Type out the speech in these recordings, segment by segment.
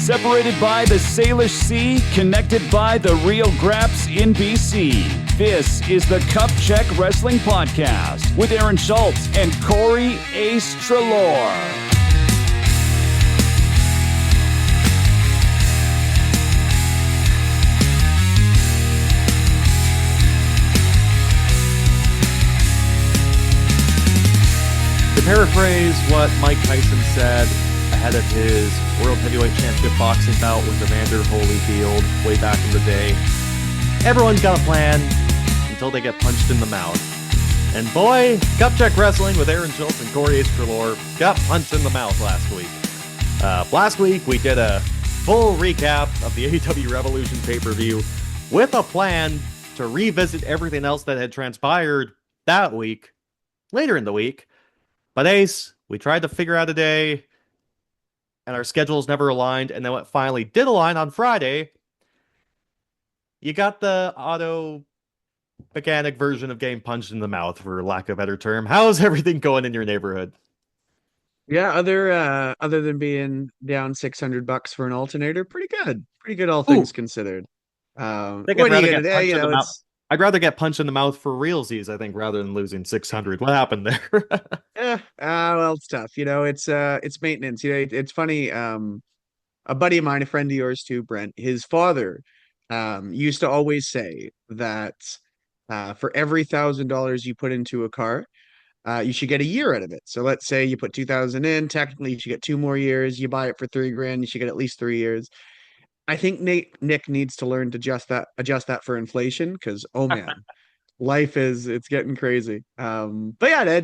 Separated by the Salish Sea, connected by the Rio Graps in BC. This is the Cup Check Wrestling Podcast with Aaron Schultz and Corey Ace Trelaw. To paraphrase what Mike Tyson said ahead of his World Heavyweight Championship boxing bout with Evander Holyfield way back in the day, everyone's got a plan until they get punched in the mouth. And boy, Cup Check Wrestling with Aaron Schultz and Corey Ace Trelaw got punched in the mouth last week. Last week, we did a full recap of the AEW Revolution pay-per-view with a plan to revisit everything else that had transpired that week, later in the week. But Ace, we tried to figure out a day, and our schedules never aligned, and then what finally did align on Friday, you got the auto mechanic version of getting punched in the mouth, for lack of a better term. How's everything going in your neighborhood? Yeah, other than being down $600 for an alternator, pretty good. Pretty good, all Ooh. things considered. I think What I'd are you rather gonna get do? punched You in the know, mouth. I'd rather get punched in the mouth for realsies, I think, rather than losing 600. What happened there? well, it's tough. You know, it's maintenance. You know, it's funny. A buddy of mine, a friend of yours too, Brent, his father, used to always say that for every $1,000 you put into a car, you should get a year out of it. So let's say you put 2,000 in, technically you should get 2 more years. You buy it for $3,000, you should get at least 3 years. I think Nick needs to learn to adjust that for inflation, because oh man, it's getting crazy. But yeah,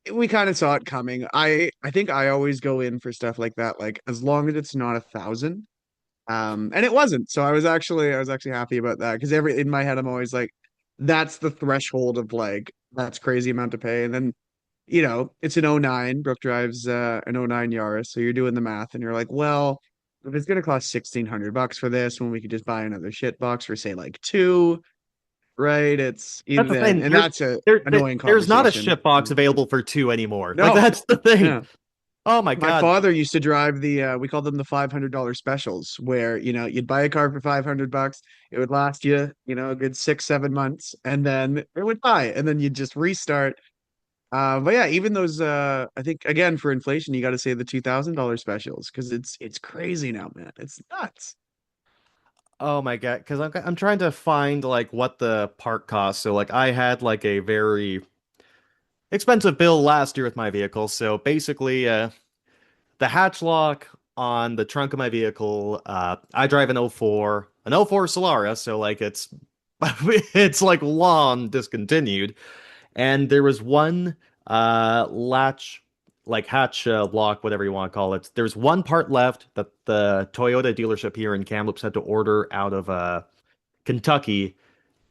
we kind of saw it coming. I think I always go in for stuff like that, like as long as it's not 1,000. And it wasn't. So I was actually happy about that, because in my head I'm always like, that's the threshold of like, that's crazy amount to pay. And then, you know, it's an '09. Brooke drives an '09 Yaris. So you're doing the math and you're like, well, if it's gonna cost $1,600 for this, when we could just buy another shit box for say like two, right? It's That's the even, thing. and that's a annoying There's not a conversation. shit box available for two anymore. No. Like, that's the thing. Yeah. Oh my My God. father used to drive we called them the $500 specials, where, you know, you'd buy a car for $500, it would last you, you know, a good 6-7 months, and then it would die, and then you'd just restart. But yeah, even those, I think again for inflation, you got to say the $2,000 specials, because it's crazy now, man. It's nuts. Oh my God. Because I'm trying to find like what the part costs. So like I had like a very expensive bill last year with my vehicle. So basically, the hatch lock on the trunk of my vehicle, I drive an an '04 Solara, so like it's it's like long discontinued. And there was one latch, like hatch lock, whatever you want to call it. There's one part left that the Toyota dealership here in Kamloops had to order out of Kentucky.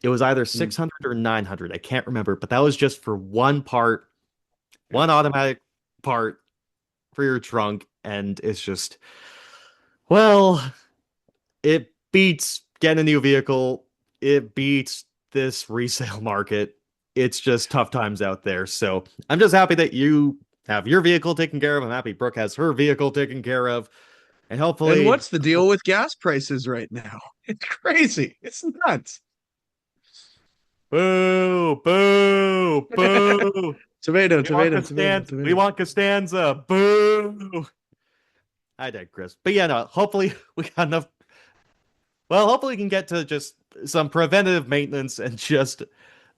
It was either 600 or 900. I can't remember, but that was just for one part, one automatic part for your trunk. And it's just, well, it beats getting a new vehicle. It beats this resale market. It's just tough times out there. So I'm just happy that you have your vehicle taken care of. I'm happy Brooke has her vehicle taken care of. And hopefully... And what's the deal with gas prices right now? It's crazy. It's nuts. Boo, boo, boo. Tomato. We want Costanza. Boo. I digress. But yeah, no, hopefully we got enough. Well, hopefully we can get to just some preventative maintenance and just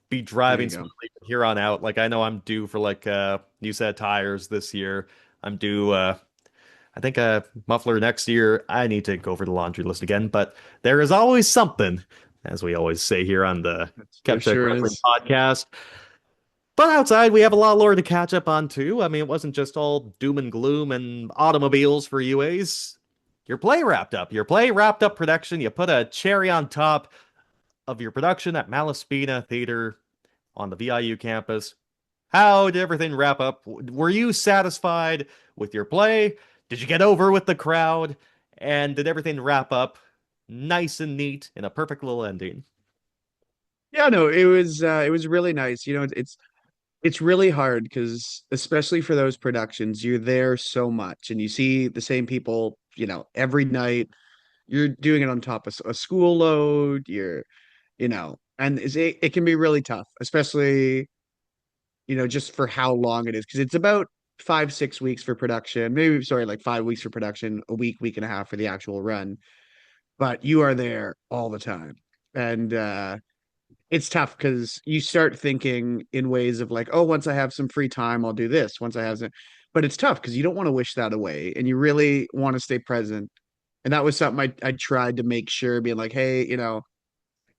be driving smoothly from here on out. Like, I know I'm due for like a new set of tires this year. I'm due, I think a muffler next year. I need to go over the laundry list again, but there is always something, as we always say here on the Cup Check Wrestling podcast. But outside, we have a lot of lore to catch up on, too. I mean, it wasn't just all doom and gloom and automobiles for UAs. Your play wrapped up. Your play wrapped up production. You put a cherry on top of your production at Malaspina Theater on the VIU campus. How did everything wrap up? Were you satisfied with your play? Did you get over with the crowd? And did everything wrap up nice and neat in a perfect little ending? Yeah, no, it was really nice. You know, it's really hard because, especially for those productions, you're there so much and you see the same people every night you're doing it on top of a school load. And it can be really tough, especially, just for how long it is, because it's about 5, 6 weeks for production, maybe, sorry, like 5 weeks for production, a week and a half for the actual run. But you are there all the time. And it's tough because you start thinking in ways of like, oh, once I have some free time, I'll do this. Once I have some, but it's tough because you don't want to wish that away and you really want to stay present. And that was something I tried to make sure, being like, hey,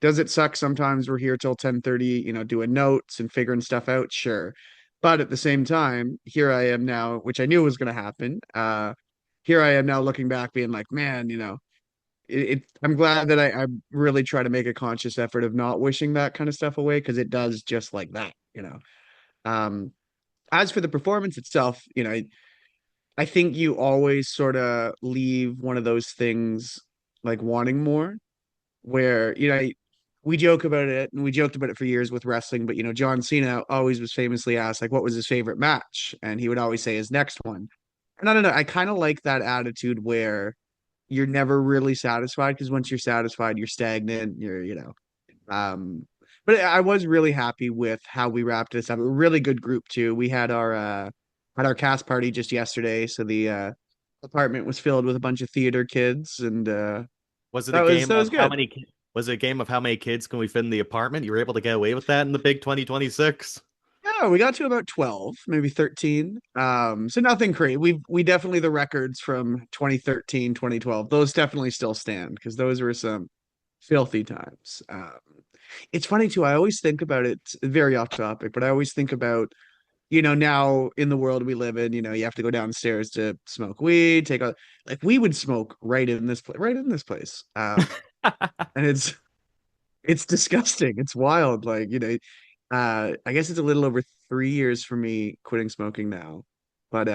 does it suck sometimes we're here till 10:30, doing notes and figuring stuff out? Sure. But at the same time, here I am now, which I knew was going to happen. Here I am now looking back, being like, man, I'm glad that I really try to make a conscious effort of not wishing that kind of stuff away because it does just like that. Um, as for the performance itself, I think you always sort of leave one of those things like wanting more, where, we joke about it and we joked about it for years with wrestling, but John Cena always was famously asked like what was his favorite match, and he would always say his next one. And I don't know, I kind of like that attitude where you're never really satisfied, because once you're satisfied, you're stagnant. Um, but I was really happy with how we wrapped this up. A really good group too. We had our cast party just yesterday, so the apartment was filled with a bunch of theater kids, and Was it a game that was of how good. many? Was it a game of how many kids can we fit in the apartment? You were able to get away with that in the big 2026? Yeah, we got to about 12, maybe 13. So nothing crazy. We definitely, the records from 2013, 2012, those definitely still stand because those were some filthy times. It's funny too. I always think about it, very off topic, but I always think about, now in the world we live in, you have to go downstairs to smoke weed, take a like we would smoke right in this place. And it's disgusting. It's wild. Like, I guess it's a little over 3 years for me quitting smoking now. But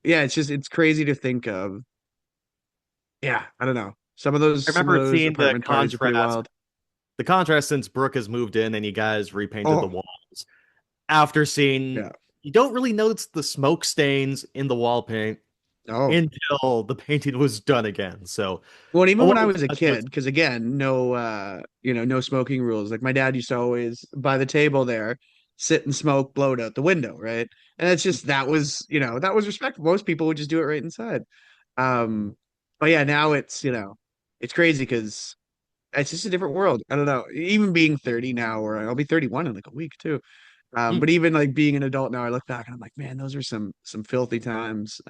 yeah, it's crazy to think of. Yeah, I don't know. I Some of remember those seeing apartment parties are pretty wild. the contrast since Brooke has moved in and you guys repainted the Oh, walls. After seeing, yeah. you don't really notice the smoke stains in the wall paint Oh. until the painting was done again. So, Well, and even what when I was was a kid, because again, no smoking rules. Like my dad used to always by the table there, sit and smoke, blow it out the window, right? And it's just that was respectful. Most people would just do it right inside. Um, but yeah, now it's crazy because it's just a different world. I don't know. Even being 30 now, or I'll be 31 in like a week too. Hmm. But even like being an adult now, I look back and I'm like, man, those are some filthy times.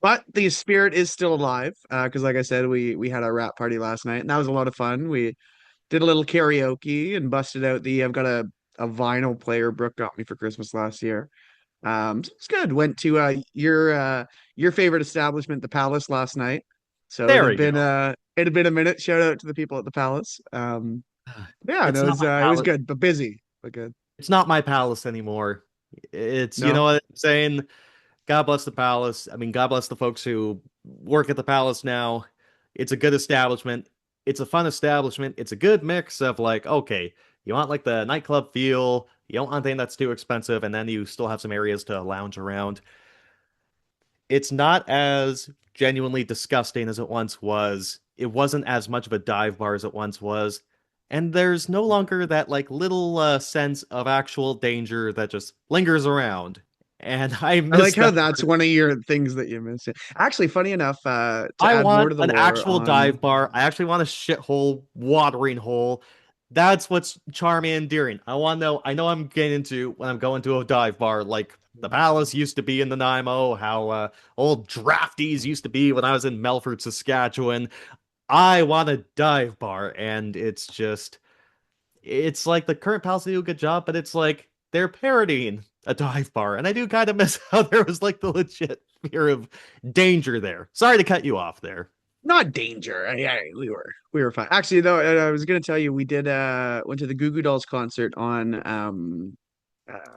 But the spirit is still alive. Because like I said, we had our rap party last night, and that was a lot of fun. We did a little karaoke and busted out the I've got a vinyl player Brooke got me for Christmas last year. So it's good. Went to your favorite establishment, the Palace, last night. So There we go. it had been a minute. Shout out to the people at the Palace. Yeah, It's no, not my it was palace. good, but busy, but good. It's not my palace anymore. It's, you know No, what I'm saying? God bless the palace. I mean, God bless the folks who work at the palace now. It's a good establishment. It's a fun establishment. It's a good mix of like, okay, you want like the nightclub feel, you don't want anything that's too expensive, and then you still have some areas to lounge around. It's not as genuinely disgusting as it once was. It wasn't as much of a dive bar as it once was. And there's no longer that like little sense of actual danger that just lingers around. And I I like miss how that that's part. one of your things that you miss. Actually, funny enough, to I add more want to the an lore actual on. dive bar. I actually want a shithole watering hole. That's what's charming and endearing. I know I'm getting into when I'm going to a dive bar like the Palace used to be in the Nanaimo, how old drafties used to be when I was in Melfort, Saskatchewan. I want a dive bar, and it's like the current Palace do a good job, but it's like they're parodying a dive bar, and I do kind of miss how there was like the legit fear of danger there. Sorry to cut you off there. Not danger. Yeah, we were fine. Actually, though, I was gonna tell you we did went to the Goo Goo Dolls concert on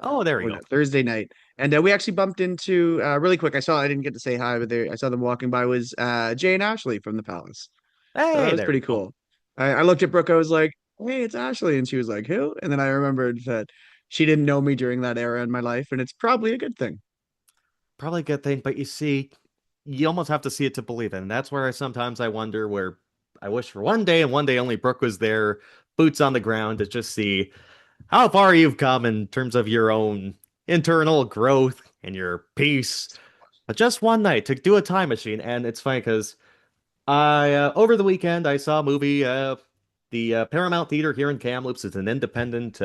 Oh, there we what was go. that, Thursday night, and we actually bumped into really quick. I didn't get to say hi, but I saw them walking by, was Jay and Ashley from the Palace. So that Hey, was there we pretty go. cool. I looked at Brooke. I was like, "Hey, it's Ashley," and she was like, "Who?" And then I remembered that she didn't know me during that era in my life, and it's probably a good thing. Probably a good thing, but you see, you almost have to see it to believe it. And that's where I wonder where I wish for one day and one day only Brooke was there, boots on the ground to just see how far you've come in terms of your own internal growth and your peace. But just one night to do a time machine. And it's funny because I over the weekend I saw a movie. The Paramount Theater here in Kamloops is an independent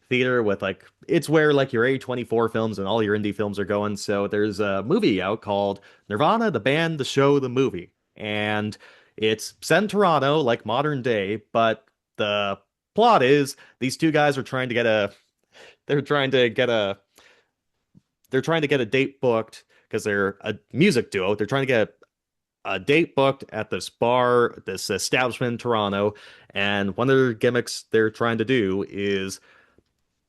theater with like it's where like your A24 films and all your indie films are going. So there's a movie out called Nirvana, the band, the show, the movie, and it's set in Toronto, like modern day. But the plot is these two guys are trying to get a they're trying to get a they're trying to get a date booked because they're a music duo. They're trying to get a date booked at this bar, this establishment in Toronto, and one of their gimmicks they're trying to do is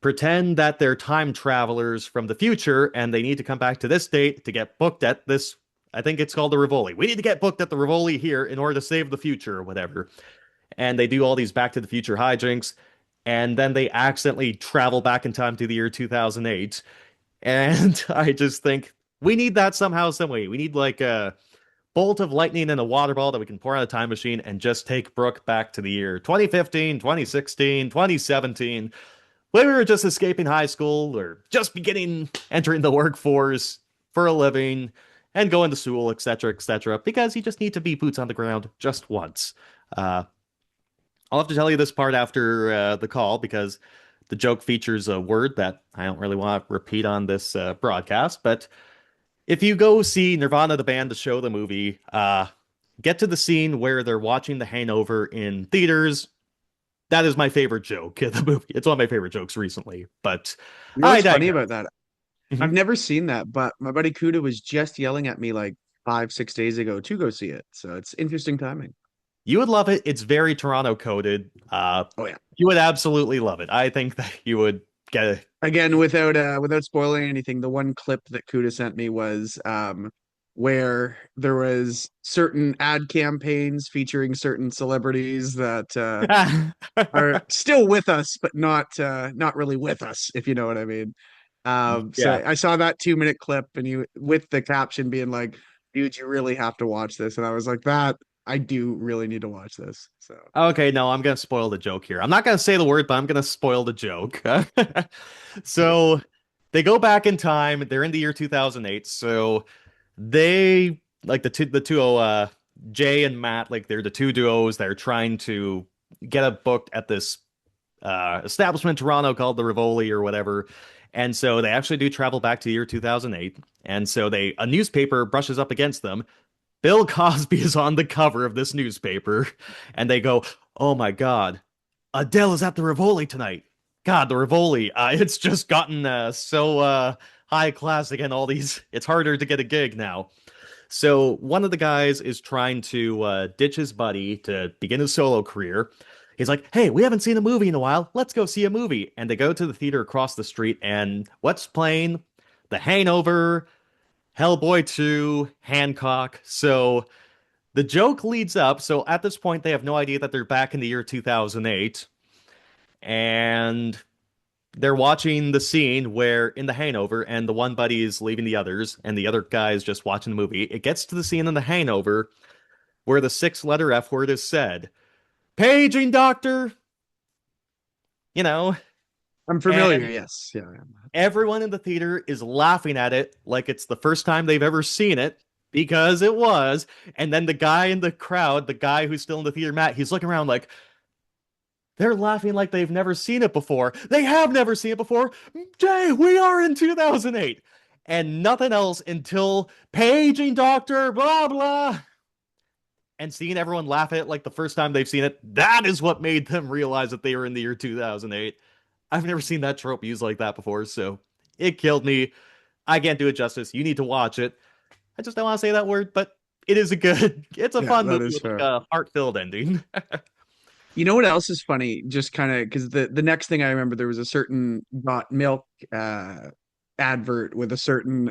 pretend that they're time travelers from the future and they need to come back to this date to get booked at this. I think it's called the Rivoli. We need to get booked at the Rivoli here in order to save the future or whatever. And they do all these Back to the Future hijinks, and then they accidentally travel back in time to the year 2008. And I just think we need that somehow, some way. We need like a bolt of lightning and a water ball that we can pour on a time machine and just take Brooke back to the year 2015, 2016, 2017. When we were just escaping high school or just beginning entering the workforce for a living and going to school, etc., because you just need to be boots on the ground just once. I'll have to tell you this part after the call because the joke features a word that I don't really want to repeat on this broadcast. But if you go see Nirvana, the band, the show, the movie, get to the scene where they're watching The Hangover in theaters. That is my favorite joke in the movie. It's one of my favorite jokes recently. But You know I what's funny digress. about that? Mhm. I've never seen that, but my buddy Kuda was just yelling at me like 5, 6 days ago to go see it. So it's interesting timing. You would love it. It's very Toronto coded. Oh yeah. You would absolutely love it. I think that you would get it. Again, without spoiling anything, the one clip that Kuda sent me was where there was certain ad campaigns featuring certain celebrities that are still with us, but not really with us, if you know what I mean. So Yeah. I saw that 2 minute clip and you with the caption being like, dude, you really have to watch this. And I was like, that I do really need to watch this. So Okay, no, I'm gonna spoil the joke here. I'm not gonna say the word, but I'm gonna spoil the joke. So they go back in time. They're in the year 2008. So they like the two Jay and Matt, like they're the two duos that are trying to get a booked at this establishment in Toronto called the Rivoli or whatever. And so they actually do travel back to the year 2008. And so a newspaper brushes up against them. Bill Cosby is on the cover of this newspaper, and they go, "Oh my God, Adele is at the Rivoli tonight. God, the Rivoli, it's just gotten so high class again. All these, it's harder to get a gig now." So one of the guys is trying to ditch his buddy to begin his solo career. He's like, "Hey, we haven't seen a movie in a while. Let's go see a movie." And they go to the theater across the street, and what's playing? The Hangover, Hellboy 2, Hancock. So the joke leads up. So at this point, they have no idea that they're back in the year 2008. And they're watching the scene where in the Hangover, and the one buddy is leaving the others, and the other guy is just watching the movie. It gets to the scene in the Hangover where the six-letter F word is said. Paging doctor, you know, I'm familiar. and Yes. Yeah. everyone in the theater is laughing at it like it's the first time they've ever seen it because it was. And then the guy in the crowd, the guy who's still in the theater, Matt, he's looking around like they're laughing like they've never seen it before. They have never seen it before. Jay, we are in 2008. And nothing else until paging doctor, blah, blah. And seeing everyone laugh at it like the first time they've seen it, that is what made them realize that they were in the year 2008. I've never seen that trope used like that before, so it killed me. I can't do it justice. You need to watch it. I just don't want to say that word, but it is it's a Yeah, fun that movie is with like fair. a heart-filled ending. You know what else is funny? Just kind of because the next thing I remember, there was a certain got milk advert with a certain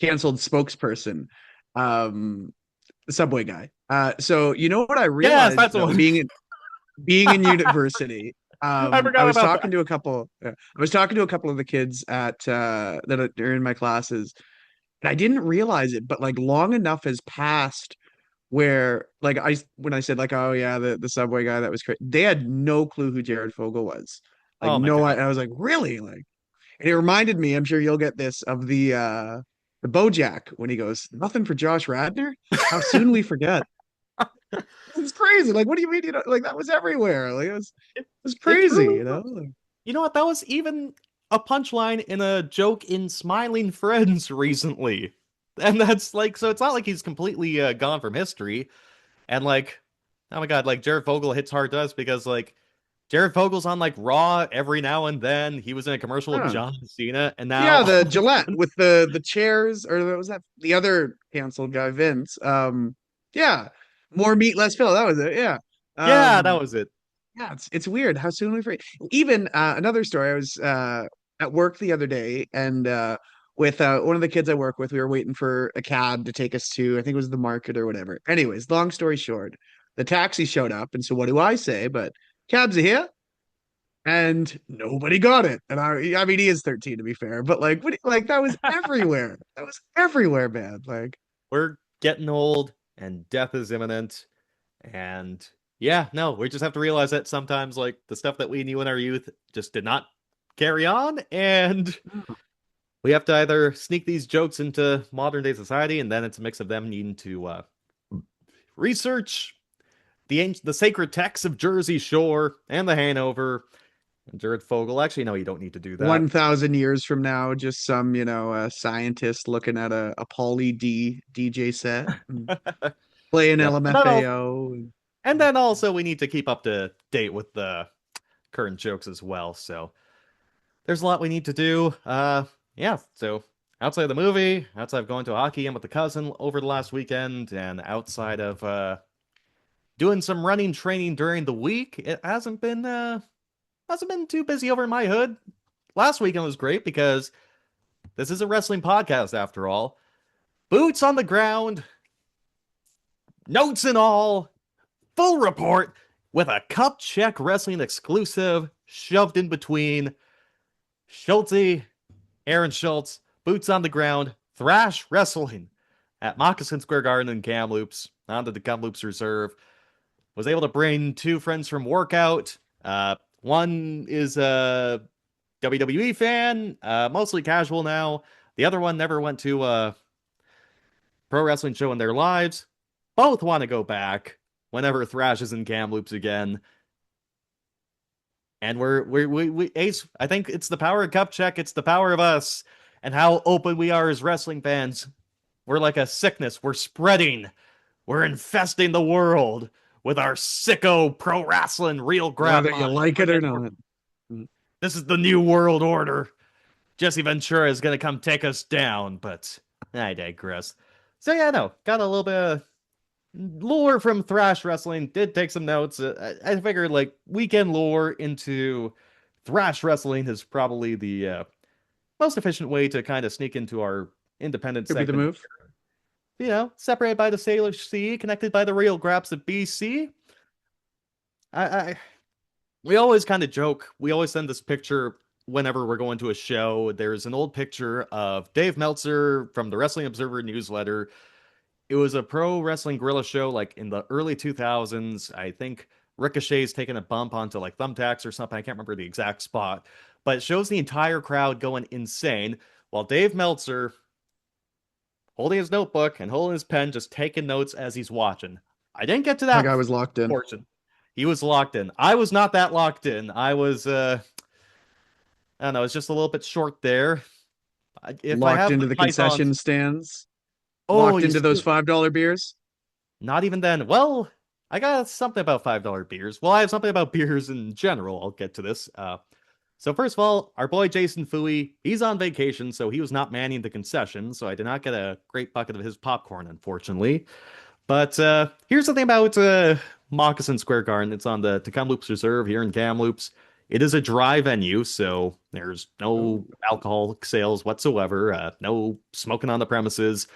canceled spokesperson, um, the Subway guy. So you know what I Yes, realized that's the though, one. being in university, I I forgot was about talking that. to a couple. I was talking to a couple of the kids at that are in my classes, And I didn't realize it, but like long enough has passed where like when I said like, oh yeah, the subway guy that was crazy, they had no clue who Jared Fogle was. Like Oh my no, God. I was like, really? Like, and it reminded me, I'm sure you'll get this, of the Bojack when he goes, nothing for Josh Radner? How soon we forget. It's crazy. Like, what do you mean? You know, like that was everywhere. Like It, it was it crazy, truly you know? was. You know what? That was even a punchline in a joke in Smiling Friends recently. And that's like, so it's not like he's completely gone from history. And like, oh my God, like Jared Fogle hits hard to us because like Jared Fogel's on like Raw every now and then. He was in a commercial with Huh. John Cena, and now Yeah, all the of a Gillette sudden, with the chairs, or was that the other canceled guy, Vince? Yeah, more meat, less fill. That was it. Yeah. yeah, that Um, was it. yeah, it's weird how soon we forget. Even another story. I was at work the other day, and with one of the kids I work with, we were waiting for a cab to take us to, I think it was the market or whatever. Anyways, long story short, the taxi showed up, and so what do I say? But cabs are here, and nobody got it. And I mean, he is 13 to be fair, but like, like that was everywhere. That was everywhere, man. Like, We're getting old, and death is imminent. And yeah, no, we just have to realize that sometimes, like, the stuff that we knew in our youth just did not carry on. And we have to either sneak these jokes into modern day society, and then it's a mix of them needing to research the sacred texts of Jersey Shore and the Hanover. And Jared Fogle, actually, no, you don't need to do that. 1,000 years from now, just some, scientist looking at a Pauly D DJ set and playing Yep. And then, LMFAO. and then also we need to keep up to date with the current jokes as well. So there's a lot we need to do. Yeah. So outside of the movie, outside of going to a hockey game with the cousin over the last weekend, and outside of doing some running training during the week, it hasn't been too busy over in my hood. Last weekend was great because this is a wrestling podcast after all. Boots on the ground, notes and all, full report with a Cup Check Wrestling exclusive shoved in between. Schultze, Aaron Schultz, boots on the ground, Thrash Wrestling at Moccasin Square Garden in Kamloops, onto the Kamloops Reserve. Was able to bring two friends from workout. One is a WWE fan, mostly casual now. The other one never went to a pro wrestling show in their lives. Both want to go back whenever Thrash is in Kamloops again. And we Ace, I think it's the power of Cup Check, it's the power of us, and how open we are as wrestling fans. We're like a sickness. We're spreading. We're infesting the world with our sicko pro wrestling real grab Whether you mind. like it or not. This is the new world order. Jesse Ventura is gonna come take us down, but I digress. So yeah, no, got a little bit of lore from Thrash Wrestling. Did take some notes. I figured like weekend lore into Thrash Wrestling is probably the most efficient way to kind of sneak into our independent Could be the segment. move. Separated by the Salish Sea, connected by the real graps of BC. I we always kind of joke. We always send this picture whenever we're going to a show. There's an old picture of Dave Meltzer from the Wrestling Observer newsletter. It was a pro wrestling gorilla show like in the early 2000s. I think Ricochet's taking a bump onto like thumbtacks or something. I can't remember the exact spot, but it shows the entire crowd going insane while Dave Meltzer holding his notebook and holding his pen, just taking notes as he's watching. I didn't get to My that guy was locked in. portion. He was locked in. I was not that locked in. I was, I don't know, it's just a little bit short there. If I Locked have into the the pythons, concession stands. oh, Locked you into those see, $5 beers. not even then. Well, I got something about $5 beers. Well, I have something about beers in general. I'll get to this. So first of all, our boy Jason Fooey, he's on vacation, so he was not manning the concession, so I did not get a great bucket of his popcorn, unfortunately. But here's the thing about Moccasin Square Garden. It's on the Kamloops Reserve here in Kamloops. It is a dry venue, so there's Oh, no alcoholic sales whatsoever, no smoking on the premises.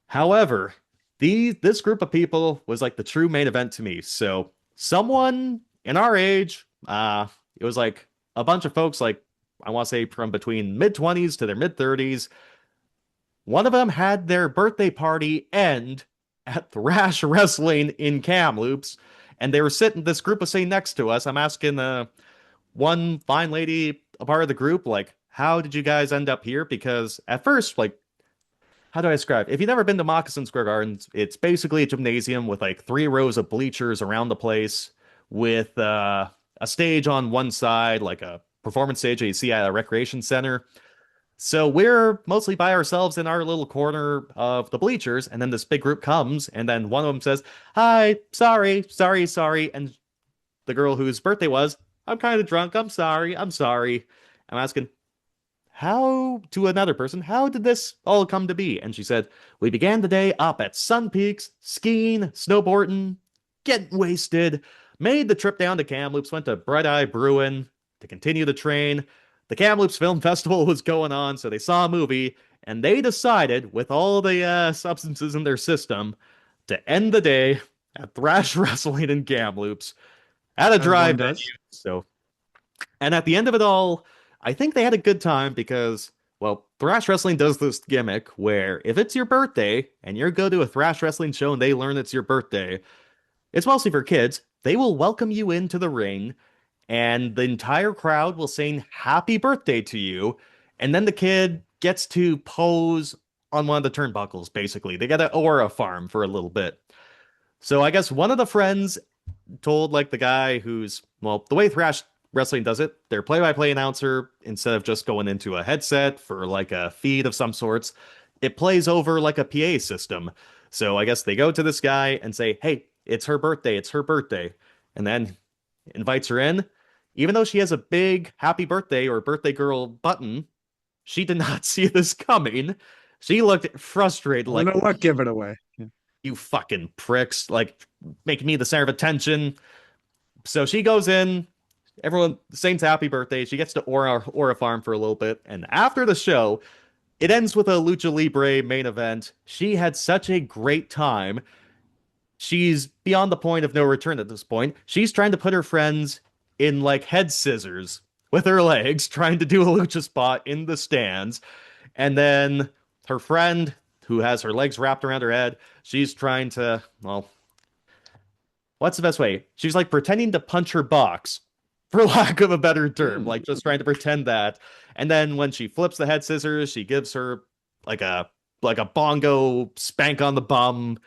However, this group of people was like the true main event to me. So someone in our age, it was like a bunch of folks like I want to say from between mid 20s to their mid 30s, One of them had their birthday party end at Thrash Wrestling in Kamloops, and they were sitting, this group was sitting next to us. I'm asking one fine lady, a part of the group, like, how did you guys end up here? Because at first, like, how do I describe? If you've never been to Moccasin Square Gardens, it's basically a gymnasium with like 3 rows of bleachers around the place, with a stage on one side, like a performance stage that you see at a recreation center. So we're mostly by ourselves in our little corner of the bleachers, and then this big group comes, and then one of them says, "Hi, sorry, sorry, sorry," and the girl whose birthday was, "I'm kind of drunk. I'm sorry. I'm sorry." I'm asking, how to another person, how did this all come to be? And she said, "We began the day up at Sun Peaks, skiing, snowboarding, getting wasted, made the trip down to Kamloops, went to Bright Eye Brewing to continue the train. The Kamloops Film Festival was going on, so they saw a movie, and they decided, with all the substances in their system, to end the day at Thrash Wrestling in Kamloops at a As one drive does. venue." So, and at the end of it all, I think they had a good time because, well, Thrash Wrestling does this gimmick where if it's your birthday and you go to a Thrash Wrestling show and they learn it's your birthday, it's mostly for kids. They will welcome you into the ring and the entire crowd will sing happy birthday to you. And then the kid gets to pose on one of the turnbuckles, basically. They get an aura farm for a little bit. So I guess one of the friends told like the guy who's, well, the way Thrash Wrestling does it, their play-by-play announcer, instead of just going into a headset for like a feed of some sorts, it plays over like a PA system. So I guess they go to this guy and say, "Hey, it's her birthday, it's her birthday," and then invites her in. Even though she has a big happy birthday or birthday girl button, she did not see this coming. She looked frustrated, Well, you like, know what? Give it away. Yeah. "You fucking pricks, like making me the center of attention." So she goes in, everyone sings happy birthday. She gets to Aura Farm for a little bit. And after the show, it ends with a Lucha Libre main event. She had such a great time. She's beyond the point of no return at this point. She's trying to put her friends in like head scissors with her legs, trying to do a lucha spot in the stands. And then her friend, who has her legs wrapped around her head, she's trying to, well, what's the best way? She's like pretending to punch her box, for lack of a better term, like just trying to pretend that. And then when she flips the head scissors, she gives her like a bongo spank on the bum.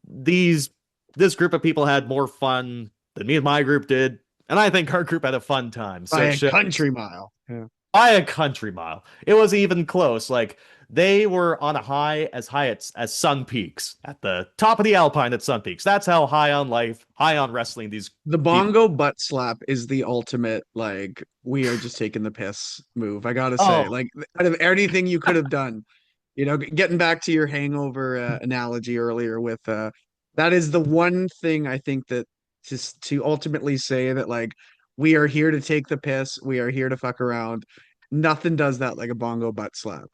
These this group of people had more fun than me and my group did, and I think our group had a fun time. So By it a shows country mile. Yeah. by a country mile. It was even close. Like they were on a high as Sun Peaks, at the top of the Alpine at Sun Peaks. That's how high on life, high on wrestling these The people. bongo butt slap is the ultimate, like, we are just taking the piss move. I gotta say, Oh, like, out of anything you could have done, getting back to your hangover analogy earlier with that is the one thing I think that just to ultimately say that, like, we are here to take the piss, we are here to fuck around. Nothing does that like a bongo butt slap.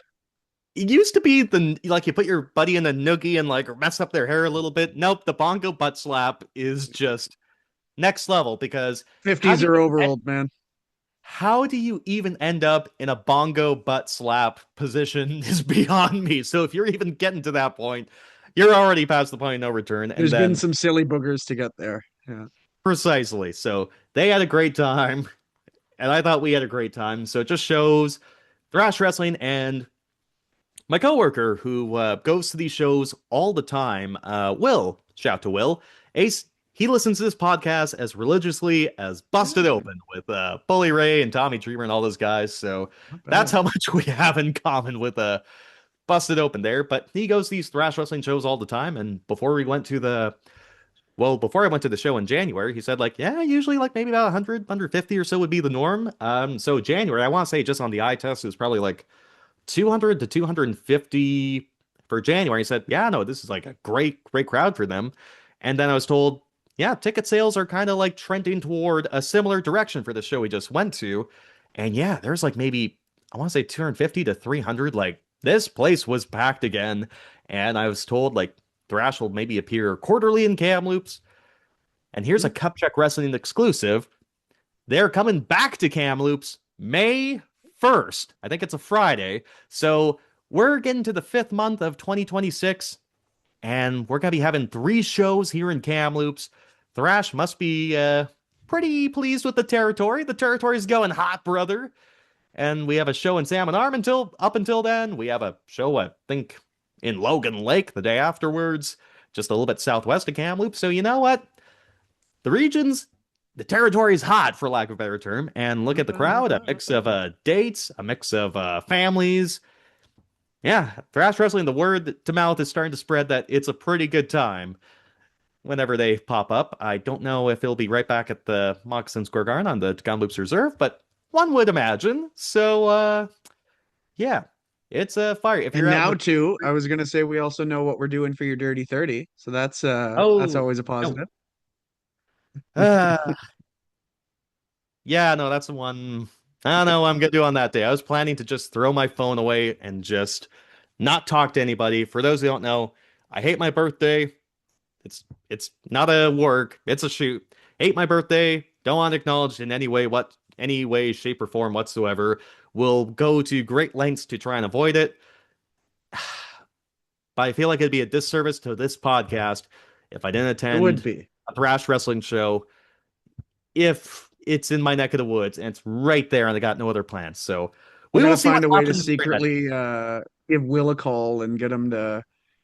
it used to be the like you put your buddy in a noogie and like mess up their hair a little bit. Nope, the bongo butt slap is just next level because how 50s do are you over, old man. how do you even end up in a bongo butt slap position is beyond me. So if you're even getting to that point, you're already past the point of no return. And There's been then some silly boogers to get there. Yeah. precisely. So they had a great time, and I thought we had a great time. So it just shows Thrash Wrestling and my coworker who goes to these shows all the time, Will, shout to Will, Ace, he listens to this podcast as religiously as Busted Open with Bully Ray and Tommy Dreamer and all those guys. So Not that's bad. how much we have in common with Busted Open there. But he goes to these Thrash Wrestling shows all the time. And before I went to the show in January, he said, like, yeah, usually like maybe about 100, 150 or so would be the norm. So January, I want to say just on the eye test, it was probably like 200 to 250 for January. He said, yeah, no, this is like a great crowd for them. And then I was told, yeah, ticket sales are kind of like trending toward a similar direction for the show we just went to. And yeah, there's like maybe, I want to say 250 to 300. Like this place was packed again. And I was told like Thrash will maybe appear quarterly in Kamloops. And here's a Cup Check Wrestling exclusive. They're coming back to Kamloops May 1st. I think it's a Friday. So we're getting to the 5th month of 2026, and we're going to be having 3 shows here in Kamloops. Thrash must be pretty pleased with the territory. The territory's going hot, brother. And we have a show in Salmon Arm up until then. We have a show, I think, in Logan Lake the day afterwards, just a little bit southwest of Kamloops. So you know what? The regions, the territory is hot, for lack of a better term. And look at the crowd, a mix of dates, a mix of families. Yeah, Thrash Wrestling, the word to mouth is starting to spread that it's a pretty good time whenever they pop up. I don't know if it'll be right back at the Moccasin Square Garden on the Kamloops Reserve, but one would imagine. So, yeah, it's a fire. If And you're out now in too, I was gonna say we also know what we're doing for your Dirty 30. So that's oh, always a no. positive. Uh, yeah, no, that's the one. I don't know what I'm gonna do on that day. I was planning to just throw my phone away and just not talk to anybody. For those who don't know, I hate my birthday. It's not a work, it's a shoot. Hate my birthday, don't want acknowledged in any way, shape, or form whatsoever. Will go to great lengths to try and avoid it. But I feel like it'd be a disservice to this podcast if I didn't It would attend be. a thrash wrestling show if it's in my neck of the woods and it's right there and I got no other plans. So We we will gotta see what find a way to happens during that. secretly give Will a call and get him to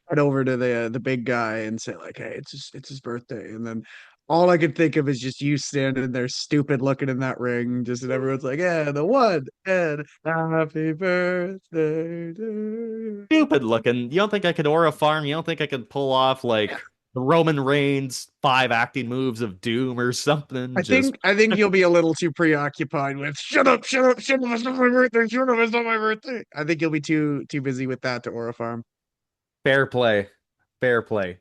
head over to the big guy and say like, "Hey, it's his birthday." And then all I could think of is just you standing there, stupid, looking in that ring, just and everyone's like, "Yeah, the one and happy birthday to you." Stupid looking. You don't think I could aura farm? You don't think I could pull off like the Roman Reigns 5 acting moves of doom or something? Just I think you'll be a little too preoccupied with shut up, shut up, shut up, it's not my birthday, shut up, it's not my birthday. I think you'll be too busy with that to aura farm. fair play. Fair play.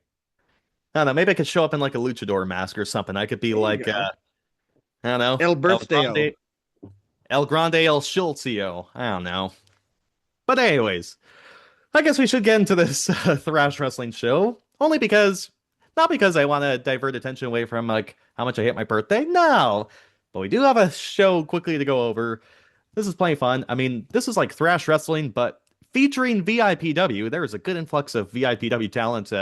I don't know. Maybe I could show up in like a luchador mask or something. I could be There you like, go. I don't know, El Birthdale. El Grande El Schulzio. I don't know. But anyways, I guess we should get into this Thrash Wrestling show. Only because, not because I want to divert attention away from like how much I hate my birthday. No, but we do have a show quickly to go over. This is plenty fun. I mean, this is like Thrash Wrestling, but featuring VIPW. There is a good influx of VIPW talent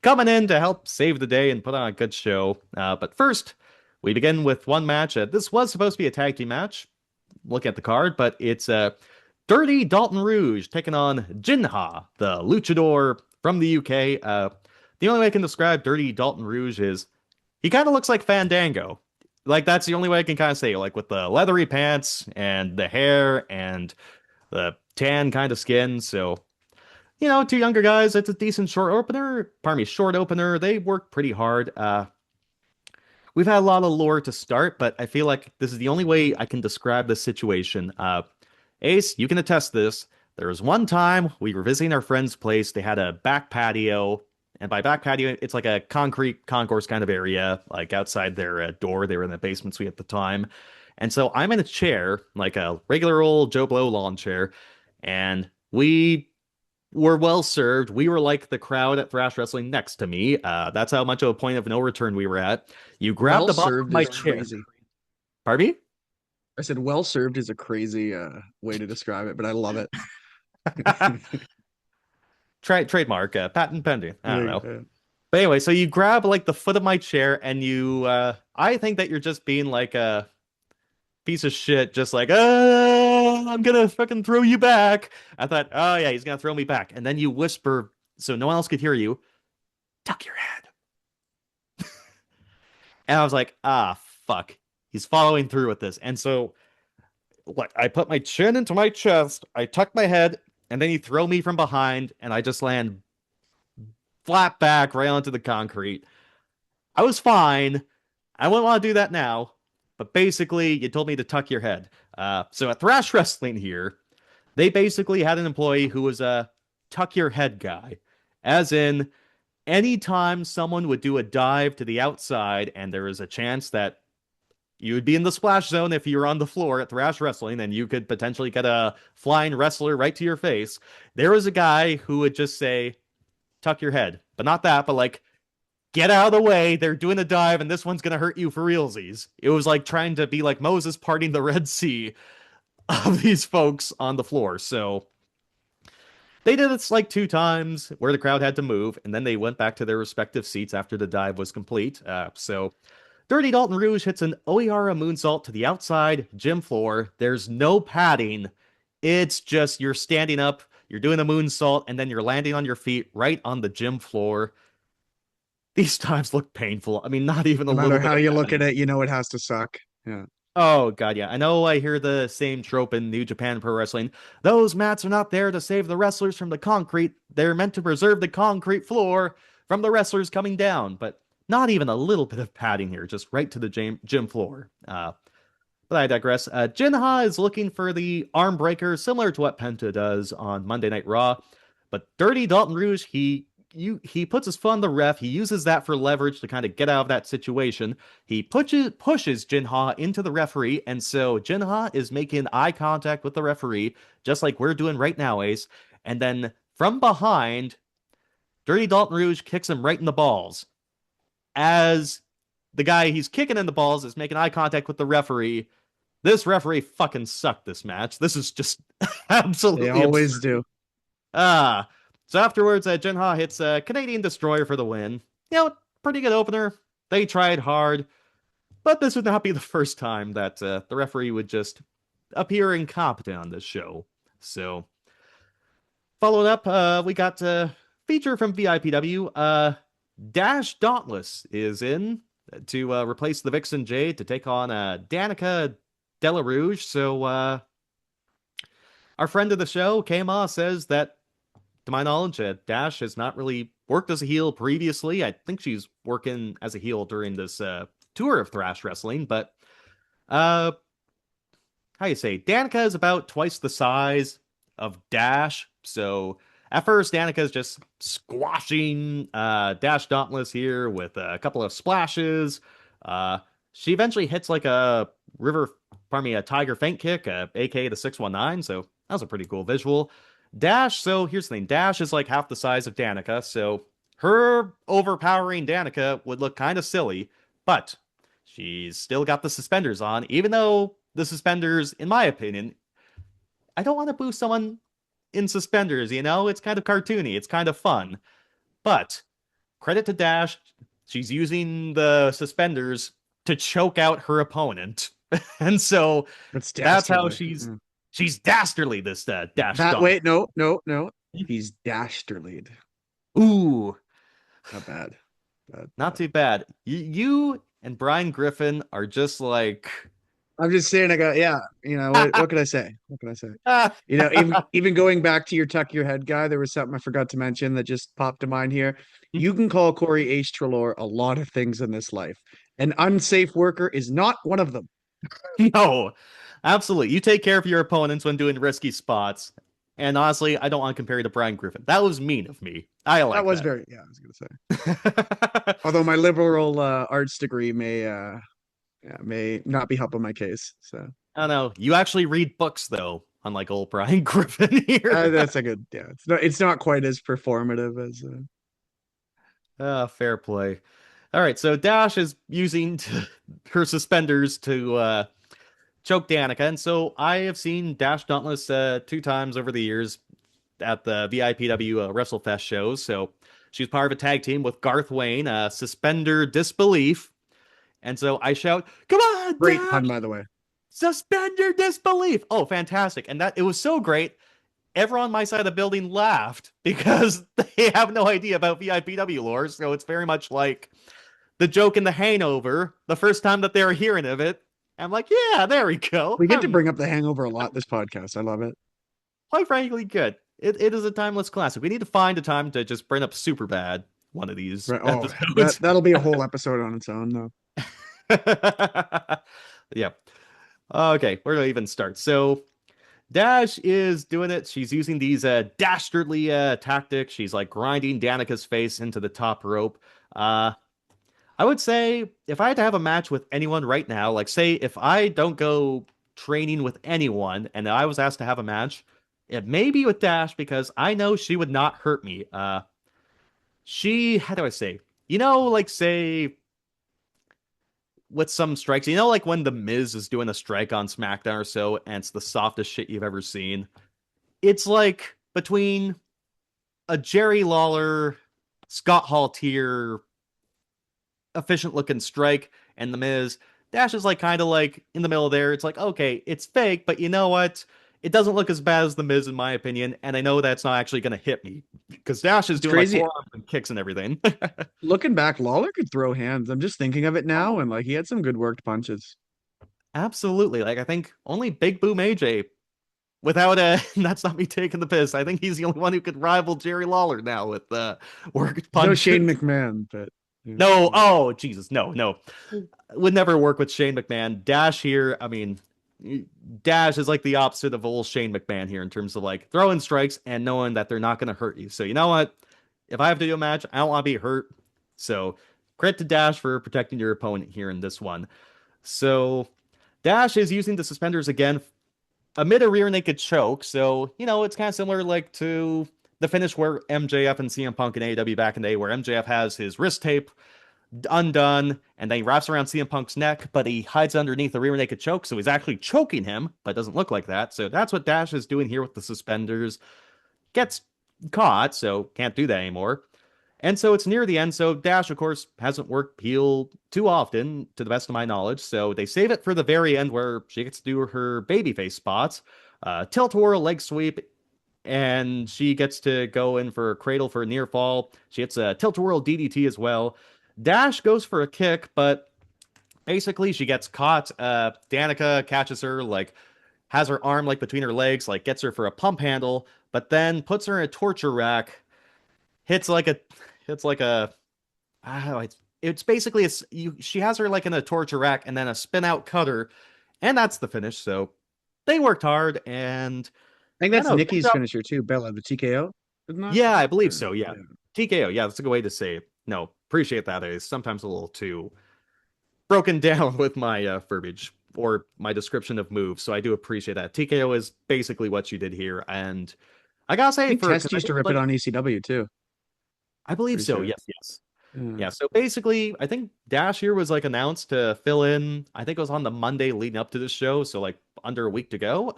coming in to help save the day and put on a good show. But first, we begin with one match. This was supposed to be a tag team match. Look at the card, but it's Dirty Dalton Rouge taking on Jinha, the luchador from the UK. The only way I can describe Dirty Dalton Rouge is he kind of looks like Fandango. Like, that's the only way I can kind of say, like, with the leathery pants and the hair and the tan kind of skin. So, you know, 2 younger guys, it's a decent short opener. Pardon me, short opener. They work pretty hard. We've had a lot of lore to start, but I feel like this is the only way I can describe the situation. Ace, you can attest this. There was one time we were visiting our friend's place. They had a back patio, and by back patio, it's like a concrete concourse kind of area, like outside their door. They were in the basement suite at the time. And so I'm in a chair, like a regular old Joe Blow lawn chair, and we were well served. We were like the crowd at Thrash Wrestling next to me. That's how much of a point of no return we were at. You grabbed Well the bottom of served my is chair. crazy. Pardon me? I said well served is a crazy way to describe it, but I love it. Trademark, patent pending. I don't know. Yeah. But anyway, so you grab like the foot of my chair and you I think that you're just being like a piece of shit, just like, I'm gonna fucking throw you back. I thought, oh yeah, he's gonna throw me back. And then you whisper so no one else could hear you, tuck your head. And I was like, ah fuck. He's following through with this. And so like I put my chin into my chest, I tuck my head, and then you throw me from behind, and I just land flat back right onto the concrete. I was fine. I wouldn't want to do that now, but basically, you told me to tuck your head. So at Thrash Wrestling here, they basically had an employee who was a tuck your head guy, as in anytime someone would do a dive to the outside and there was a chance that you would be in the splash zone if you were on the floor at Thrash Wrestling and you could potentially get a flying wrestler right to your face, there was a guy who would just say, tuck your head. But not that, but like, get out of the way. They're doing a dive and this one's going to hurt you for realsies. It was like trying to be like Moses parting the Red Sea of these folks on the floor. So They did this like 2 times where the crowd had to move, and then they went back to their respective seats after the dive was complete. So Dirty Dalton Rouge hits an Oihara moonsault to the outside gym floor. There's no padding. It's just you're standing up, you're doing a moonsault, and then you're landing on your feet right on the gym floor. These times look painful. I mean, not even a No little matter bit how of you look at padding. it, you know it has to suck. Yeah. Oh, God, yeah. I know I hear the same trope in New Japan Pro Wrestling. Those mats are not there to save the wrestlers from the concrete. They're meant to preserve the concrete floor from the wrestlers coming down. But not even a little bit of padding here, just right to the gym floor. But I digress. Jinha is looking for the arm breaker, similar to what Penta does on Monday Night Raw. But Dirty Dalton Rouge, he puts his foot on the ref. He uses that for leverage to kind of get out of that situation. He pushes Jinha into the referee, and so Jinha is making eye contact with the referee, just like we're doing right now, Ace. And then from behind, Dirty Dalton Rouge kicks him right in the balls. As the guy he's kicking in the balls is making eye contact with the referee. This referee fucking sucked this match. This is just They absolutely always absurd. do. Ah. So afterwards, Jinha hits a Canadian Destroyer for the win. Pretty good opener. They tried hard, but this would not be the first time that the referee would just appear incompetent on this show. So, following up, we got a feature from VIPW. Dash Dauntless is in to replace the Vixen Jade to take on Danica Della Rouge. So, our friend of the show, Kama, says that, to my knowledge, Dash has not really worked as a heel previously. I think she's working as a heel during this tour of Thrash Wrestling, but how you say, Danica is about twice the size of Dash. So at first, Danica is just squashing Dash Dauntless here with a couple of splashes. She eventually hits like a Tiger Feint Kick, aka the 619. So that was a pretty cool visual. Dash, so here's the thing. Dash is like half the size of Danica, so her overpowering Danica would look kind of silly, but she's still got the suspenders on, even though the suspenders, in my opinion, I don't want to boo someone in suspenders, It's kind of cartoony, it's kind of fun. But credit to Dash, she's using the suspenders to choke out her opponent. And so That's that's how dastardly. Yeah. she's dastardly, this Dash That Dawn. wait, no, no, no. He's dastardly. Ooh, Not bad. Bad, not bad. too bad. You and Brian Griffin are just like I'm just saying. I got yeah. What can I say? What can I say? ah, Even going back to your tuck your head guy, there was something I forgot to mention that just popped to mind here. You can call Corey Ace Trelaw a lot of things in this life. An unsafe worker is not one of them. no, absolutely. You take care of your opponents when doing risky spots. And honestly, I don't want to compare you to Brian Griffin. That was mean of me. I That like was that. very yeah. I was gonna say. Although my liberal arts degree may not be helping my case. So I don't know. You actually read books though, unlike old Brian Griffin here. that's a good yeah. It's not quite as performative as Fair play. All right, so Dash is using her suspenders to choke Danica, and so I have seen Dash Dauntless 2 times over the years at the VIPW WrestleFest shows. So she's part of a tag team with Garth Wayne, Suspender Disbelief, and so I shout, "Come on, great pun Dash! by the way. Suspend your disbelief!" Oh, fantastic! And that it was so great. Everyone on my side of the building laughed because they have no idea about VIPW lore. So it's very much like the joke in the Hangover, the first time that they were hearing of it. I'm like, yeah, there we go. We get to bring up the Hangover a lot this podcast. I love it. Quite frankly good. It is a timeless classic. We need to find a time to just bring up Superbad one of these Right. Oh, episodes. that'll be a whole episode on its own, though. Yeah. Okay, where do I even start? So Dash is doing it. She's using these dastardly tactics. She's like grinding Danica's face into the top rope. I would say if I had to have a match with anyone right now, like say if I don't go training with anyone and I was asked to have a match, it may be with Dash because I know she would not hurt me. How do I say? Like say with some strikes, like when The Miz is doing a strike on SmackDown or so, and it's the softest shit you've ever seen. It's like between a Jerry Lawler, Scott Hall tier, efficient looking strike, and The Miz. Dash is like kind of like in the middle there. It's like, okay, it's fake, but you know what? It doesn't look as bad as The Miz in my opinion, and I know that's not actually going to hit me because Dash is It's doing like crazy. forearms and kicks and everything. Looking back, Lawler could throw hands. I'm just thinking of it now, and like he had some good worked punches. Absolutely. Like I think only Big Boom AJ without that's not me taking the piss. I think he's the only one who could rival Jerry Lawler now with worked There's no Shane punches. McMahon, but yeah. No, oh Jesus, no, no. Would never work with Shane McMahon. Dash here, I mean, Dash is like the opposite of old Shane McMahon here in terms of like throwing strikes and knowing that they're not going to hurt you. So you know what? If I have to do a match, I don't want to be hurt. So credit to Dash for protecting your opponent here in this one. So Dash is using the suspenders again amid a rear naked choke. So, you know, it's kind of similar like to the finish where MJF and CM Punk and AEW back in the day, where MJF has his wrist tape undone and then he wraps around CM Punk's neck, but he hides underneath the rear naked choke. So he's actually choking him, but it doesn't look like that. So that's what Dash is doing here with the suspenders. Gets caught, so can't do that anymore. And so it's near the end. So Dash, of course, hasn't worked heel too often, to the best of my knowledge. So they save it for the very end where she gets to do her babyface spots, tilt-a-whirl leg sweep, and she gets to go in for a cradle for a near fall. She gets a tilt-a-whirl DDT as well. Dash goes for a kick, but basically she gets caught. Danica catches her, like has her arm like between her legs, like gets her for a pump handle, but then puts her in a torture rack. Hits like a, hits like a. It's basically she has her like in a torture rack and then a spin out cutter, and that's the finish. So they worked hard, and I think I that's don't know. Good Nikki's job. finisher too, Bella, the TKO, isn't that? Yeah, I believe Or- so. Yeah, yeah. TKO. Yeah, that's a good way to say it. No, appreciate that. It's sometimes a little too broken down with my verbiage or my description of moves, so I do appreciate that. TKO is basically what you did here, and I gotta I say think for Test because I used to think rip it like on ECW too. I believe Pretty so. sure. Yes, yes. Yeah. Yeah, so basically, I think Dash here was like announced to fill in. I think it was on the Monday leading up to this show, so like under a week to go.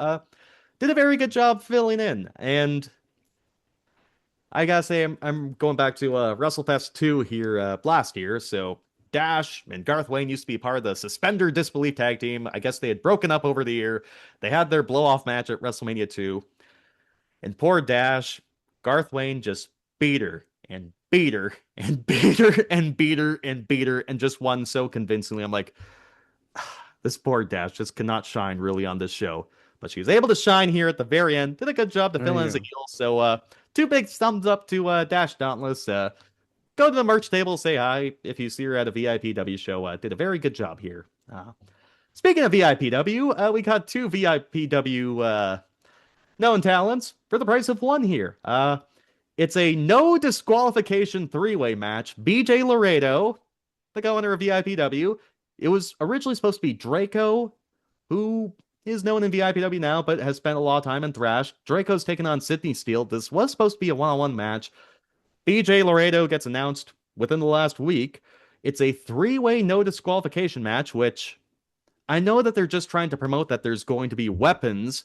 Did a very good job filling in, and I gotta say, I'm going back to WrestleFest 2 here last year. So Dash and Garth Wayne used to be part of the Suspender Disbelief tag team. I guess they had broken up over the year. They had their blow off match at WrestleMania 2, and poor Dash, Garth Wayne just beat her and beat her and beat her and beat her and beat her and just won so convincingly. I'm like, this poor Dash just cannot shine really on this show. But she was able to shine here at the very end. Did a good job to There fill in you as a go. heel. So two big thumbs up to Dash Dauntless. Go to the merch table, say hi if you see her at a VIPW show. Did a very good job here. Speaking of VIPW, we got two VIPW known talents for the price of one here. It's a no disqualification three-way match. BJ Laredo, the governor of VIPW. It was originally supposed to be Draco, who is known in VIPW now, but has spent a lot of time in Thrash. Draco's taken on Sydney Steele. This was supposed to be a one-on-one match. BJ Laredo gets announced within the last week. It's a three-way no disqualification match, which I know that they're just trying to promote that there's going to be weapons,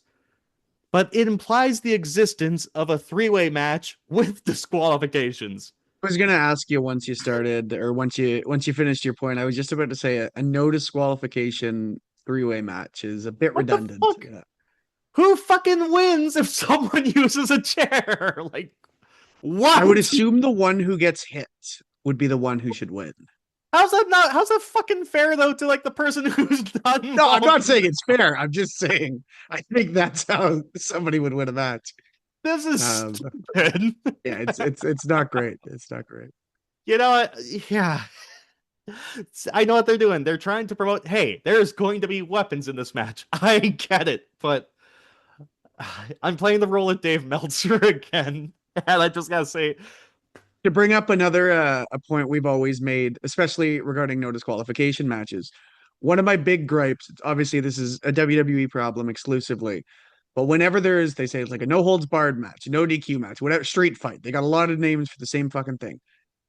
but it implies the existence of a three-way match with disqualifications. I was gonna ask you once you started or once you finished your point. I was just about to say a no disqualification three-way match is a bit What the redundant. fuck? Yeah. Who fucking wins if someone uses a chair? Like, I would what? assume the one who gets hit would be the one who should win. How's that fucking fair though to like the person who's not No, I'm not involved? saying it's fair. I'm just saying I think that's how somebody would win a match. This is Um, stupid. yeah, it's not great. It's not great. You know what? Yeah. I know what they're doing. They're trying to promote, hey, there's going to be weapons in this match. I get it, but I'm playing the role of Dave Meltzer again. And I just gotta say, To bring up another a point we've always made, especially regarding no disqualification matches, one of my big gripes, obviously this is a WWE problem exclusively, but whenever they say it's like a no holds barred match, no DQ match, whatever, street fight, they got a lot of names for the same fucking thing.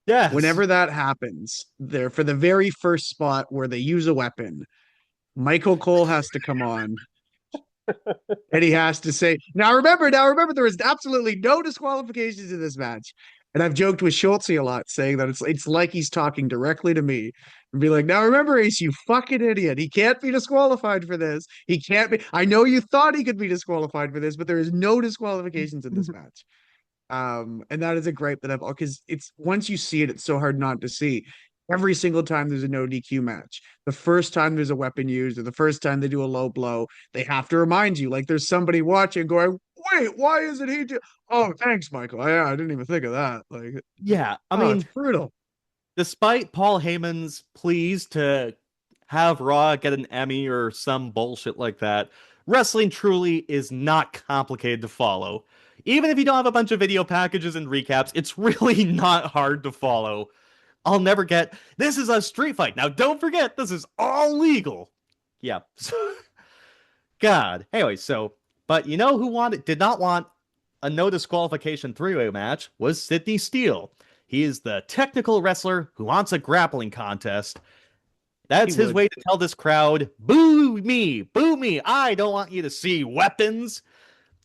yes. Whenever that happens, there for the very first spot where they use a weapon, Michael Cole has to come on And he has to say, now remember, there was absolutely no disqualifications in this match. And I've joked with Schultze a lot, saying that it's like he's talking directly to me and be like, now remember, Ace, you fucking idiot. He can't be disqualified for this. He can't be. I know you thought he could be disqualified for this, but there is no disqualifications in this match. And that is a gripe that I've because it's once you see it, it's so hard not to see. Every single time there's a no DQ match, the first time there's a weapon used, or the first time they do a low blow, they have to remind you, like there's somebody watching going, wait, why isn't he oh, thanks, Michael. I didn't even think of that. Like, Yeah, I oh, it's mean, brutal. despite Paul Heyman's pleas to have Raw get an Emmy or some bullshit like that, wrestling truly is not complicated to follow. Even if you don't have a bunch of video packages and recaps, it's really not hard to follow. I'll never get, this is a street fight. Now, don't forget, this is all legal. Yeah. God. Anyway, but you know who did not want a no disqualification three-way match was Sidney Steele. He is the technical wrestler who wants a grappling contest. That's his way to tell this crowd, boo me, boo me. I don't want you to see weapons.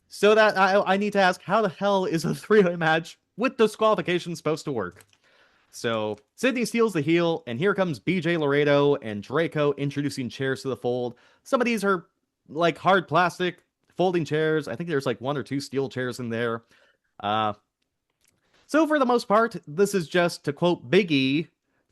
So that I need to ask, how the hell is a three-way match with disqualification supposed to work? So Sidney Steele's the heel, and here comes BJ Laredo and Draco introducing chairs to the fold. Some of these are like hard plastic folding chairs. I think there's like one or two steel chairs in there. So for the most part, this is just, to quote Big E,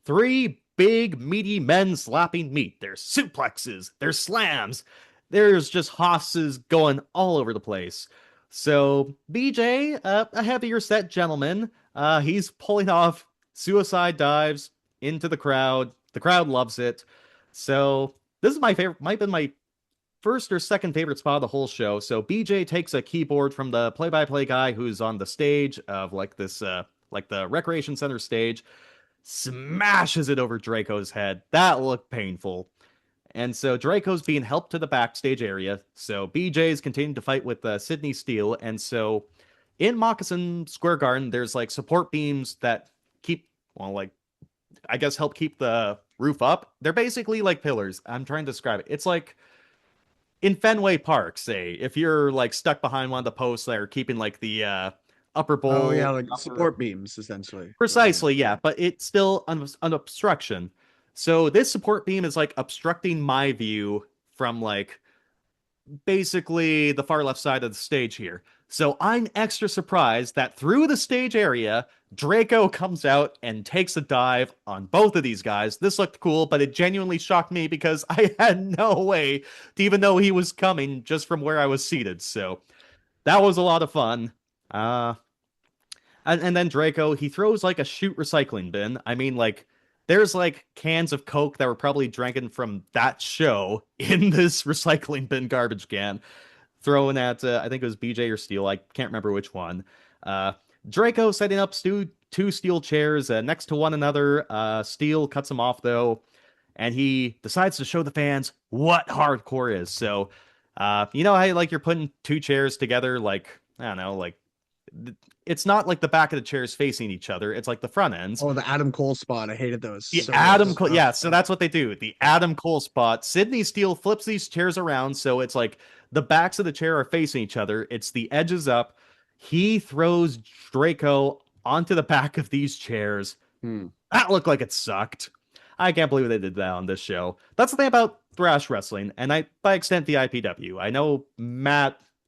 three big meaty men slapping meat. There's suplexes, there's slams, there's just hosses going all over the place. So BJ, a heavier set gentleman, he's pulling off suicide dives into the crowd. The crowd loves it. So this is my favorite, might have been my first or second favorite spot of the whole show. So BJ takes a keyboard from the play-by-play guy who's on the stage of like this, like the recreation center stage, smashes it over Draco's head. That looked painful. And so Draco's being helped to the backstage area. So BJ's continuing to fight with Sidney Steele. And so in Moccasin Square Garden, there's like support beams that keep, well, like, I guess help keep the roof up. They're basically like pillars. I'm trying to describe it. It's like in Fenway Park, say, if you're like stuck behind one of the posts that are keeping like the upper bowl. Oh yeah, like support beams, essentially. Precisely, yeah, but it's still an obstruction. So this support beam is like obstructing my view from like basically the far left side of the stage here. So I'm extra surprised that through the stage area, Draco comes out and takes a dive on both of these guys. This looked cool, but it genuinely shocked me because I had no way to even know he was coming just from where I was seated. So that was a lot of fun. And then Draco, he throws like a shoot recycling bin. I mean, like, there's like cans of Coke that were probably drinking from that show in this recycling bin garbage can, throwing at, I think it was BJ or Steel. I can't remember which one. Draco setting up two steel chairs next to one another. Steel cuts him off, though, and he decides to show the fans what hardcore is. So, you know how like you're putting two chairs together, like, I don't know, like, it's not like the back of the chairs facing each other. It's like the front ends. Oh, the Adam Cole spot. I hated those. The so Adam much. Cole, yeah. So that's what they do. The Adam Cole spot. Sidney Steele flips these chairs around, so it's like the backs of the chair are facing each other. It's the edges up. He throws Draco onto the back of these chairs. That looked like it sucked. I can't believe they did that on this show. That's the thing about Thrash Wrestling, and by extent, the IPW. I know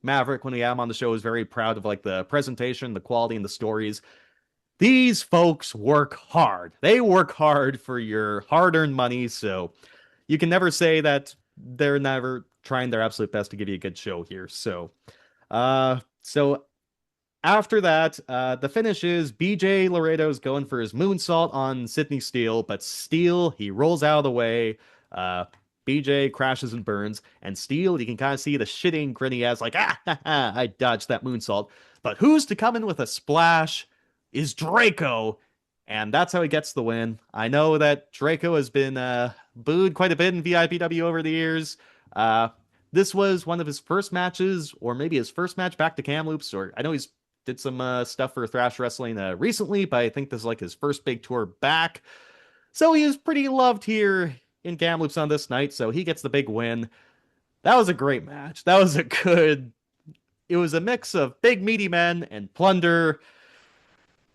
Maverick, when we had him on the show, is very proud of like the presentation, the quality, and the stories. These folks work hard. They work hard for your hard-earned money, so you can never say that they're never trying their absolute best to give you a good show here. So after that, the finish is BJ Laredo's going for his moonsault on Sidney Steele, but Steele, he rolls out of the way. BJ crashes and burns, and Steele, you can kind of see the shitting grin he has, like, I dodged that moonsault. But who's to come in with a splash is Draco, and that's how he gets the win. I know that Draco has been booed quite a bit in VIPW over the years. This was one of his first matches, or maybe his first match back to Kamloops, or I know he's did some stuff for Thrash Wrestling recently, but I think this is like his first big tour back. So he is pretty loved here in Kamloops on this night, so he gets the big win. That was a great match. That was a good. It was a mix of big meaty men and plunder.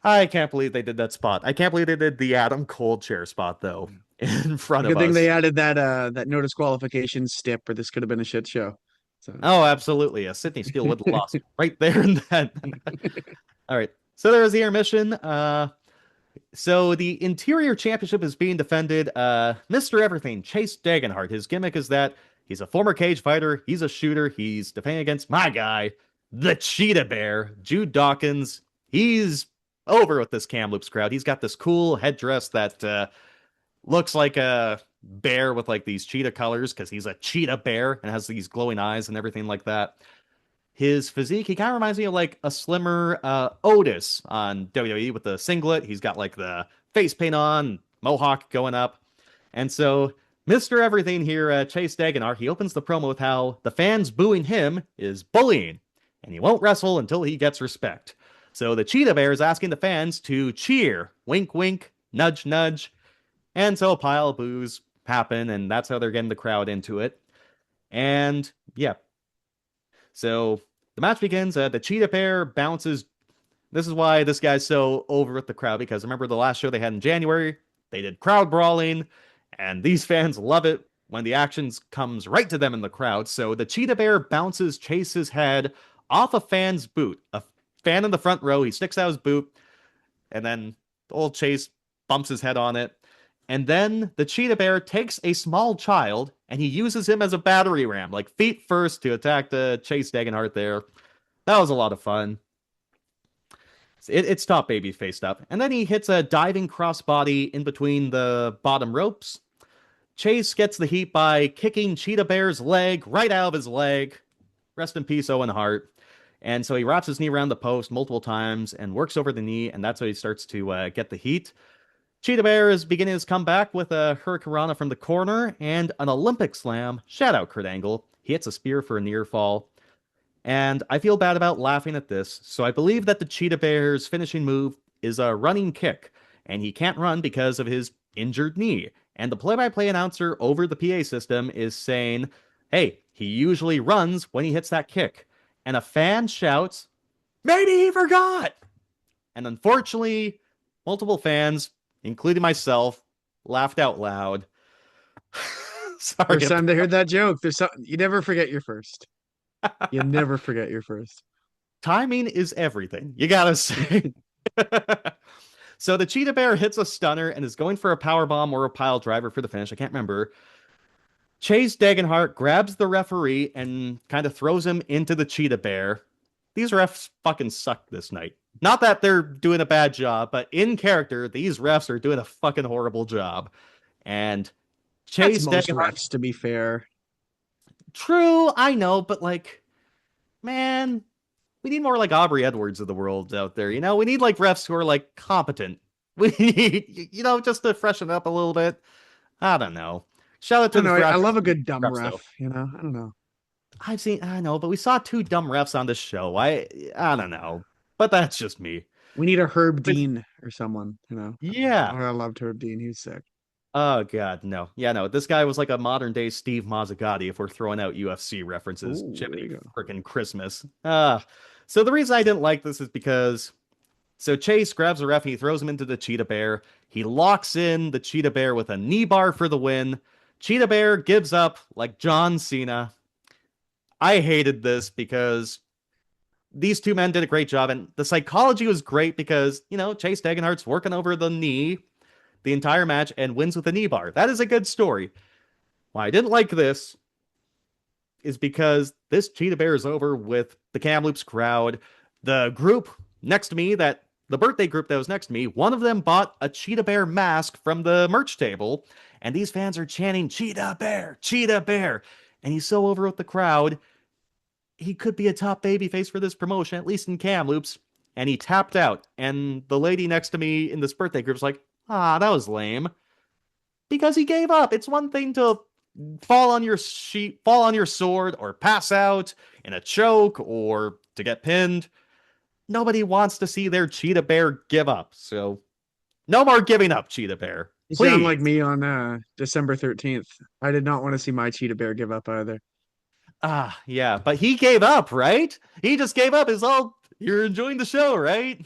I can't believe they did that spot. I can't believe they did the Adam Cole chair spot though in front of Good thing they us. added that no disqualification stip, or this could have been a shit show. So Oh, absolutely. Sydney Steele would have lost right there and then. All right. So there was the intermission. So the Interior Championship is being defended. Mr. Everything, Chase Dagenhart. His gimmick is that he's a former cage fighter. He's a shooter. He's defending against my guy, the Cheetah Bear, Jude Dawkins. He's over with this Kamloops crowd. He's got this cool headdress that looks like a bear with like these cheetah colors because he's a cheetah bear and has these glowing eyes and everything like that. His physique, he kind of reminds me of like a slimmer Otis on WWE with the singlet. He's got like the face paint on, mohawk going up. And so Mr. Everything here, Chase Dagenhart, he opens the promo with how the fans booing him is bullying, and he won't wrestle until he gets respect. So the Cheetah Bear is asking the fans to cheer, wink, wink, nudge, nudge. And so a pile of boos happen, and that's how they're getting the crowd into it. And yeah, so the match begins. The Cheetah Bear bounces. This is why this guy's so over with the crowd, because remember the last show they had in January? They did crowd brawling, and these fans love it when the action comes right to them in the crowd. So the Cheetah Bear bounces Chase's head off a fan's boot. A fan in the front row, he sticks out his boot, and then old Chase bumps his head on it. And then the Cheetah Bear takes a small child and he uses him as a battery ram, like feet first, to attack the Chase Dagenhart there. That was a lot of fun. It's top baby faced up. And then he hits a diving crossbody in between the bottom ropes. Chase gets the heat by kicking Cheetah Bear's leg right out of his leg. Rest in peace, Owen Hart. And so he wraps his knee around the post multiple times and works over the knee, and that's how he starts to get the heat. Cheetah Bear is beginning his comeback with a Hurricanrana from the corner and an Olympic slam. Shout out Kurt Angle. He hits a spear for a near fall. And I feel bad about laughing at this, so I believe that the Cheetah Bear's finishing move is a running kick, and he can't run because of his injured knee. And the play-by-play announcer over the PA system is saying, hey, he usually runs when he hits that kick. And a fan shouts, maybe he forgot! And unfortunately, multiple fans, including myself, laughed out loud. Sorry. first time they heard that joke, you never forget your first. You never forget your first. Timing is everything, you gotta say. So the Cheetah Bear hits a stunner and is going for a powerbomb or a pile driver for the finish. I can't remember. Chase Dagenhart grabs the referee and kind of throws him into the Cheetah Bear. These refs fucking suck this night. Not that they're doing a bad job, but in character, these refs are doing a fucking horrible job. And Chase That's most Dagenhart... refs, to be fair. True, I know, but like, man, we need more like Aubrey Edwards of the world out there. You know, we need like refs who are like competent. We need, just to freshen up a little bit. I don't know. Shout out to I love a good dumb ref. Though. I don't know. I know, but we saw two dumb refs on this show. I don't know, but that's just me. We need a Herb Dean or someone. Yeah. I loved Herb Dean. He was sick. Oh god, no. Yeah, no. This guy was like a modern day Steve Mazzagatti if we're throwing out UFC references. Jiminy freaking Christmas. So the reason I didn't like this is because Chase grabs a ref and he throws him into the Cheetah Bear. He locks in the Cheetah Bear with a knee bar for the win. Cheetah Bear gives up like John Cena. I hated this because these two men did a great job, and the psychology was great because, Chase Dagenhart's working over the knee the entire match and wins with a knee bar. That is a good story. Why I didn't like this is because this Cheetah Bear is over with the Kamloops crowd. The group next to me, the birthday group that was next to me, one of them bought a Cheetah Bear mask from the merch table, and these fans are chanting, Cheetah Bear, Cheetah Bear. And he's so over with the crowd, he could be a top babyface for this promotion, at least in Kamloops. And he tapped out. And the lady next to me in this birthday group is like, that was lame. Because he gave up. It's one thing to fall on your sword, or pass out in a choke, or to get pinned. Nobody wants to see their Cheetah Bear give up. So, no more giving up, Cheetah Bear. You sound like me on December 13th. I did not want to see my Cheetah Bear give up either. Yeah, but he gave up, right? He just gave up. Is all. You're enjoying the show, right?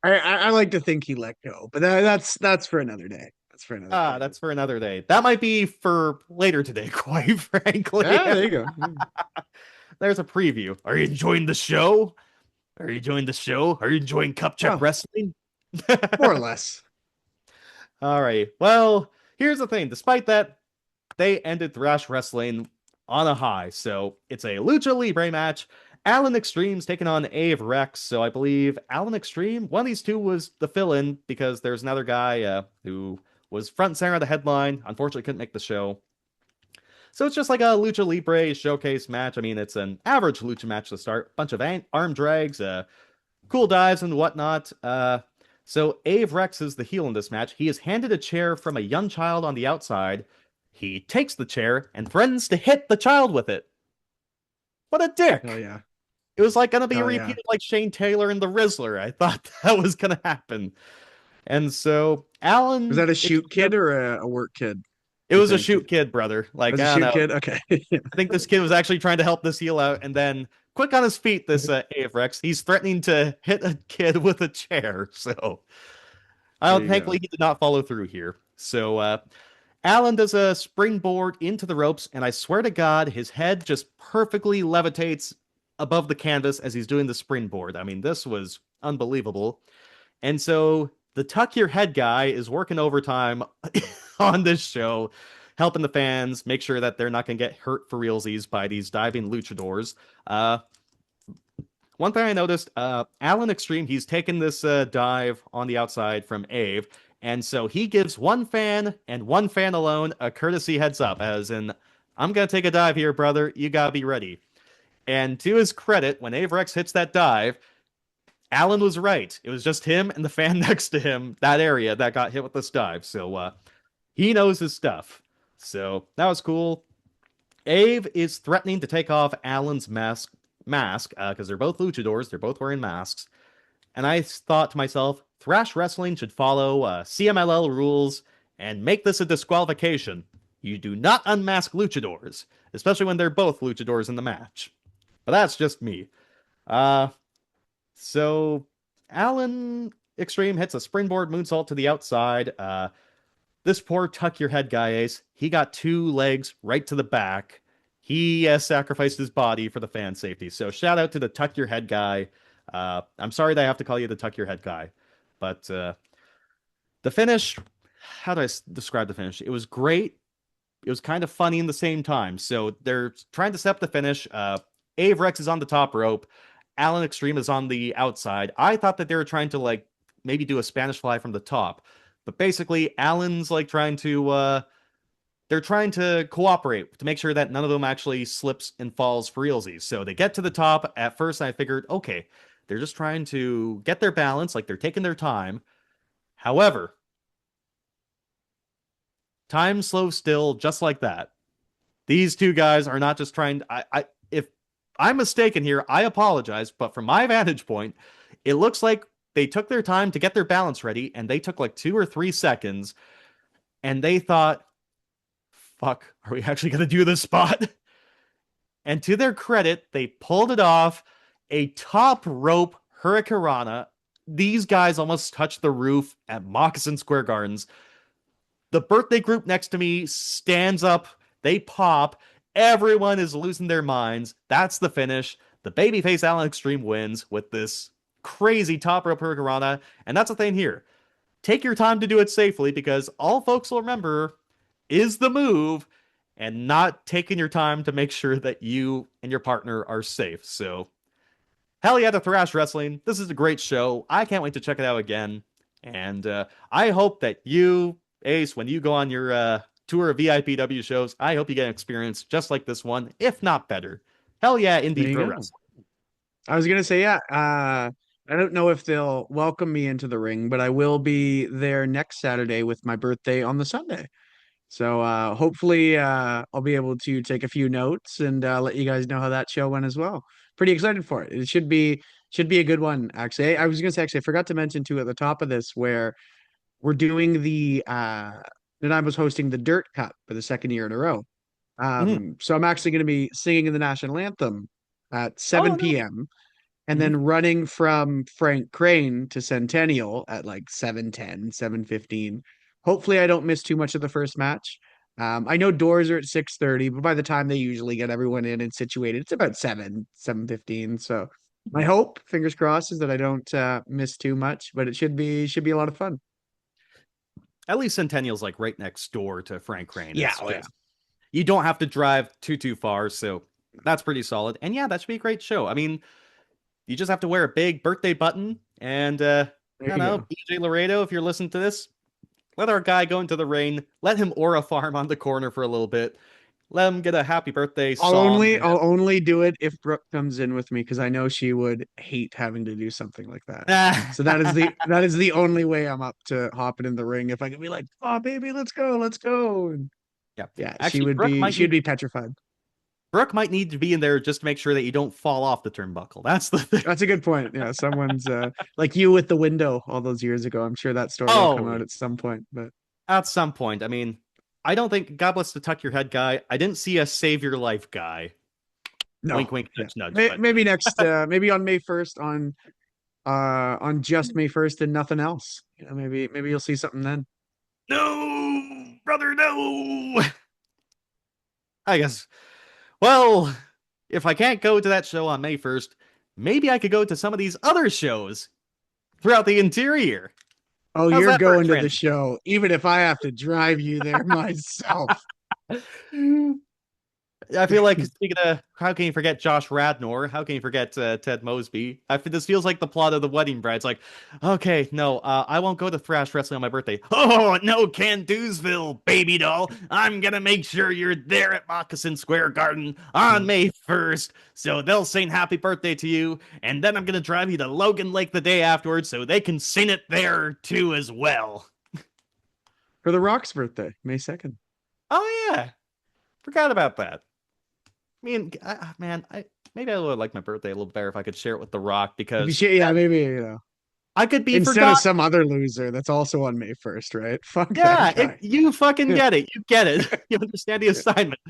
I like to think he let go, but that's for another day. That's for another day. That's for another day. That might be for later today, quite frankly. Yeah, there you go. There's a preview. Are you enjoying the show? Are you enjoying the show? Are you enjoying Cup Check Well, Wrestling? more or less. All right. Well, here's the thing. Despite that, they ended Thrash Wrestling on a high. So it's a Lucha Libre match. Alan Extreme's taking on Ave Rex. So I believe Alan Extreme, one of these two was the fill-in because there's another guy who was front and center of the headline. Unfortunately, couldn't make the show. So it's just like a Lucha Libre showcase match. I mean, it's an average Lucha match to start. Bunch of arm drags, cool dives and whatnot. So Ave Rex is the heel in this match. He is handed a chair from a young child on the outside. He takes the chair and threatens to hit the child with it. What a dick! Oh yeah. It was like gonna be Oh yeah. repeated like Shane Taylor and the Rizzler. I thought that was gonna happen. And so Was Alan, that a shoot kid or a work kid? it You was a think? shoot kid, brother. It Like was a I don't shoot know. kid. Okay. I think this kid was actually trying to help this heel out, and then quick on his feet, this AF Rex, he's threatening to hit a kid with a chair. So There you thankfully go. he did not follow through here. So Alan does a springboard into the ropes, and I swear to God, his head just perfectly levitates above the canvas as he's doing the springboard. I mean, this was unbelievable. And so the tuck your head guy is working overtime on this show, helping the fans make sure that they're not going to get hurt for realsies by these diving luchadors. One thing I noticed, Alan Extreme, he's taken this dive on the outside from Ave, and so he gives one fan and one fan alone a courtesy heads up, as in, I'm going to take a dive here, brother. You got to be ready. And to his credit, when Ave Rex hits that dive, Alan was right. It was just him and the fan next to him, that area, that got hit with this dive. So he knows his stuff. So that was cool. Ave is threatening to take off Alan's mask because they're both luchadors. They're both wearing masks. And I thought to myself, Thrash Wrestling should follow CMLL rules and make this a disqualification. You do not unmask luchadors, especially when they're both luchadors in the match. But that's just me. So Alan Extreme hits a springboard moonsault to the outside. This poor tuck your head guy, Ace, he got two legs right to the back. He sacrificed his body for the fan safety. So shout out to the tuck your head guy. I'm sorry that I have to call you the tuck your head guy. But the finish, how do I describe the finish? It was great. It was kind of funny in the same time. So they're trying to set up the finish. Ave Rex is on the top rope. Alan Extreme is on the outside. I thought that they were trying to like maybe do a Spanish fly from the top. But basically, Alan's like trying to they're trying to cooperate to make sure that none of them actually slips and falls for realsies. So they get to the top. At first, I figured, okay, they're just trying to get their balance, like they're taking their time. However, time slows still just like that. These two guys are not just trying. If I'm mistaken here, I apologize. But from my vantage point, it looks like they took their time to get their balance ready, and they took like 2 or 3 seconds, and they thought, fuck, are we actually going to do this spot? And to their credit, they pulled it off. A top rope hurricanrana. These guys almost touched the roof at Moccasin Square Gardens. The birthday group next to me stands up. They pop. Everyone is losing their minds. That's the finish. The babyface Alan Extreme wins with this crazy top rope hurricanrana. And that's the thing here. Take your time to do it safely because all folks will remember is the move and not taking your time to make sure that you and your partner are safe. So, hell yeah to Thrash Wrestling. This is a great show. I can't wait to check it out again. And I hope that you, Ace, when you go on your tour of VIPW shows, I hope you get an experience just like this one, if not better. Hell yeah, There Indie you Pro go. Wrestling. I was gonna say, yeah. I don't know if they'll welcome me into the ring, but I will be there next Saturday with my birthday on the Sunday. So hopefully I'll be able to take a few notes and let you guys know how that show went as well. Pretty excited for it. It should be a good one, actually. I was gonna say, actually, I forgot to mention too at the top of this where we're doing the that I was hosting the Dirt Cup for the second year in a row. Mhm. So I'm actually going to be singing the national anthem at Oh 7 no. p.m. and Mhm. then running from Frank Crane to Centennial at like 7:10, 7:15. Hopefully I don't miss too much of the first match. I know doors are at 6:30, but by the time they usually get everyone in and situated, it's about 7:15. So my hope, fingers crossed, is that I don't miss too much, but it should be a lot of fun. At least Centennial's like right next door to Frank Crane. Yeah, It's oh yeah. just you don't have to drive too far, so that's pretty solid. And yeah, that should be a great show. I mean, you just have to wear a big birthday button and I There don't you know, go. BJ Laredo, if you're listening to this, let our guy go into the rain, let him aura farm on the corner for a little bit, let him get a happy birthday song. I'll only do it if Brooke comes in with me because I know she would hate having to do something like that. So that is the only way I'm up to hopping in the ring. If I can be like, "Oh baby, let's go." And Yeah. yeah, Actually, Brooke might she'd need be petrified. to be in there just to make sure that you don't fall off the turnbuckle. That's the thing. That's a good point. Yeah, someone's like you with the window all those years ago. I'm sure that story will come Oh, out at some point. But at some point. I mean, I don't think God bless the tuck your head guy. I didn't see a save your life guy. no, Wink, wink, yeah. nudge, nudge. But Maybe next maybe on May 1st on just May 1st and nothing else. You know, maybe you'll see something then. no, brother, no. I guess. Well, if I can't go to that show on May 1st, maybe I could go to some of these other shows throughout the interior. Oh, How's you're that for a going to the transition? show, even if I have to drive you there myself. I feel like speaking of how can you forget Josh Radnor? How can you forget Ted Mosby? I feel this feels like the plot of The Wedding Bride. It's like, okay, no, I won't go to Thrash Wrestling on my birthday. Oh no, Candoosville, baby doll! I'm gonna make sure you're there at Moccasin Square Garden on May 1st, so they'll sing Happy Birthday to you, and then I'm gonna drive you to Logan Lake the day afterwards, so they can sing it there too as well. For The Rock's birthday, May 2nd. Oh yeah, forgot about that. I mean, man, maybe I would like my birthday a little better if I could share it with The Rock If you because should, yeah, maybe, I could be instead of forgotten. some other loser that's also on May 1st, right? Fuck that Yeah, guy. you fucking get it. You get it. You understand the assignment.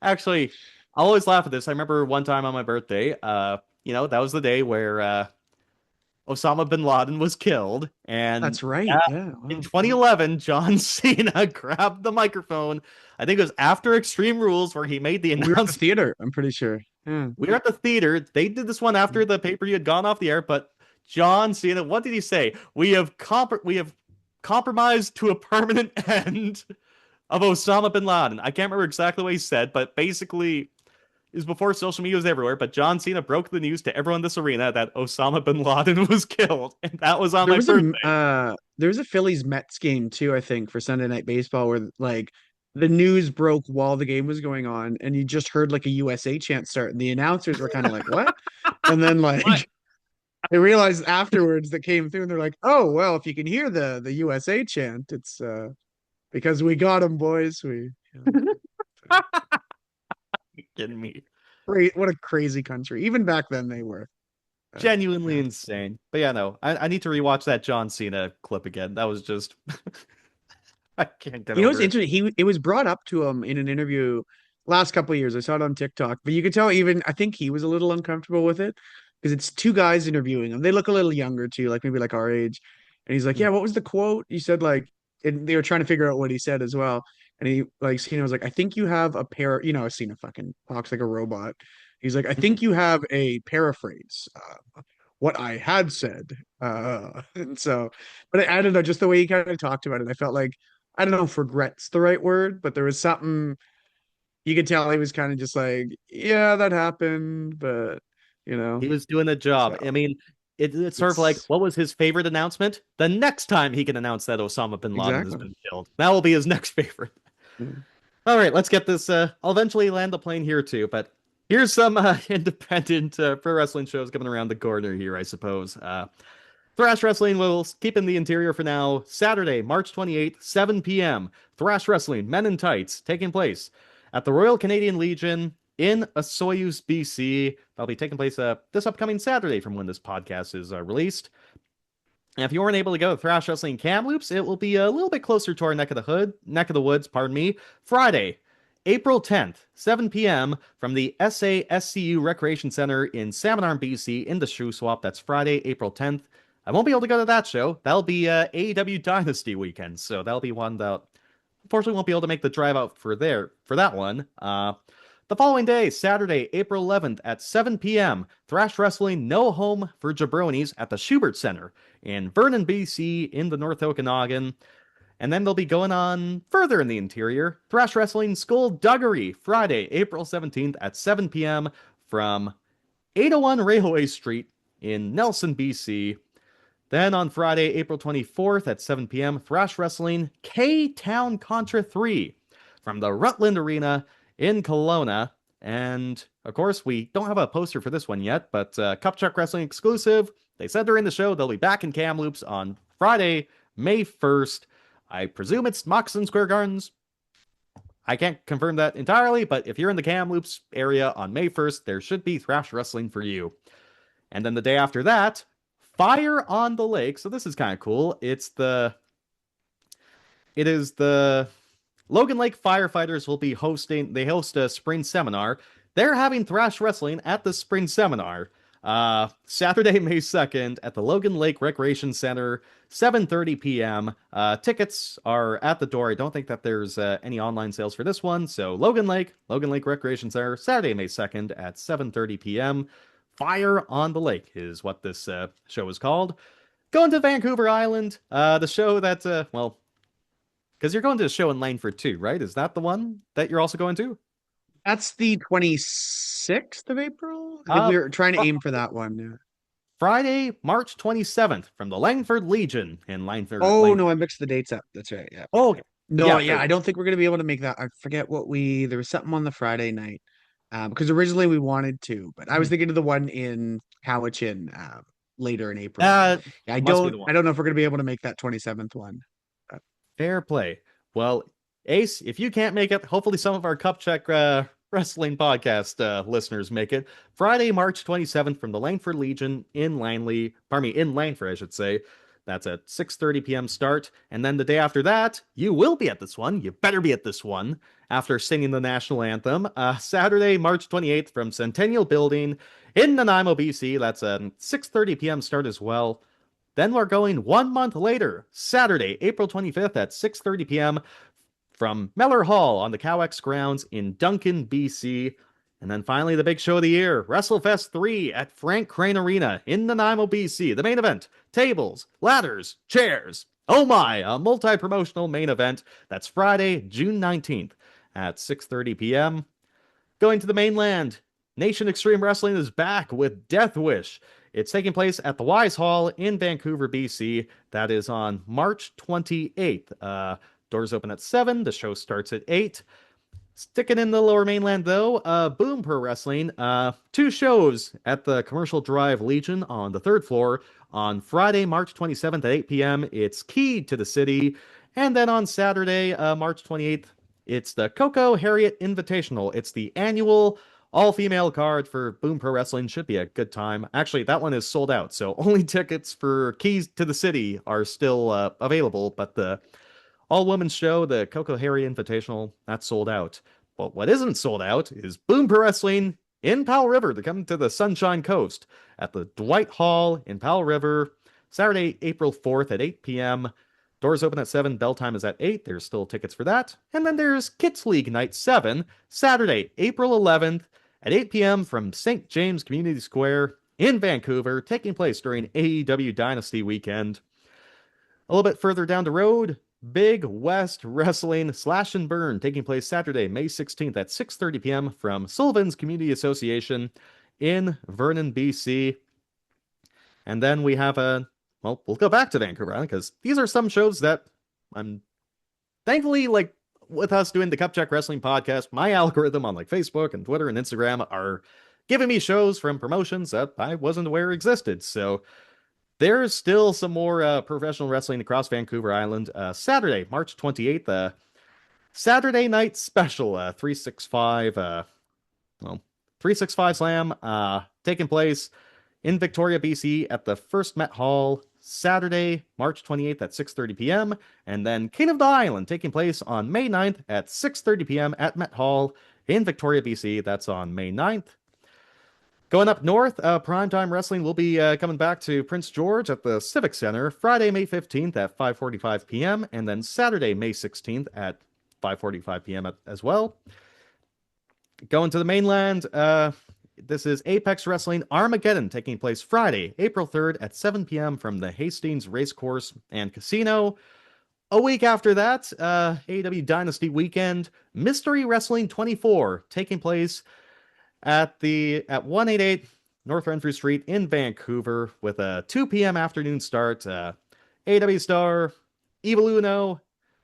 Actually, I always laugh at this. I remember one time on my birthday, that was the day where Osama bin Laden was killed, and That's right. Yeah. in Wow. Yeah. 2011, John Cena grabbed the microphone. I think it was after Extreme Rules where he made the We were at the announcement. theater. I'm pretty sure. Yeah. We were at the theater. They did this one after the pay-per-view had gone off the air, but John Cena, what did he say? We have compromised to a permanent end of Osama bin Laden. I can't remember exactly what he said, but basically it was before social media was everywhere. But John Cena broke the news to everyone in this arena that Osama bin Laden was killed, and that was on my birthday. There was a Phillies Mets game too, I think, for Sunday Night Baseball where like the news broke while the game was going on, and you just heard like a USA chant start, and the announcers were kind of like, "What?" And then What? like they realized afterwards that came through, and they're like, "Oh well, if you can hear the USA chant, it's because we got them, boys. We You kidding me? great, what a crazy country. Even back then, they were. Genuinely Yeah. insane. But yeah, no, I need to rewatch that John Cena clip again. That was just I can't get You know what's over it. interesting? It was brought up to him in an interview last couple of years. I saw it on TikTok, but you could tell even I think he was a little uncomfortable with it because it's two guys interviewing him. They look a little younger too, like maybe like our age. And he's like, "Yeah, what was the quote?" He said like, and they were trying to figure out what he said as well. And he like Cena was like, "I think you have a pair." You know, Cena fucking talks like a robot. He's like, "I think you have a paraphrase." What I had said. And so, but I don't know, just the way he kind of talked about it, I felt like I don't know if regret's the right word, but there was something you could tell he was kind of just like, yeah, that happened, but you know, He was doing a so job. I mean, it's sort of like it's what was his favorite announcement? The next time he can announce that Osama bin Laden has exactly. been killed. That will be his next favorite. Mm. All right, let's get this. I'll eventually land the plane here too, but here's some independent pro wrestling shows coming around the corner here, I suppose. Thrash Wrestling will keep in the interior for now. Saturday, March 28th, 7 p.m. Thrash Wrestling Men in Tights taking place at the Royal Canadian Legion in Soyuz, BC. That'll be taking place this upcoming Saturday from when this podcast is released. And if you weren't able to go to Thrash Wrestling Kamloops, it will be a little bit closer to our neck of the woods, pardon me, Friday, April 10th, 7 p.m. from the SASCU Recreation Center in Salmon Arm, BC in the Shoe Swap. That's Friday, April 10th. I won't be able to go to that show. That'll be AEW Dynasty weekend, so that'll be one that unfortunately won't be able to make the drive out for that one. The following day, Saturday, April 11th at 7 p.m., Thrash Wrestling No Home for Jabronis at the Schubert Center in Vernon, BC in the North Okanagan. And then they'll be going on further in the interior. Thrash Wrestling Skullduggery, Friday, April 17th at 7 p.m. from 801 Railway Street in Nelson, BC. Then on Friday, April 24th at 7 p.m., Thrash Wrestling K-Town Contra 3 from the Rutland Arena in Kelowna. And, of course, we don't have a poster for this one yet, but Cupchuck Wrestling exclusive. They said during the show they'll be back in Kamloops on Friday, May 1st. I presume it's Moxon Square Gardens. I can't confirm that entirely, but if you're in the Kamloops area on May 1st, there should be Thrash Wrestling for you. And then the day after that, Fire on the Lake. So this is kind of cool. It is the Logan Lake Firefighters will be hosting. They host a spring seminar. They're having Thrash Wrestling at the spring seminar. Saturday, May 2nd at the Logan Lake Recreation Center, 7:30 p.m. Tickets are at the door. I don't think that there's any online sales for this one. So Logan Lake Recreation Center, Saturday, May 2nd at 7:30 p.m. Fire on the Lake is what this show is called. Going to Vancouver Island, the show that, because you're going to a show in Langford too, right? Is that the one that you're also going to? That's the 26th of April. I think we were trying to aim for that one. Yeah. Friday, March 27th from the Langford Legion in Langford. No, I mixed the dates up. That's right. Yeah. Oh, okay. No, yeah, I don't think we're going to be able to make that. I forget there was something on the Friday night. Because originally we wanted to, but I was thinking of the one in Cowichan later in April. I don't know if we're going to be able to make that 27th one. Fair play. Well, Ace, if you can't make it, hopefully some of our Cup Check Wrestling podcast listeners make it. Friday, March 27th from the Langford Legion in Langford, I should say. That's at 6:30 p.m. start. And then the day after that, you will be at this one. You better be at this one after singing the national anthem. Saturday, March 28th from Centennial Building in Nanaimo, BC. That's a 6:30 p.m. start as well. Then we're going 1 month later, Saturday, April 25th at 6:30 p.m. from Mellor Hall on the Cowex grounds in Duncan, BC. And then finally, the big show of the year, WrestleFest 3 at Frank Crane Arena in Nanaimo, BC. The main event, tables, ladders, chairs. Oh my, a multi-promotional main event. That's Friday, June 19th at 6:30 p.m. Going to the mainland, Nation Extreme Wrestling is back with Death Wish. It's taking place at the Wise Hall in Vancouver, BC. That is on March 28th. Doors open at 7. The show starts at 8. Sticking in the lower mainland, though, Boom Pro Wrestling. 2 shows at the Commercial Drive Legion on the 3rd floor. On Friday, March 27th at 8 p.m., it's Keyed to the City. And then on Saturday, March 28th, it's the Coco Harriet Invitational. It's the annual all-female card for Boom Pro Wrestling. Should be a good time. Actually, that one is sold out, so only tickets for Keys to the City are still available, but the all-women's show, the Coco Harriet Invitational, that's sold out. But what isn't sold out is Boom Pro Wrestling in Powell River. They're coming to the Sunshine Coast at the Dwight Hall in Powell River, Saturday, April 4th at 8 p.m. Doors open at 7, bell time is at 8. There's still tickets for that. And then there's Kids League Night 7, Saturday, April 11th at 8 p.m. from St. James Community Square in Vancouver, taking place during AEW Dynasty weekend. A little bit further down the road, Big West Wrestling Slash and Burn, taking place Saturday, May 16th at 6:30 p.m. from Sullivan's Community Association in Vernon, BC. And then we have we'll go back to Vancouver Island because these are some shows that I'm thankfully, with us doing the Cup Check Wrestling podcast, my algorithm on Facebook and Twitter and Instagram are giving me shows from promotions that I wasn't aware existed. So there's still some more professional wrestling across Vancouver Island. Saturday, March 28th, Saturday Night Special, 365 Slam, taking place in Victoria, BC at the First Met Hall, Saturday, March 28th at 6:30 p.m., and then King of the Island taking place on May 9th at 6:30 p.m. at Met Hall in Victoria, BC. That's on May 9th. Going up north, Primetime Wrestling will be coming back to Prince George at the Civic Center Friday, May 15th at 5:45 p.m., and then Saturday, May 16th at 5:45 p.m. as well. Going to the mainland, this is Apex Wrestling Armageddon taking place Friday, April 3rd at 7 p.m. from the Hastings Racecourse and Casino. A week after that, AEW Dynasty Weekend Mystery Wrestling 24 taking place at 188 North Renfrew Street in Vancouver with a 2 p.m. afternoon start. AEW star Evil Uno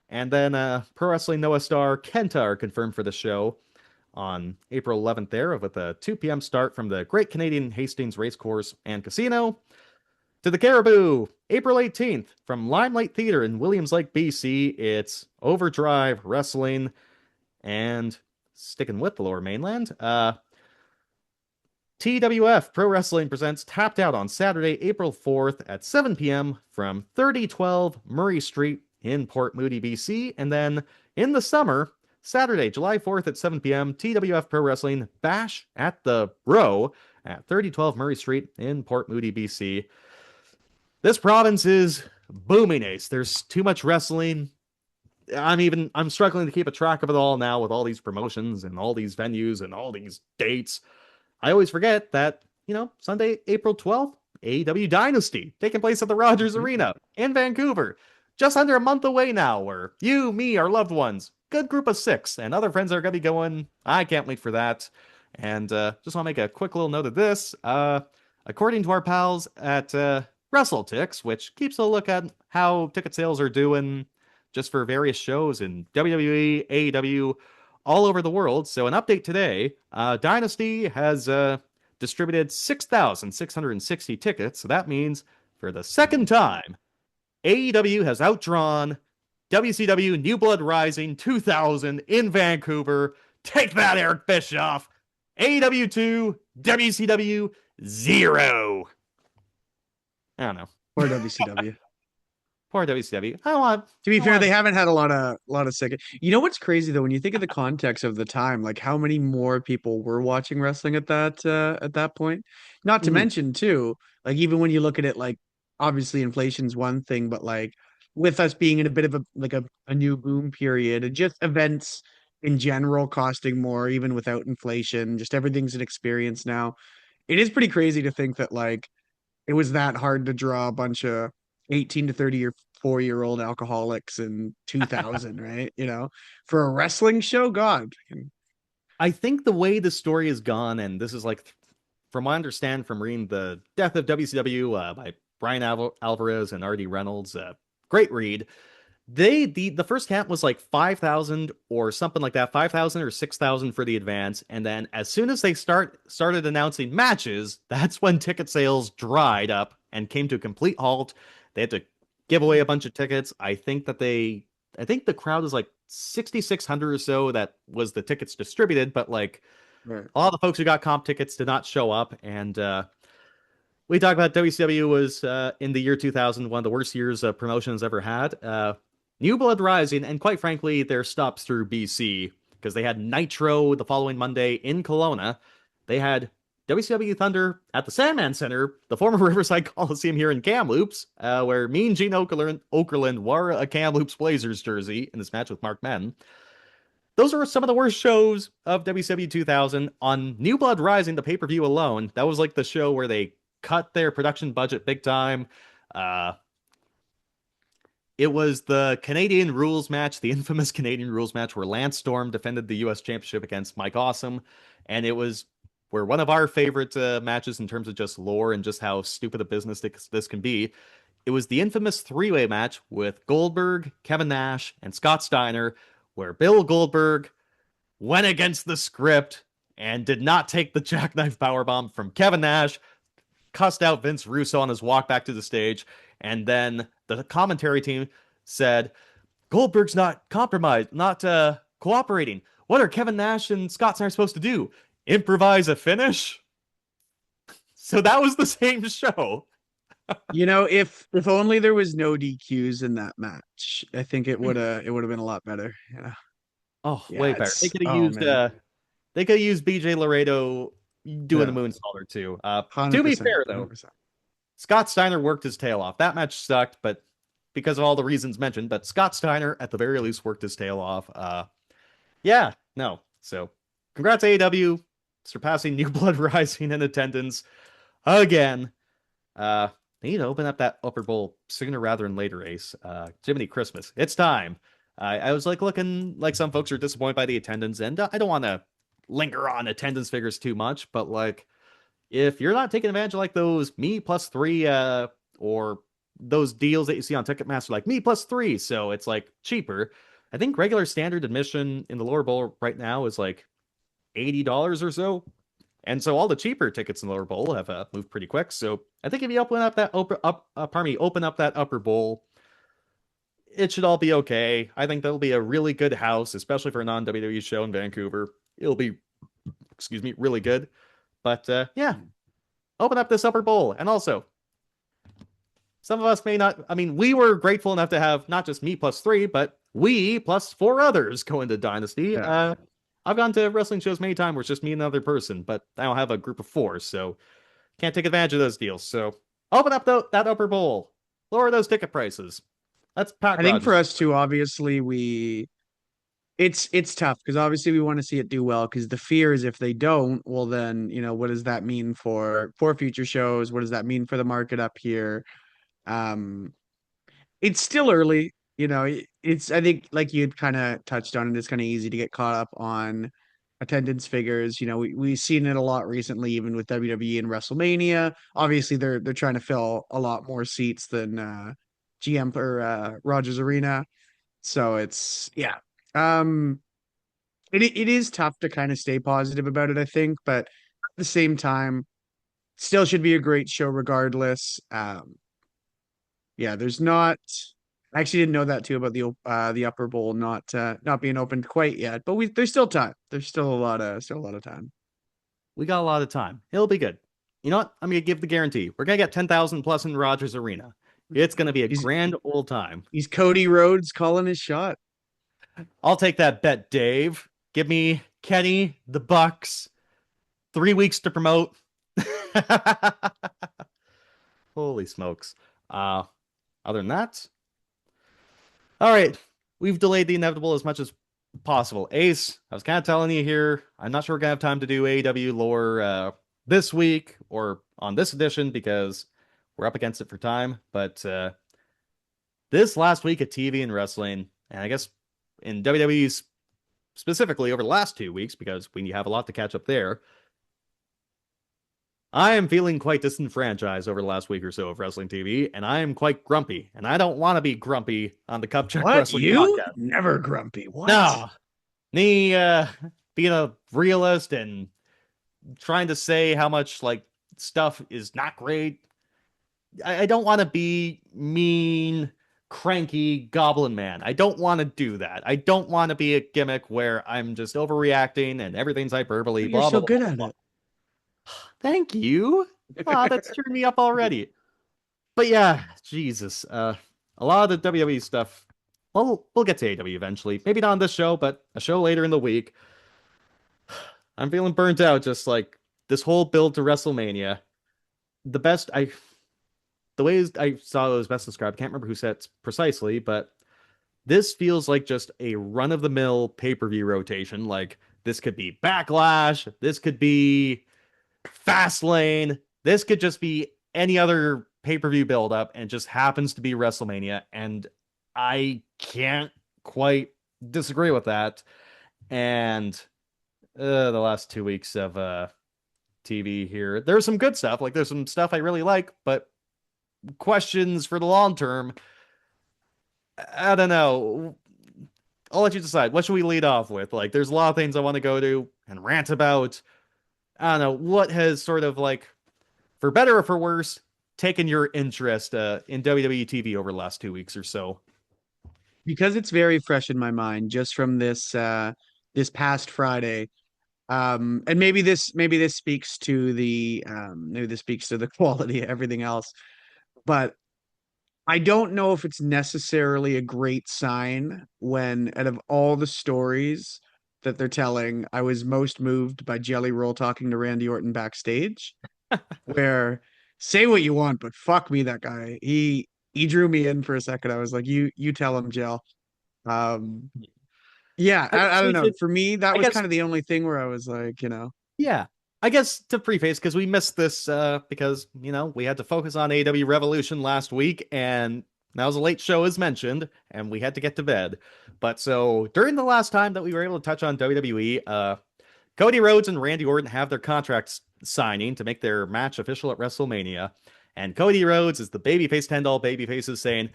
and then Pro Wrestling Noah star Kenta are confirmed for the show on April 11th there with a 2 p.m. start from the Great Canadian Hastings Racecourse and Casino. To the Caribou, April 18th from Limelight Theater in Williams Lake, BC. It's Overdrive Wrestling, and sticking with the Lower Mainland, TWF Pro Wrestling presents Tapped Out on Saturday, April 4th at 7 p.m. from 3012 Murray Street in Port Moody, BC. And then in the summer, Saturday, July 4th at 7 p.m., TWF Pro Wrestling Bash at the Row at 3012 Murray Street in Port Moody, BC. This province is booming, Ace. There's too much wrestling. I'm struggling to keep a track of it all now with all these promotions and all these venues and all these dates. I always forget that, Sunday, April 12th, AEW Dynasty taking place at the Rogers Arena in Vancouver. Just under a month away now, where you, me, our loved ones, good group of 6, and other friends are going to be going. I can't wait for that. And just want to make a quick little note of this. According to our pals at WrestleTix, which keeps a look at how ticket sales are doing just for various shows in WWE, AEW, all over the world. So an update today, Dynasty has distributed 6,660 tickets. So that means for the second time, AEW has outdrawn WCW New Blood Rising 2000 in Vancouver. Take that, Eric Bischoff. AEW 2, WCW 0. I don't know. Or WCW. Poor WCW. I want. To be fair, they haven't had a lot of second. You know what's crazy though, when you think of the context of the time, like how many more people were watching wrestling at that point. Not to mention too, like even when you look at it, like obviously inflation's one thing, but like with us being in a bit of a new boom period and just events in general costing more, even without inflation, just everything's an experience now. It is pretty crazy to think that like it was that hard to draw a bunch of 18 to 30 or 4-year-old alcoholics in 2000, right? For a wrestling show, God. I think the way the story has gone, and this is like, from what I understand from reading The Death of WCW by Brian Alvarez and R.D. Reynolds, great read. The first count was like 5,000 or something like that, 5,000 or 6,000 for the advance, and then as soon as they started announcing matches, that's when ticket sales dried up and came to a complete halt. They had to give away a bunch of tickets. I think the crowd is like 6,600 or so that was the tickets distributed, but like right. A lot of the folks who got comp tickets did not show up. And we talk about WCW was in the year 2000, one of the worst years promotions ever had. New Blood Rising, and quite frankly, their stops through BC, because they had Nitro the following Monday in Kelowna. They had WCW Thunder at the Sandman Center, the former Riverside Coliseum here in Kamloops, where Mean Gene Okerlund wore a Kamloops Blazers jersey in this match with Mark Madden. Those are some of the worst shows of WCW 2000. On New Blood Rising, the pay-per-view alone, that was like the show where they cut their production budget big time. It was the Canadian Rules match, the infamous Canadian Rules match, where Lance Storm defended the U.S. Championship against Mike Awesome, and it was were one of our favorite matches in terms of just lore and just how stupid a business this can be. It was the infamous three-way match with Goldberg, Kevin Nash, and Scott Steiner, where Bill Goldberg went against the script and did not take the jackknife powerbomb from Kevin Nash, cussed out Vince Russo on his walk back to the stage, and then the commentary team said, Goldberg's not compromised, not cooperating. What are Kevin Nash and Scott Steiner supposed to do? Improvise a finish? So that was the same show. If only there was no DQs in that match, I think it would have been a lot better. Oh, way Yeah, better. They it's could have oh used man, BJ Laredo doing the yeah, moonsault or two. To be 100%, fair though, 100%. Scott Steiner worked his tail off. That match sucked, but because of all the reasons mentioned, but Scott Steiner at the very least worked his tail off. Yeah, no. So, congrats AEW surpassing New Blood Rising in attendance again. They need to open up that upper bowl sooner rather than later, Ace. Jiminy Christmas. It's time. I was like looking like some folks are disappointed by the attendance, and I don't want to linger on attendance figures too much, but like if you're not taking advantage of like those me plus three or those deals that you see on Ticketmaster, like me plus three, so it's like cheaper. I think regular standard admission in the lower bowl right now is like $80 or so. And so all the cheaper tickets in the lower bowl have moved pretty quick. So I think if you open up that upper bowl, it should all be okay. I think that'll be a really good house, especially for a non-WWE show in Vancouver. It'll be, excuse me, really good. But yeah, open up this upper bowl. And also, some of us may not, I mean, we were grateful enough to have not just me plus three, but we plus four others go into Dynasty. Yeah, I've gone to wrestling shows many times where it's just me and another person, but I don't have a group of four, so can't take advantage of those deals. So open up that upper bowl, lower those ticket prices. Let's Pat I think for Rogers. us too, obviously it's tough because obviously we want to see it do well because the fear is if they don't, well then what does that mean for future shows? What does that mean for the market up here? Um, it's still early. It's I think like you'd kind of touched on it, it's kind of easy to get caught up on attendance figures. We've seen it a lot recently, even with WWE and WrestleMania. Obviously, they're trying to fill a lot more seats than GM or Rogers Arena. So it's yeah. Um, it is tough to kind of stay positive about it, I think, but at the same time, still should be a great show regardless. Yeah, there's not. I actually didn't know that too about the upper bowl not being opened quite yet, but there's still time. There's still a lot of time. We got a lot of time. It'll be good. You know what? I'm gonna give the guarantee. We're gonna get 10,000 plus in Rogers Arena. It's gonna be a He's grand old time. he's Cody Rhodes calling his shot. I'll take that bet, Dave. Give me Kenny, the Bucks, 3 weeks to promote. Holy smokes. Other than that, all right. We've delayed the inevitable as much as possible. Ace, I was kind of telling you here, I'm not sure we're gonna have time to do AEW lore this week or on this edition because we're up against it for time. But this last week at TV and wrestling, and I guess in WWE's specifically over the last 2 weeks, because we have a lot to catch up there, I am feeling quite disenfranchised over the last week or so of wrestling TV, and I am quite grumpy. And I don't want to be grumpy on the Cup Check What Wrestling you podcast. never grumpy? What? No, me being a realist and trying to say how much like stuff is not great. I don't want to be mean, cranky goblin man. I don't want to do that. I don't want to be a gimmick where I'm just overreacting and everything's hyperbole, You're blah, so blah, blah, good at blah. it. Thank you. Ah, that's turned me up already. But yeah, Jesus. A lot of the WWE stuff. Well, we'll get to AEW eventually. Maybe not on this show, but a show later in the week. I'm feeling burnt out. Just like this whole build to WrestleMania. The best the way I saw it was best described. Can't remember who said it precisely, but this feels like just a run of the mill pay per view rotation. Like this could be Backlash. This could be Fastlane. This could just be any other pay-per-view build-up and just happens to be WrestleMania. And I can't quite disagree with that. And the last 2 weeks of TV here, there's some good stuff. Like there's some stuff I really like, but questions for the long term. I don't know. I'll let you decide. What should we lead off with? Like there's a lot of things I want to go to and rant about. I don't know what has sort of like, for better or for worse, taken your interest in WWE TV over the last 2 weeks or so. Because it's very fresh in my mind just from this past Friday. And maybe this speaks to the quality of everything else. But I don't know if it's necessarily a great sign when, out of all the stories that they're telling, I was most moved by Jelly Roll talking to Randy Orton backstage, where say what you want, but fuck me, that guy. He drew me in for a second. I was like, you tell him, Jell. Um, yeah, I guess I don't we know. should. For me, that I was guess kind of the only thing where I was like, Yeah. I guess to preface, because we missed this because, we had to focus on AW Revolution last week, and that was a late show as mentioned, and we had to get to bed. But so during the last time that we were able to touch on WWE, Cody Rhodes and Randy Orton have their contracts signing to make their match official at WrestleMania. And Cody Rhodes is the babyface 10 babyfaces saying,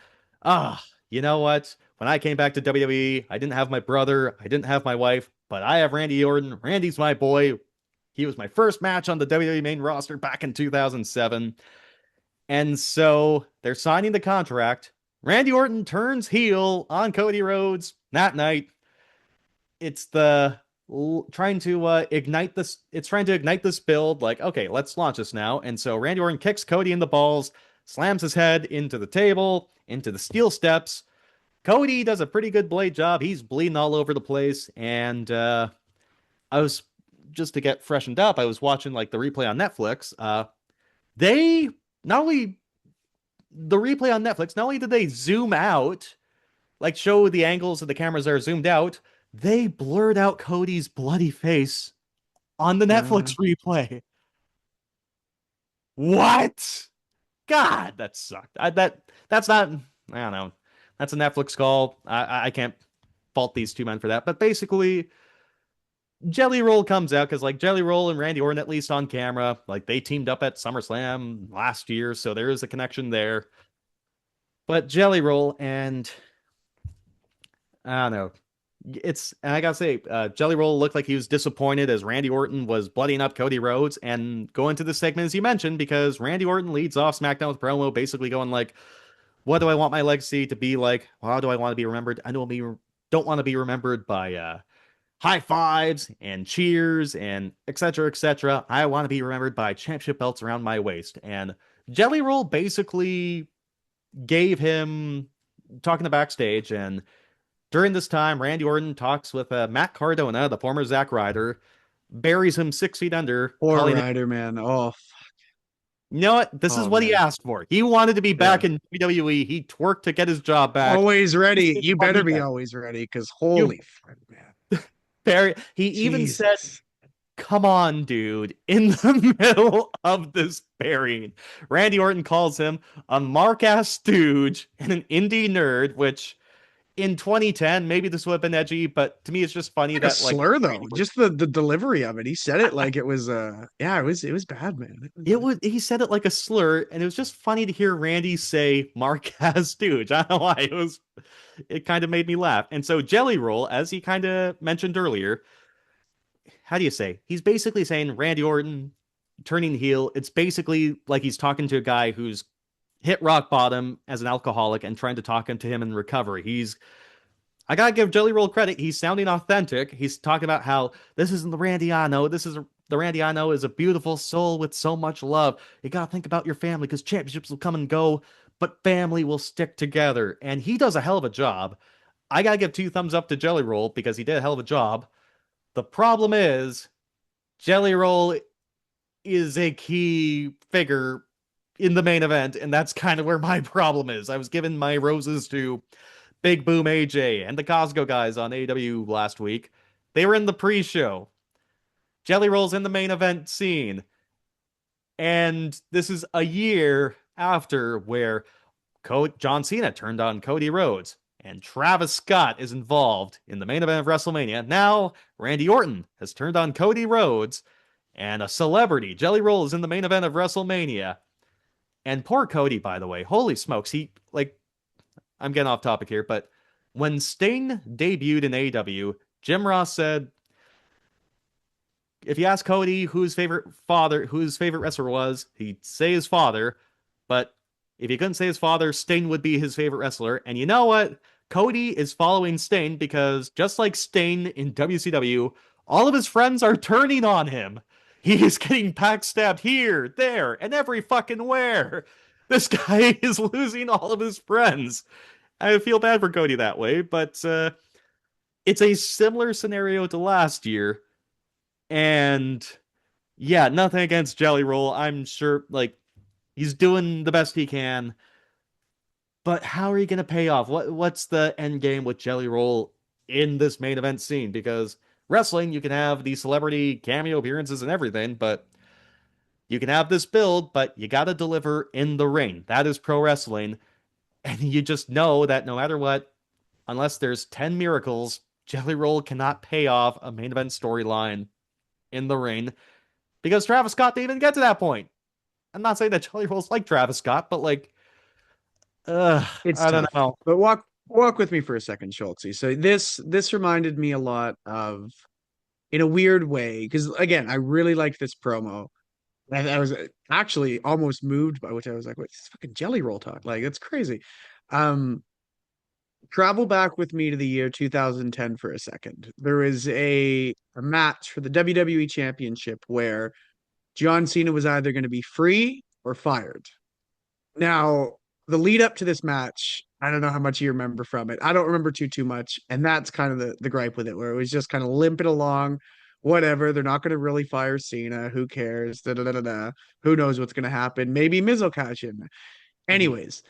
you know what? When I came back to WWE, I didn't have my brother, I didn't have my wife, but I have Randy Orton. Randy's my boy. He was my first match on the WWE main roster back in 2007. And so they're signing the contract. Randy Orton turns heel on Cody Rhodes that night. It's the trying to ignite this. It's trying to ignite this build. Like, okay, let's launch this now. And so Randy Orton kicks Cody in the balls, slams his head into the table, into the steel steps. Cody does a pretty good blade job. He's bleeding all over the place. And I was just to get freshened up. I was watching like the replay on Netflix. They not only the replay on Netflix, not only did they zoom out, like show the angles of the cameras are zoomed out, they blurred out Cody's bloody face on the yeah. Netflix replay. What? God, that sucked. That's not. I don't know. That's a Netflix call. I can't fault these two men for that. But basically, Jelly Roll comes out because like Jelly Roll and Randy Orton, at least on camera, like they teamed up at SummerSlam last year, so there is a connection there. But Jelly Roll and I don't know. And I gotta say, Jelly Roll looked like he was disappointed as Randy Orton was bloodying up Cody Rhodes and going to the segment as you mentioned because Randy Orton leads off SmackDown with promo, basically going like, "What do I want my legacy to be like? How do I want to be remembered? I don't want to be remembered by high fives and cheers and etc. etc. I want to be remembered by championship belts around my waist." And Jelly Roll basically gave him talking to backstage and during this time, Randy Orton talks with Matt Cardona, the former Zack Ryder, buries him 6 feet under, Poor calling him, Ryder, man. Oh, you know what? This is oh what he man. asked for. He wanted to be back Yeah. in WWE. He twerked to get his job back. Always This ready. is You what better he be got. always ready because You holy fuck, man. He even said, Jesus. "Come on, dude," in the middle of this burying. Randy Orton calls him a mark ass stooge and an indie nerd, which in 2010, maybe this would have been edgy, but to me, it's just funny Like a that like slur though. Randy Orton, Just the delivery of it. He said it like it was yeah, it was bad, man. he said it like a slur, and it was just funny to hear Randy say Marquez Stooge. I don't know why it kind of made me laugh. And so Jelly Roll, as he kind of mentioned earlier, how do you say? He's basically saying Randy Orton turning heel. It's basically like he's talking to a guy who's hit rock bottom as an alcoholic and trying to talk him to him in recovery. I gotta give Jelly Roll credit. He's sounding authentic. He's talking about how this isn't the Randy I know. The Randy I know is a beautiful soul with so much love. You gotta think about your family because championships will come and go, but family will stick together. And he does a hell of a job. I gotta give 2 thumbs up to Jelly Roll because he did a hell of a job. The problem is Jelly Roll is a key figure in the main event, and that's kind of where my problem is. I was giving my roses to Big Boom AJ and the Cosgo guys on AW last week. They were in the pre-show. Jelly Roll's in the main event scene. And this is a year after where John Cena turned on Cody Rhodes and Travis Scott is involved in the main event of WrestleMania. Now, Randy Orton has turned on Cody Rhodes and a celebrity, Jelly Roll, is in the main event of WrestleMania. And poor Cody, by the way, holy smokes, I'm getting off topic here, but when Sting debuted in AEW, Jim Ross said, if you ask Cody who his favorite wrestler was, he'd say his father. But if he couldn't say his father, Sting would be his favorite wrestler. And you know what? Cody is following Sting because just like Sting in WCW, all of his friends are turning on him. He is getting backstabbed here, there, and every fucking where. This guy is losing all of his friends. I feel bad for Cody that way, but it's a similar scenario to last year. And yeah, nothing against Jelly Roll. I'm sure, like, he's doing the best he can. But how are you going to pay off? What's the end game with Jelly Roll in this main event scene? Because wrestling, you can have these celebrity cameo appearances and everything, but you can have this build, but you got to deliver in the ring. That is pro wrestling. And you just know that no matter what, unless there's 10 miracles, Jelly Roll cannot pay off a main event storyline in the ring because Travis Scott didn't even get to that point. I'm not saying that Jelly Roll's like Travis Scott, but like, It's I don't tough. know. But walk with me for a second, Schultze. So this reminded me a lot of, in a weird way, because again, I really like this promo. I was actually almost moved by which I was like, wait, this fucking Jelly Roll talk. Like, that's crazy. Um, Travel back with me to the year 2010 for a second. There was a match for the WWE Championship where John Cena was either going to be free or fired. Now, the lead up to this match, I don't know how much you remember from it. I don't remember too much, and that's kind of the gripe with it, where it was just kind of limping along. Whatever, they're not going to really fire Cena. Who cares? Da, da, da, da, da. Who knows what's going to happen? Maybe Miz will cash in. Mhm. Anyways,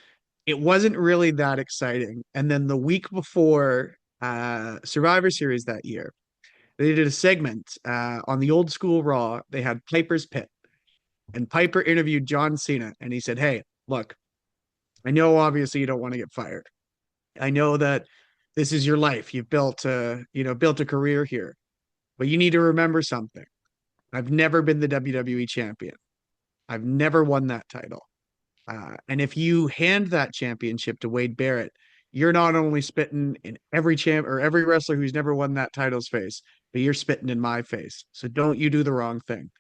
it wasn't really that exciting. And then the week before Survivor Series that year, they did a segment on the old school Raw. They had Piper's Pit, and Piper interviewed John Cena, and he said, "Hey, look, I know obviously you don't want to get fired. I know that this is your life. You've built built a career here, but you need to remember something. I've never been the WWE champion. I've never won that title. And if you hand that championship to Wade Barrett, you're not only spitting in every champ or every wrestler who's never won that title's face, but you're spitting in my face. So don't you do the wrong thing."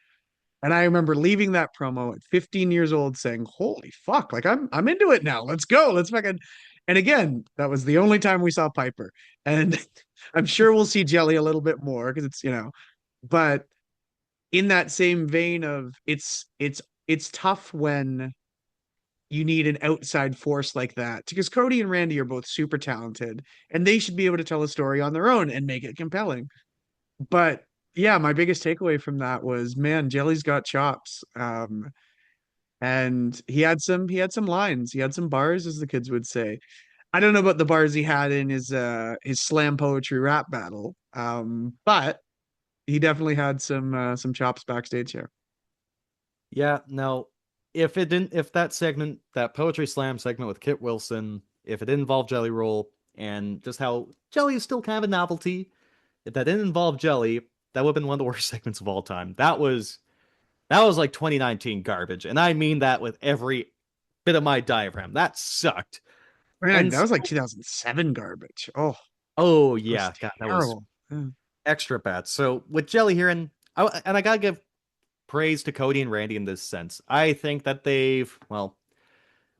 And I remember leaving that promo at 15 years old saying, "Holy fuck, like I'm into it now. Let's go. Let's fucking." And again, that was the only time we saw Piper. And I'm sure we'll see Jelly a little bit more because but in that same vein of it's tough when you need an outside force like that because Cody and Randy are both super talented and they should be able to tell a story on their own and make it compelling. But yeah, my biggest takeaway from that was, man, Jelly's got chops. And he had some lines, he had some bars, as the kids would say. I don't know about the bars he had in his slam poetry rap battle. But he definitely had some chops backstage here. Yeah, no. If that segment, that Poetry Slam segment with Kit Wilson, if it didn't involve Jelly Roll and just how Jelly is still kind of a novelty, if that didn't involve Jelly, that would have been one of the worst segments of all time. That was like 2019 garbage, and I mean that with every bit of my diaphragm. That sucked. Man, And that was like 2007 garbage. Oh, oh that was yeah, God, that was terrible. Yeah. extra bad. So with Jelly here, and I gotta give praise to Cody and Randy in this sense. I think that well,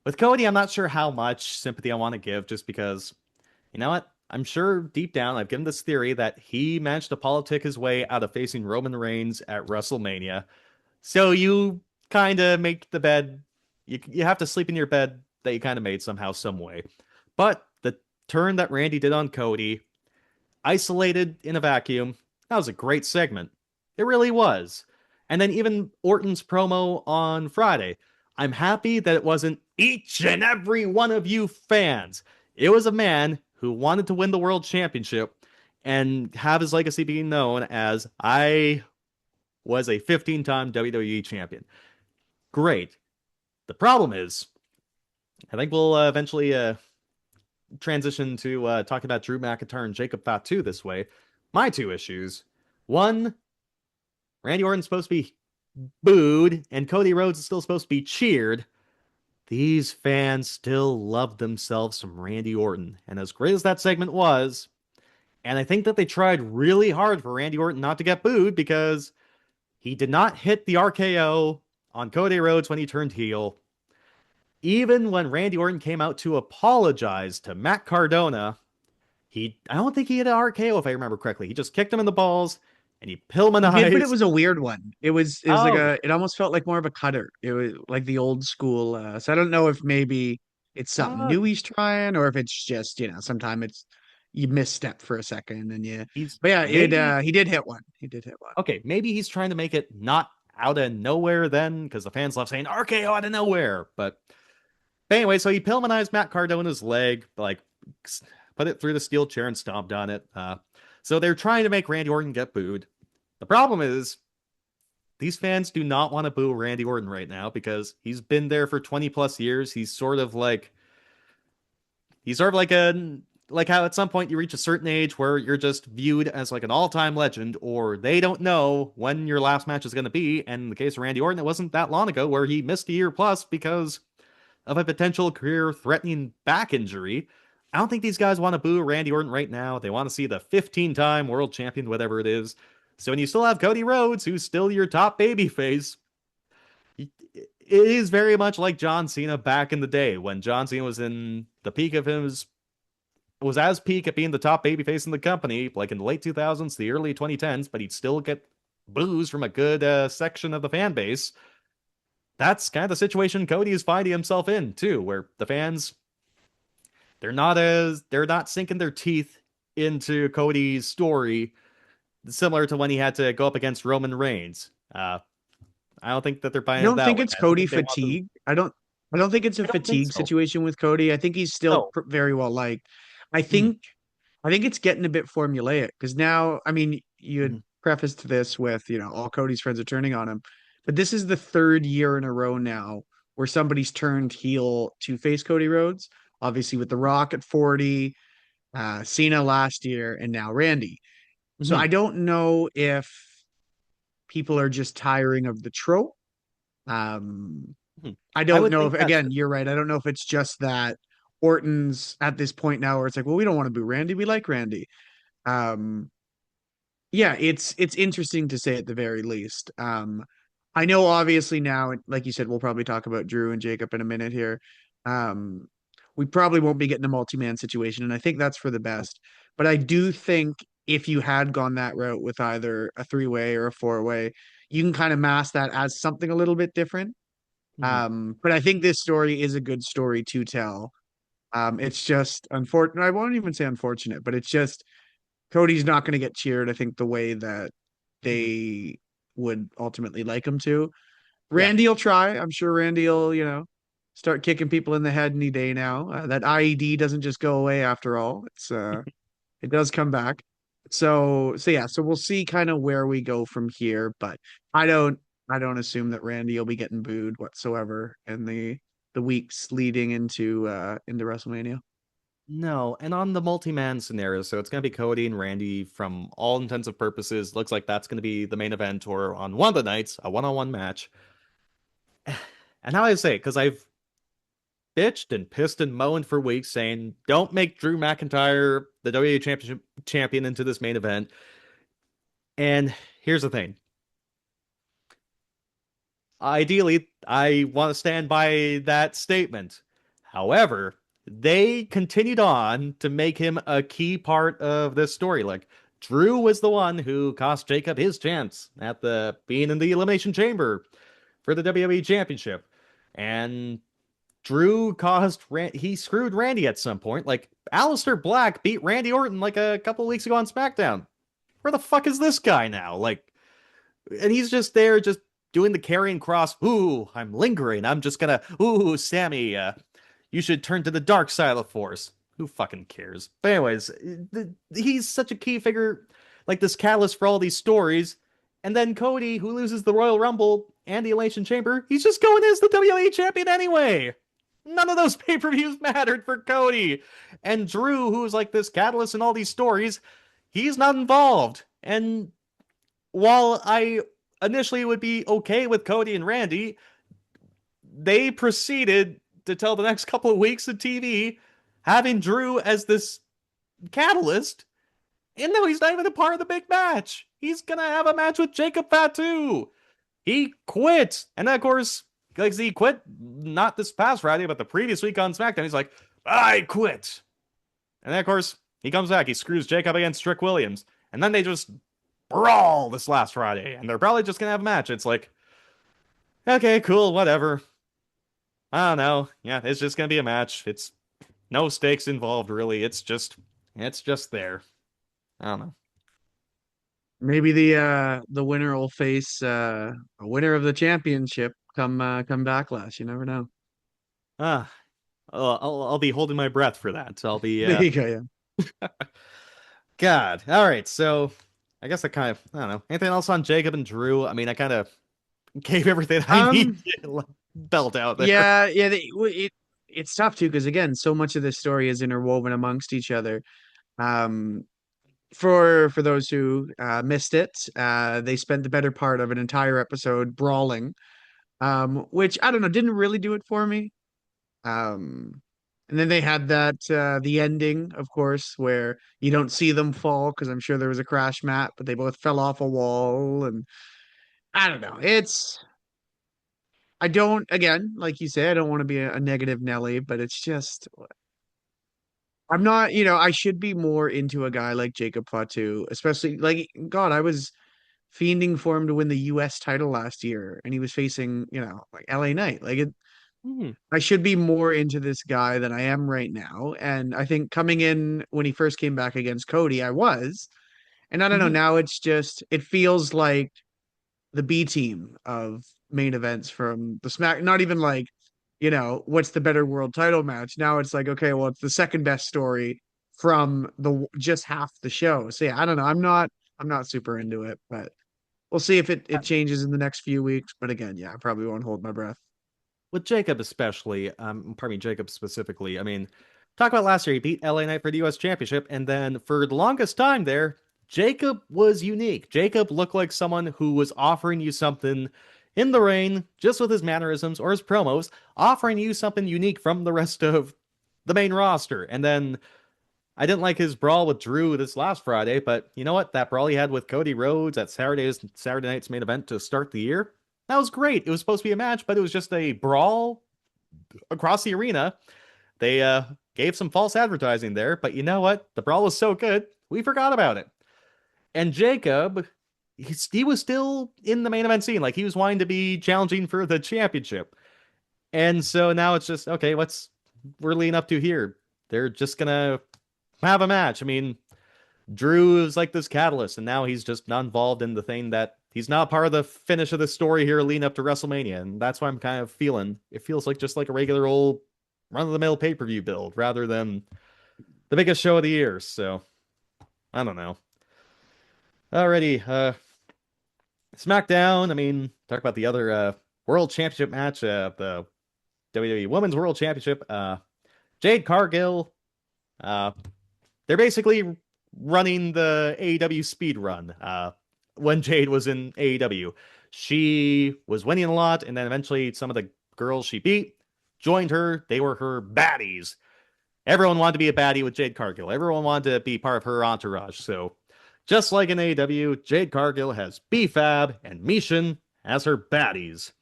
with Cody, I'm not sure how much sympathy I want to give just because, you know what? I'm sure deep down I've given this theory that he managed to politic his way out of facing Roman Reigns at WrestleMania. So you kind of make the bed, you have to sleep in your bed that you kind of made somehow, some way. But the turn that Randy did on Cody, isolated in a vacuum, that was a great segment. It really was. And then even Orton's promo on Friday. I'm happy that it wasn't each and every one of you fans. It was a man who wanted to win the world championship and have his legacy being known as I was a 15-time WWE champion. Great. The problem is, I think we'll eventually transition to talking about Drew McIntyre and Jacob Fatu this way. My two issues. One, Randy Orton's supposed to be booed, and Cody Rhodes is still supposed to be cheered. These fans still love themselves some Randy Orton. And as great as that segment was, and I think that they tried really hard for Randy Orton not to get booed because he did not hit the RKO on Cody Rhodes when he turned heel. Even when Randy Orton came out to apologize to Matt Cardona, I don't think he hit an RKO if I remember correctly. He just kicked him in the balls, and he He did, but it Pillmanized. was a weird one. It was like Oh, a it almost felt like more of a cutter. It was like the old school. So I don't know if maybe it's something uh, new he's trying, or if it's just, sometime it's you misstep for a second and you. he's But yeah, it maybe he did hit one. He did hit one. okay. Maybe he's trying to make it not out of nowhere then, because the fans love saying RKO out of nowhere. But anyway, so he Pillmanized Matt Cardona's leg, like put it through the steel chair and stomped on it. So they're trying to make Randy Orton get booed. The problem is these fans do not want to boo Randy Orton right now because he's been there for 20 plus years. He's sort of like how at some point you reach a certain age where you're just viewed as like an all-time legend, or they don't know when your last match is going to be. And in the case of Randy Orton, it wasn't that long ago where he missed a year plus because of a potential career-threatening back injury. I don't think these guys want to boo Randy Orton right now. They want to see the 15-time world champion, whatever it is. So when you still have Cody Rhodes, who's still your top babyface, it is very much like John Cena back in the day when John Cena was in the peak of his was as peak at being the top babyface in the company, like in the late 2000s, the early 2010s, but he'd still get boos from a good section of the fan base. That's kind of the situation Cody is finding himself in too, where the fans they're not sinking their teeth into Cody's story, similar to when he had to go up against Roman Reigns. I don't think that they're I buying it don't that think way. it's I don't Cody think they want to. fatigue. I don't think it's a I don't think fatigue so. situation with Cody. I think he's still No. very well liked. I Mhm. think I think it's getting a bit formulaic because now, I mean, you had Mhm. prefaced this with, all Cody's friends are turning on him, but this is the third year in a row now where somebody's turned heel to face Cody Rhodes. Obviously, with The Rock at 40, Cena last year, and now Randy. So I Mhm. don't know if people are just tiring of the trope. Um, Mhm. I I don't would know if, think that's again, you're right. I don't know if it's just that Orton's at this point now where it's like, well, we don't want to boo Randy. We like Randy. Um, yeah, it's interesting to say at the very least. I know obviously now, like you said, we'll probably talk about Drew and Jacob in a minute here. Um, we probably won't be getting a multi-man situation, and I think that's for the best. But I do think if you had gone that route with either a three-way or a four-way, you can kind of mask that as something a little bit different. Mhm. But I think this story is a good story to tell. It's just unfortunate. I won't even say unfortunate, but it's just Cody's not going to get cheered, I think, the way that Mhm. they would ultimately like him to. Yeah. Randy will try. I'm sure Randy will, start kicking people in the head any day now. That IED doesn't just go away after all. It does come back. So yeah, so we'll see kind of where we go from here, but I don't I don't assume that Randy will be getting booed whatsoever in the weeks leading into WrestleMania. No, and on the multi-man scenario, so it's going to be Cody and Randy from all intents and purposes. Looks like that's going to be the main event, or on one of the nights, a one-on-one match. And how I say, because I've bitched and pissed and moaned for weeks saying, don't make Drew McIntyre the WWE Championship champion into this main event. And here's the thing. Ideally, I want to stand by that statement. However, they continued on to make him a key part of this story. Like, Drew was the one who cost Jacob his chance at the being in the Elimination Chamber for the WWE Championship. And Drew he screwed Randy at some point. Like, Aleister Black beat Randy Orton like a couple weeks ago on SmackDown. Where the fuck is this guy now? Like, and he's just there, just doing the carrying cross. Ooh, I'm lingering. I'm just gonna. Ooh, Sammy, you should turn to the dark side of the force. Who fucking cares? But anyways, he's such a key figure, like this catalyst for all these stories. And then Cody, who loses the Royal Rumble and the Elation Chamber, he's just going as the WWE champion anyway. None of those pay-per-views mattered for Cody. And Drew, who's like this catalyst in all these stories, he's not involved. And while I initially would be okay with Cody and Randy, they proceeded to tell the next couple of weeks of TV having Drew as this catalyst. And no, he's not even a part of the big match. He's gonna have a match with Jacob Fatu. He quit. And then, of course, like he quit not this past Friday, but the previous week on SmackDown. He's like, I quit. And then, of course, he comes back. He screws Jacob against Strick Williams. And then they just brawl this last Friday, and they're probably just gonna have a match. It's like, okay, cool, whatever. I don't know. Yeah, it's just gonna be a match. It's no stakes involved, really. It's just there. I don't know. Maybe the winner will face a winner of the championship come backlash. You never know. Ah, I'll be holding my breath for that. I'll be There you go. Yeah. God. All right, so I guess I don't know. Anything else on Jacob and Drew? I mean, I kind of gave everything I need Um. to belt out there. Yeah. Yeah. It's tough too because again, so much of this story is interwoven amongst each other. Um. For those who missed it, they spent the better part of an entire episode brawling, which I don't know, didn't really do it for me. Um, and then they had that the ending, of course, where you don't see them fall because I'm sure there was a crash mat, but they both fell off a wall, and I don't know. I don't again, like you say, I don't want to be a negative Nelly, but it's just I'm not, I should be more into a guy like Jacob Fatu, especially like God, I was fiending for him to win the US title last year and he was facing, like LA Knight. Hmm. I should be more into this guy than I am right now. And I think coming in when he first came back against Cody, I was. And I don't know, Mhm. now it feels like the B team of main events from the Smack, not even like, what's the better world title match? Now it's like, okay, well, it's the second best story from the just half the show. So yeah, I don't know. I'm not super into it, but we'll see if it changes in the next few weeks. But again, yeah, I probably won't hold my breath. With Jacob especially, pardon me, Jacob specifically. I mean, talk about last year, he beat LA Knight for the US Championship, and then for the longest time there, Jacob was unique. Jacob looked like someone who was offering you something in the ring, just with his mannerisms or his promos, offering you something unique from the rest of the main roster. And then I didn't like his brawl with Drew this last Friday, but you know what? That brawl he had with Cody Rhodes at Saturday night's main event to start the year, that was great. It was supposed to be a match, but it was just a brawl across the arena. They gave some false advertising there, but you know what? The brawl was so good, we forgot about it. And Jacob, he was still in the main event scene, like he was wanting to be challenging for the championship. And so now it's just okay. What's we're leading up to here? They're just gonna have a match. I mean, Drew is like this catalyst, and now he's just not involved in the thing that he's not part of the finish of the story here leading up to WrestleMania. And that's why I'm kind of feeling it feels like just like a regular old run of the mill pay-per-view build rather than the biggest show of the year. So I don't know. Alrighty, SmackDown. I mean, talk about the other World Championship match, the WWE Women's World Championship. Jade Cargill. Uh, they're basically running the AEW speed run. When Jade was in AEW, she was winning a lot, and then eventually some of the girls she beat joined her. They were her baddies. Everyone wanted to be a baddie with Jade Cargill. Everyone wanted to be part of her entourage. So, just like in AEW, Jade Cargill has B-Fab and Mishin as her baddies,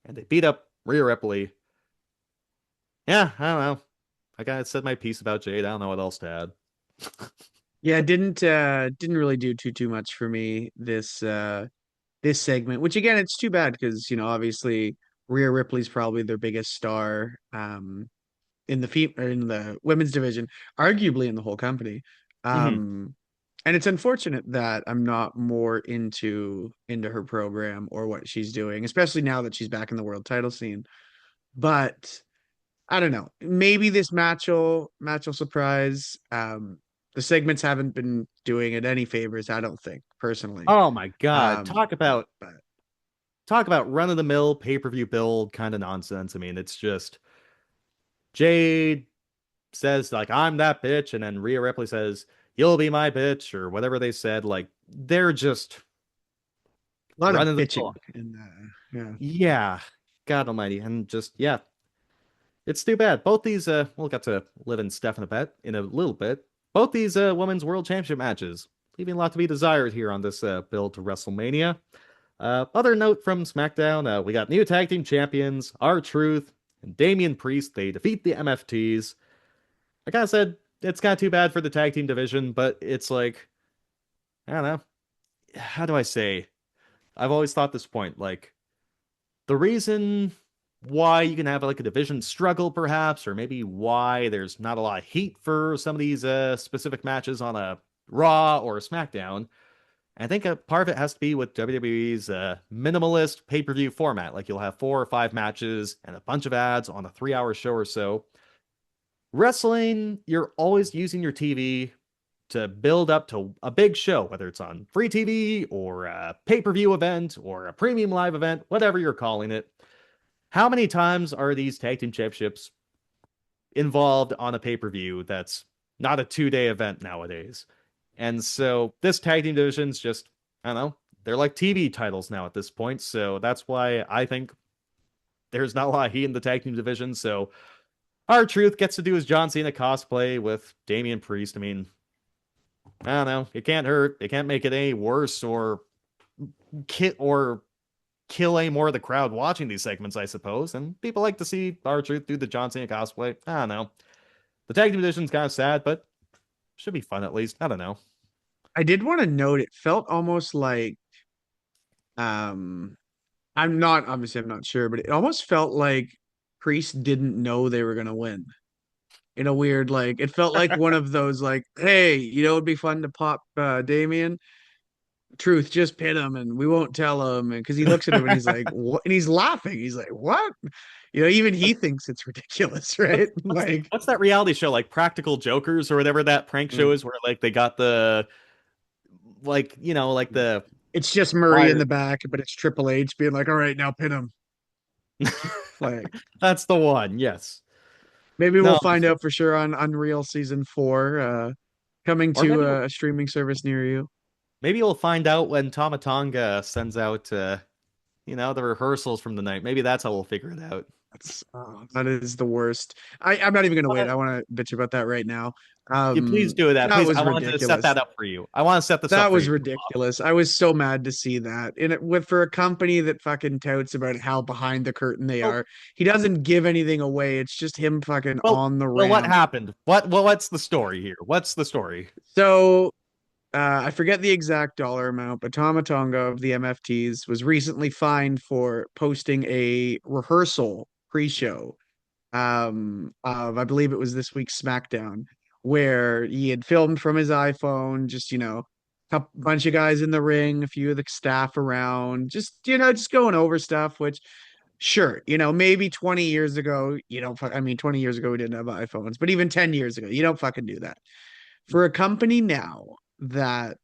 and they beat up Rhea Ripley. Yeah, I don't know. I kind of said my piece about Jade. I don't know what else to add. Yeah, it didn't really do too much for me this segment, which again, it's too bad because, obviously Rhea Ripley's probably their biggest star in the women's division, arguably in the whole company. Hmm. And it's unfortunate that I'm not more into her program or what she's doing, especially now that she's back in the world title scene. But I don't know. Maybe this match will surprise. The segments haven't been doing it any favors, I don't think, personally. Oh my God. Um, Talk about run-of-the-mill pay-per-view build kind of nonsense. I mean, it's just Jade says like I'm that bitch, and then Rhea Ripley says you'll be my bitch or whatever they said. Like they're just a lot of running the bitching mill. and yeah. Yeah, God Almighty, and just yeah, it's too bad. Both these we'll get to live and Steph in a little bit. Both these women's world championship matches leaving a lot to be desired here on this build to WrestleMania. Other note from SmackDown, we got new tag team champions, R-Truth and Damian Priest. They defeat the MFTs. Like I said, it's kind of too bad for the tag team division, but it's like, I don't know. how do I say? I've always thought this point, like the reason why you can have like a division struggle, perhaps, or maybe why there's not a lot of heat for some of these specific matches on a Raw or a SmackDown. I think a part of it has to be with WWE's minimalist pay-per-view format. Like you'll have 4 or 5 matches and a bunch of ads on a 3 hour show or so. Wrestling, you're always using your TV to build up to a big show, whether it's on free TV or a pay-per-view event or a premium live event, whatever you're calling it. How many times are these tag team championships involved on a pay-per-view that's not a 2 day event nowadays? And so this tag team division's just, I don't know, they're like TV titles now at this point. So that's why I think there's not a lot of heat in the tag team division. So R-Truth gets to do his John Cena cosplay with Damian Priest. I mean, I don't know. It can't hurt. It can't make it any worse or kill any more of the crowd watching these segments, I suppose. And people like to see R-Truth do the John Cena cosplay. I don't know. The tag team division's kind of sad, but should be fun at least. I don't know. I did want to note it felt almost like um I'm not sure, but it almost felt like Priest didn't know they were gonna win. In a weird like it felt like one of those like, hey, it'd be fun to pop Damien. Truth, just pin him and we won't tell him. And because he looks at him and he's like, what? And he's laughing. He's like, what? Even he thinks it's ridiculous, right? Like, What's that reality show like Practical Jokers or whatever that prank show mm, is where like they got the like the it's just Murray in fire. the back, but it's Triple H being like, all right, now pin him. Like, That's the one. Yes. maybe we'll No, find out for sure on Unreal season 4, coming or to a streaming service near you. maybe we'll find out when Tomatonga sends out the rehearsals from the night. Maybe that's how we'll figure it out. That is the worst. I'm not even gonna wait. But I want to bitch about that right now. you please do that. That Please. was I wanted to set ridiculous. that up for you. I want to set this up That for was you. ridiculous. I was so mad to see that. And for a company that fucking touts about how behind the curtain they Well, are, he doesn't give anything away. It's just him fucking well, on the what ramp. happened? What's the story here? What's the story? So I forget the exact dollar amount, but Tama Tonga of the MFTs was recently fined for posting a rehearsal pre-show of I believe it was this week's SmackDown, where he had filmed from his iPhone, just a bunch of guys in the ring, a few of the staff around, just going over stuff, which sure, maybe 20 years ago, I mean 20 years ago we didn't have iPhones, but even 10 years ago, you don't fucking do that. For a company now that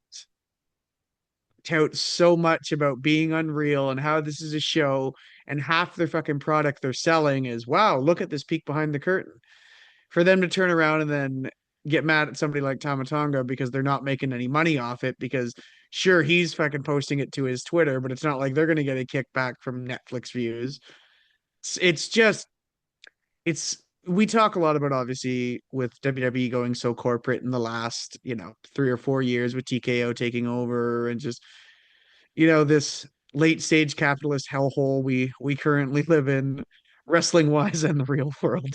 touts so much about being unreal and how this is a show and half their fucking product they're selling is, wow, look at this peek behind the curtain, for them to turn around and then get mad at somebody like Tamatonga because they're not making any money off it, because sure, he's fucking posting it to his Twitter, but it's not like they're going to get a kickback from Netflix views. It's just it's we talk a lot about, obviously, with WWE going so corporate in the last 3 or 4 years with TKO taking over, and just this late stage capitalist hellhole we currently live in, wrestling wise, and the real world.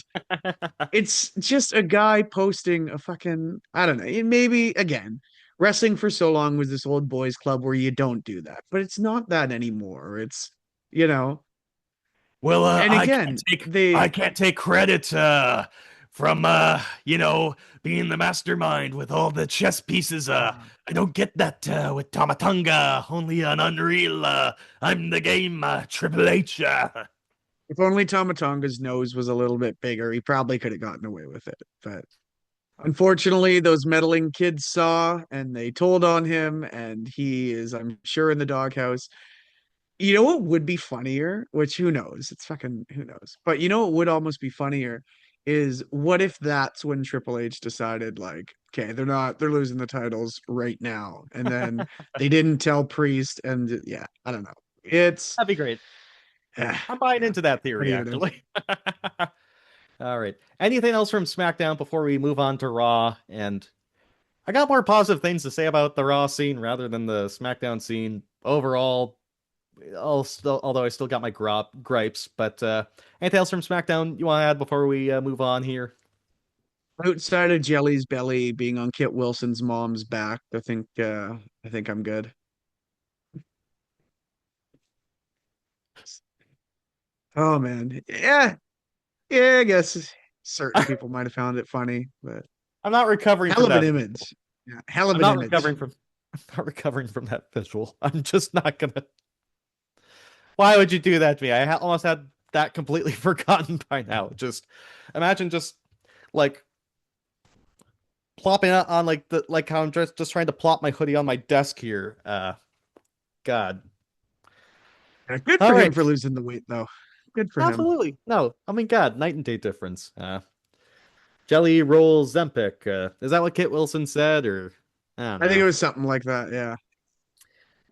It's just a guy posting a fucking, I don't know, maybe again, wrestling for so long was this old boys club where you don't do that, but it's not that anymore. It's you know Well, and again, I they can't take credit from being the mastermind with all the chess pieces. I don't get that with Tomatonga. Only an Unreal. I'm the game. Triple H. if only Tomatonga's nose was a little bit bigger, he probably could have gotten away with it. But unfortunately, those meddling kids saw and they told on him, and he is, I'm sure, in the doghouse. You know what would be funnier? Which, who knows? It's fucking who knows. But you know what would almost be funnier is, what if that's when Triple H decided, like, okay, they're losing the titles right now, and then they didn't tell Priest, and yeah, I don't know. It's That'd be great. I'm buying yeah. into that What theory, are you gonna do? actually. All right. Anything else from SmackDown before we move on to Raw? And I got more positive things to say about the Raw scene rather than the SmackDown scene overall. Although I still got my gripes, but anything else from SmackDown you want to add before we move on here? Outside of Jelly's belly being on Kit Wilson's mom's back, I think I'm good. Oh man. Yeah. Yeah, I guess certain people might have found it funny, but I'm not recovering hell from of an that. image. Yeah, hell of I'm an not image. recovering from. I'm not recovering from that visual. I'm just not gonna. Why would you do that to me? Almost had that completely forgotten by now. Just imagine just like plopping it on like the like how I'm just trying to plop my hoodie on my desk here. God. Yeah, good All for him right. for losing the weight though. Good for him. Absolutely. No, I mean God, night and day difference. Jelly roll Zempic. Is that what Kit Wilson said, or I don't I think it know. was something like that. Yeah.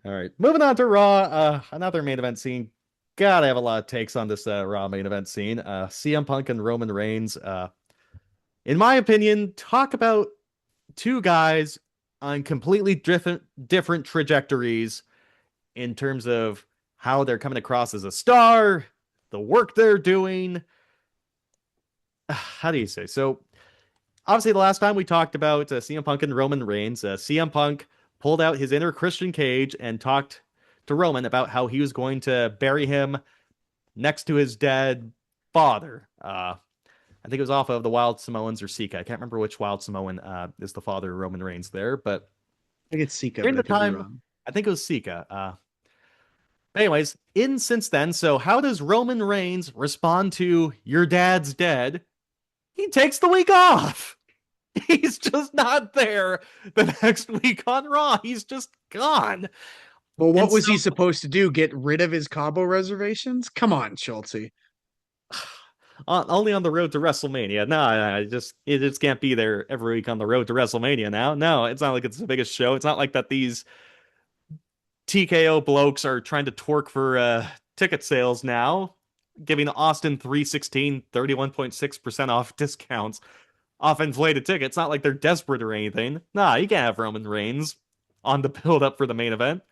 All right, moving on to Raw. Another main event scene. God, I have a lot of takes on this Raw main event scene. CM Punk and Roman Reigns. In my opinion, talk about two guys on completely different trajectories in terms of how they're coming across as a star, the work they're doing. How do you say? So obviously, the last time we talked about CM Punk and Roman Reigns, CM Punk pulled out his inner Christian Cage and talked to Roman about how he was going to bury him next to his dead father. I think it was off of the Wild Samoans or Sika. I can't remember which Wild Samoan is the father of Roman Reigns there, but I think it's Sika, during but the I could be time, wrong. I think it was Sika. Anyways, in since then, so how does Roman Reigns respond to your dad's dead? He takes the week off. He's just not there the next week on Raw. He's just gone. Well, And what so was he supposed to do? Get rid of his Cabo reservations? Come on, Schultze. only on the road to WrestleMania. No, it just can't be there every week on the road to WrestleMania now. No, it's not like it's the biggest show. It's not like that these TKO blokes are trying to twerk for ticket sales now, giving Austin 316 31.6% off discounts off inflated tickets. It's not like they're desperate or anything. Nah, you can't have Roman Reigns on the build up for the main event.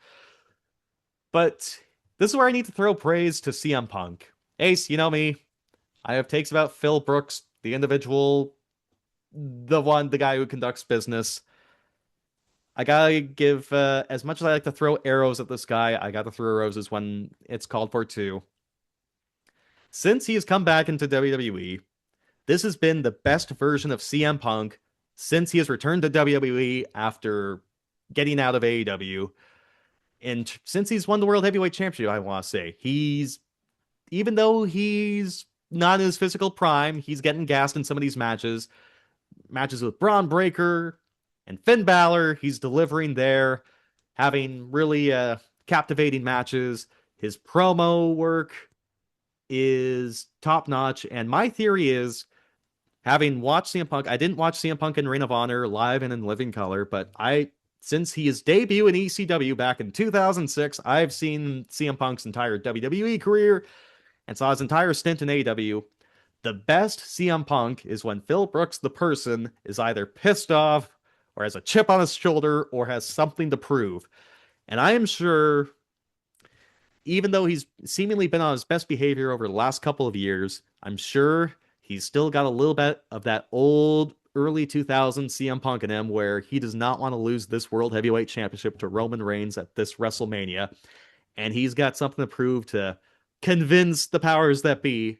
But this is where I need to throw praise to CM Punk. Ace, you know me. I have takes about Phil Brooks, the individual, the guy who conducts business. I gotta give, as much as I like to throw arrows at this guy, I gotta throw roses when it's called for too. Since he has come back into WWE, this has been the best version of CM Punk since he has returned to WWE after getting out of AEW. And since he's won the World Heavyweight Championship, I want to say, even though he's not in his physical prime, he's getting gassed in some of these matches with Braun Breaker and Finn Balor. He's delivering there, having really captivating matches. His promo work is top notch. And my theory is, having watched CM Punk, I didn't watch CM Punk in Ring of Honor live and in living color, but since his debut in ECW back in 2006, I've seen CM Punk's entire WWE career and saw his entire stint in AEW. The best CM Punk is when Phil Brooks, the person, is either pissed off or has a chip on his shoulder or has something to prove. And I am sure, even though he's seemingly been on his best behavior over the last couple of years, I'm sure he's still got a little bit of that old early 2000s CM Punk in him where he does not want to lose this World Heavyweight Championship to Roman Reigns at this WrestleMania. And he's got something to prove to convince the powers that be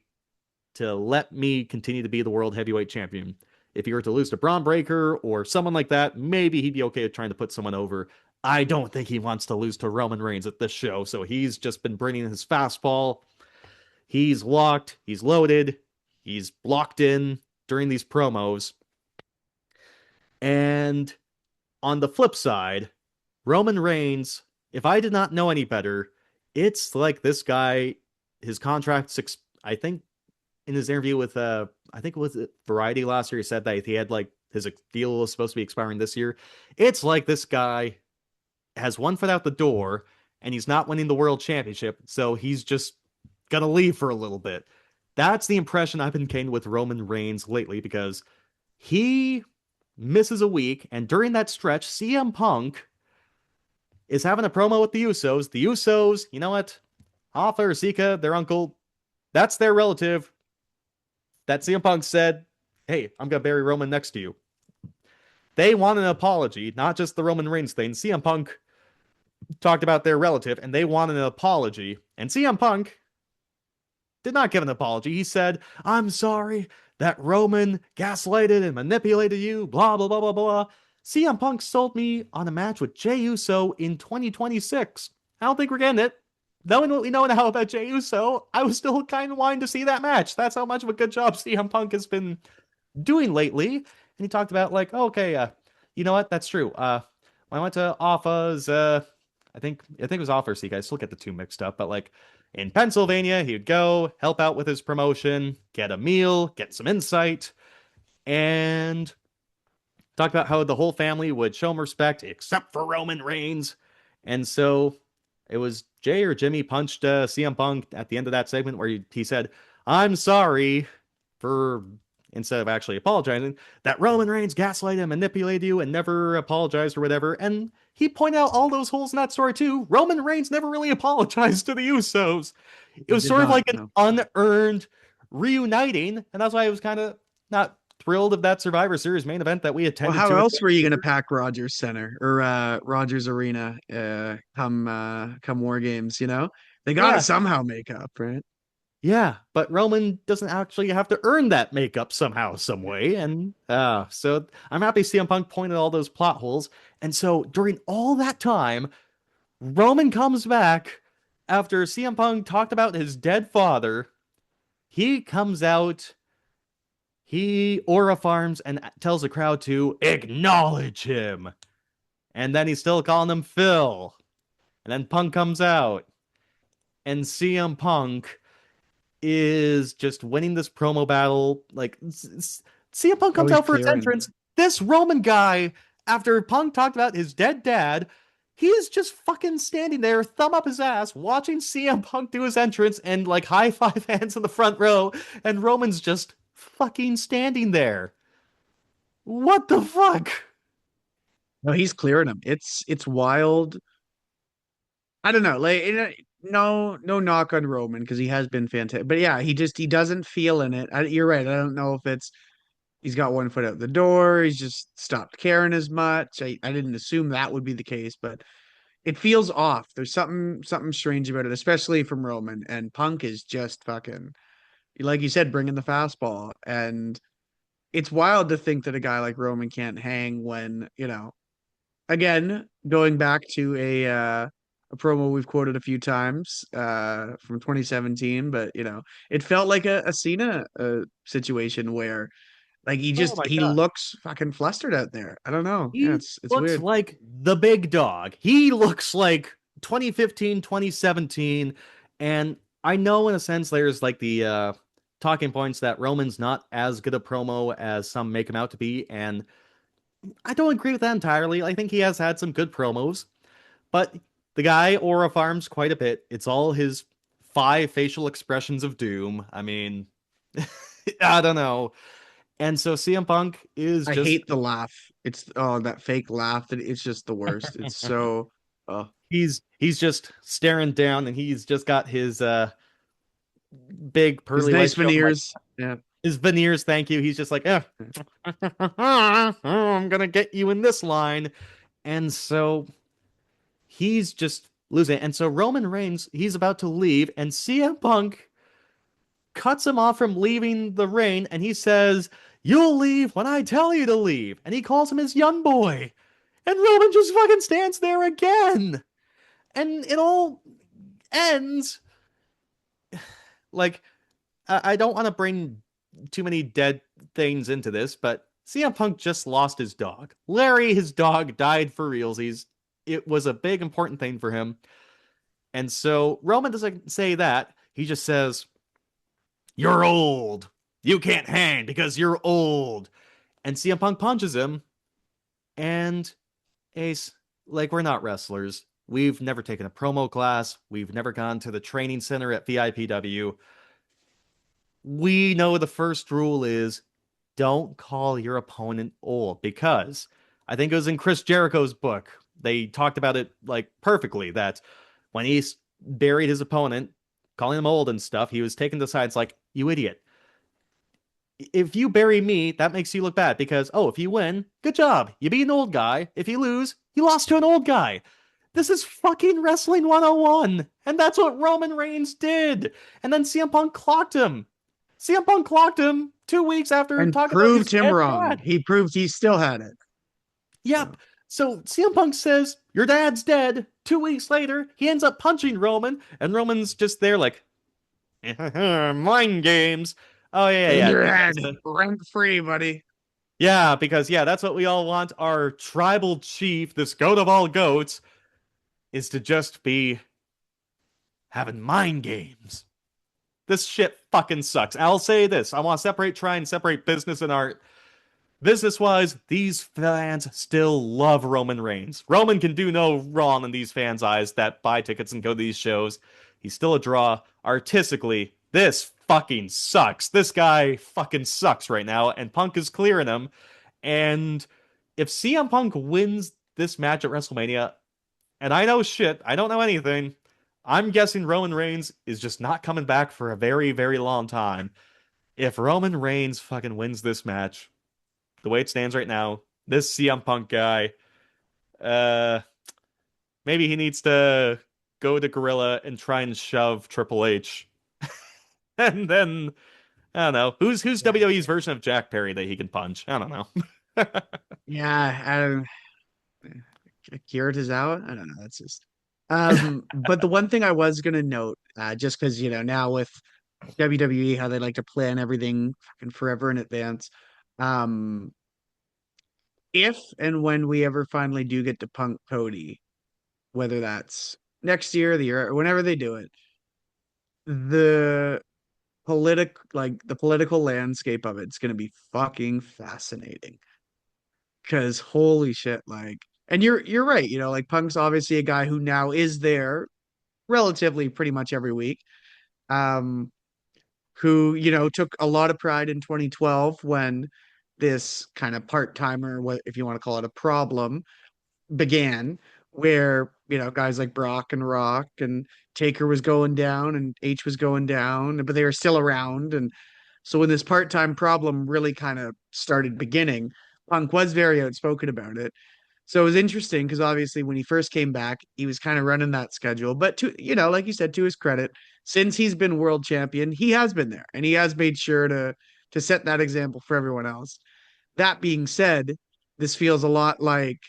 to let me continue to be the World Heavyweight Champion. If he were to lose to Braun Breaker or someone like that, maybe he'd be okay with trying to put someone over. I don't think he wants to lose to Roman Reigns at this show, so he's just been bringing his fastball. He's locked, he's loaded, he's blocked in during these promos. And on the flip side, Roman Reigns, if I did not know any better, it's like this guy, his contract's, I think in his interview with, I think it was Variety last year, he said that he had like his deal was supposed to be expiring this year. It's like this guy has one foot out the door and he's not winning the world championship, so he's just gonna leave for a little bit. That's the impression I've been getting with Roman Reigns lately because he misses a week, and during that stretch, CM Punk is having a promo with the Usos. The Usos, you know what? Hoffa or Sika, their uncle, that's their relative. That CM Punk said, hey, I'm going to bury Roman next to you. They want an apology, not just the Roman Reigns thing. CM Punk talked about their relative, and they want an apology. And CM Punk did not give an apology. He said, "I'm sorry that Roman gaslighted and manipulated you, blah, blah, blah, blah, blah. CM Punk sold me on a match with Jey Uso in 2026. I don't think we're getting it. Knowing what we know now about Jey Uso, I was still kind of wanting to see that match. That's how much of a good job CM Punk has been doing lately." And he talked about like, oh, okay, you know what? That's true. When I went to Offa's, I think it was Offa, so you guys still get the two mixed up, but like in Pennsylvania, he would go help out with his promotion, get a meal, get some insight, and talk about how the whole family would show him respect, except for Roman Reigns. And so it was Jay or Jimmy punched CM Punk at the end of that segment where he said, "I'm sorry for," instead of actually apologizing, "that Roman Reigns gaslighted and manipulated you and never apologized or whatever." And he pointed out all those holes in that story too. Roman Reigns never really apologized to the Usos. It was Did sort of not, like an no. unearned reuniting, and that's why I was kind of not thrilled of that Survivor Series main event that we Well, attended how to. else were you going to pack Rogers Center or Rogers Arena come War Games, you know? They got to Yeah, somehow make up, right? yeah, but Roman doesn't actually have to earn that makeup somehow, some way, and so I'm happy CM Punk pointed all those plot holes. And so during all that time, Roman comes back after CM Punk talked about his dead father. He comes out, he aura farms and tells the crowd to acknowledge him. And then he's still calling him Phil. And then Punk comes out, and CM Punk is just winning this promo battle. Like, CM Punk Oh, comes he's out for his clearing him. entrance. This Roman guy, after Punk talked about his dead dad, he's just fucking standing there, thumb up his ass, watching CM Punk do his entrance and like high five hands in the front row. And Roman's just fucking standing there. What the fuck? No, he's clearing him. It's wild. I don't know, like no knock on Roman because he has been fantastic, but yeah, he doesn't feel in it. You're right. I don't know if it's he's got one foot out the door. He's just stopped caring as much. I didn't assume that would be the case, but it feels off. There's something strange about it, especially from Roman. And Punk is just fucking, like you said, bringing the fastball. And it's wild to think that a guy like Roman can't hang when, again, going back to a promo we've quoted a few times from 2017, but it felt like a Cena situation where like Oh my he god. looks fucking flustered out there. I don't know. Yeah, He it's looks weird. like the big dog. He looks like 2015, 2017. And I know in a sense there's like the talking points that Roman's not as good a promo as some make him out to be. And I don't agree with that entirely. I think he has had some good promos, but the guy aura farms quite a bit. It's all his 5 facial expressions of doom. I mean, I don't know. And so CM Punk is I just hate the laugh. It's that fake laugh that it's just the worst. It's so oh he's just staring down and he's just got his big his pearly nice white showing like veneers. Yeah. his veneers, thank you. He's just like, I'm gonna get you in this line. And so he's just losing. And so Roman Reigns, he's about to leave, and CM Punk cuts him off from leaving the ring, and he says, "You'll leave when I tell you to leave." And he calls him his young boy. And Roman just fucking stands there again. And it all ends like I don't want to bring too many dead things into this, but CM Punk just lost his dog. Larry, his dog, died for realsies. It was a big important thing for him. And so Roman doesn't say that. He just says, "You're old. You can't hang because you're old." And CM Punk punches him. And Ace, like, we're not wrestlers. We've never taken a promo class. We've never gone to the training center at VIPW. We know the first rule is don't call your opponent old, because I think it was in Chris Jericho's book. They talked about it like perfectly that when he buried his opponent, calling him old and stuff, he was taking the sides like, "You idiot. If you bury me, that makes you look bad because, oh, if you win, good job. You beat an old guy. If you lose, you lost to an old guy. This is fucking Wrestling 101. And that's what Roman Reigns did. And then CM Punk clocked him. CM Punk clocked him 2 weeks after And talking about his proved him dead wrong. dad. He proved he still had it. Yep. So CM Punk says, your dad's dead. 2 weeks later, he ends up punching Roman. And Roman's just there like, mind games. Oh, yeah, In yeah, your yeah. head, rent free, buddy. Yeah, because, yeah, that's what we all want. Our tribal chief, this goat of all goats, is to just be having mind games. This shit fucking sucks. I'll say this. I want to try and separate business and art. Business wise, these fans still love Roman Reigns. Roman can do no wrong in these fans' eyes that buy tickets and go to these shows. He's still a draw. Artistically, this fucking sucks. This guy fucking sucks right now, and Punk is clearing him. And if CM Punk wins this match at WrestleMania, and I know shit, I don't know anything, I'm guessing Roman Reigns is just not coming back for a very, very long time. If Roman Reigns fucking wins this match, the way it stands right now, this CM Punk guy, uh, maybe he needs to go to Gorilla and try and shove Triple H. And then, I don't know, who's WWE's version of Jack Perry that he can punch? I don't know. Yeah, I don't. Akira Tozawa? I don't know. That's just. But the one thing I was gonna note, just because now with WWE how they like to plan everything fucking forever in advance, um, if and when we ever finally do get to Punk Cody, whether that's next year, the year, or whenever they do it, the the political landscape of it's gonna be fucking fascinating. Because holy shit, like, and you're right, like Punk's obviously a guy who now is there relatively pretty much every week. Um, who, took a lot of pride in 2012 when this kind of part-timer, what if you want to call it a problem, began, where, guys like Brock and Rock and Taker was going down and H was going down, but they were still around. And so when this part-time problem really kind of started beginning, Punk was very outspoken about it. So it was interesting because obviously when he first came back, he was kind of running that schedule. But like you said, to his credit, since he's been world champion, he has been there and he has made sure to set that example for everyone else. That being said, this feels a lot like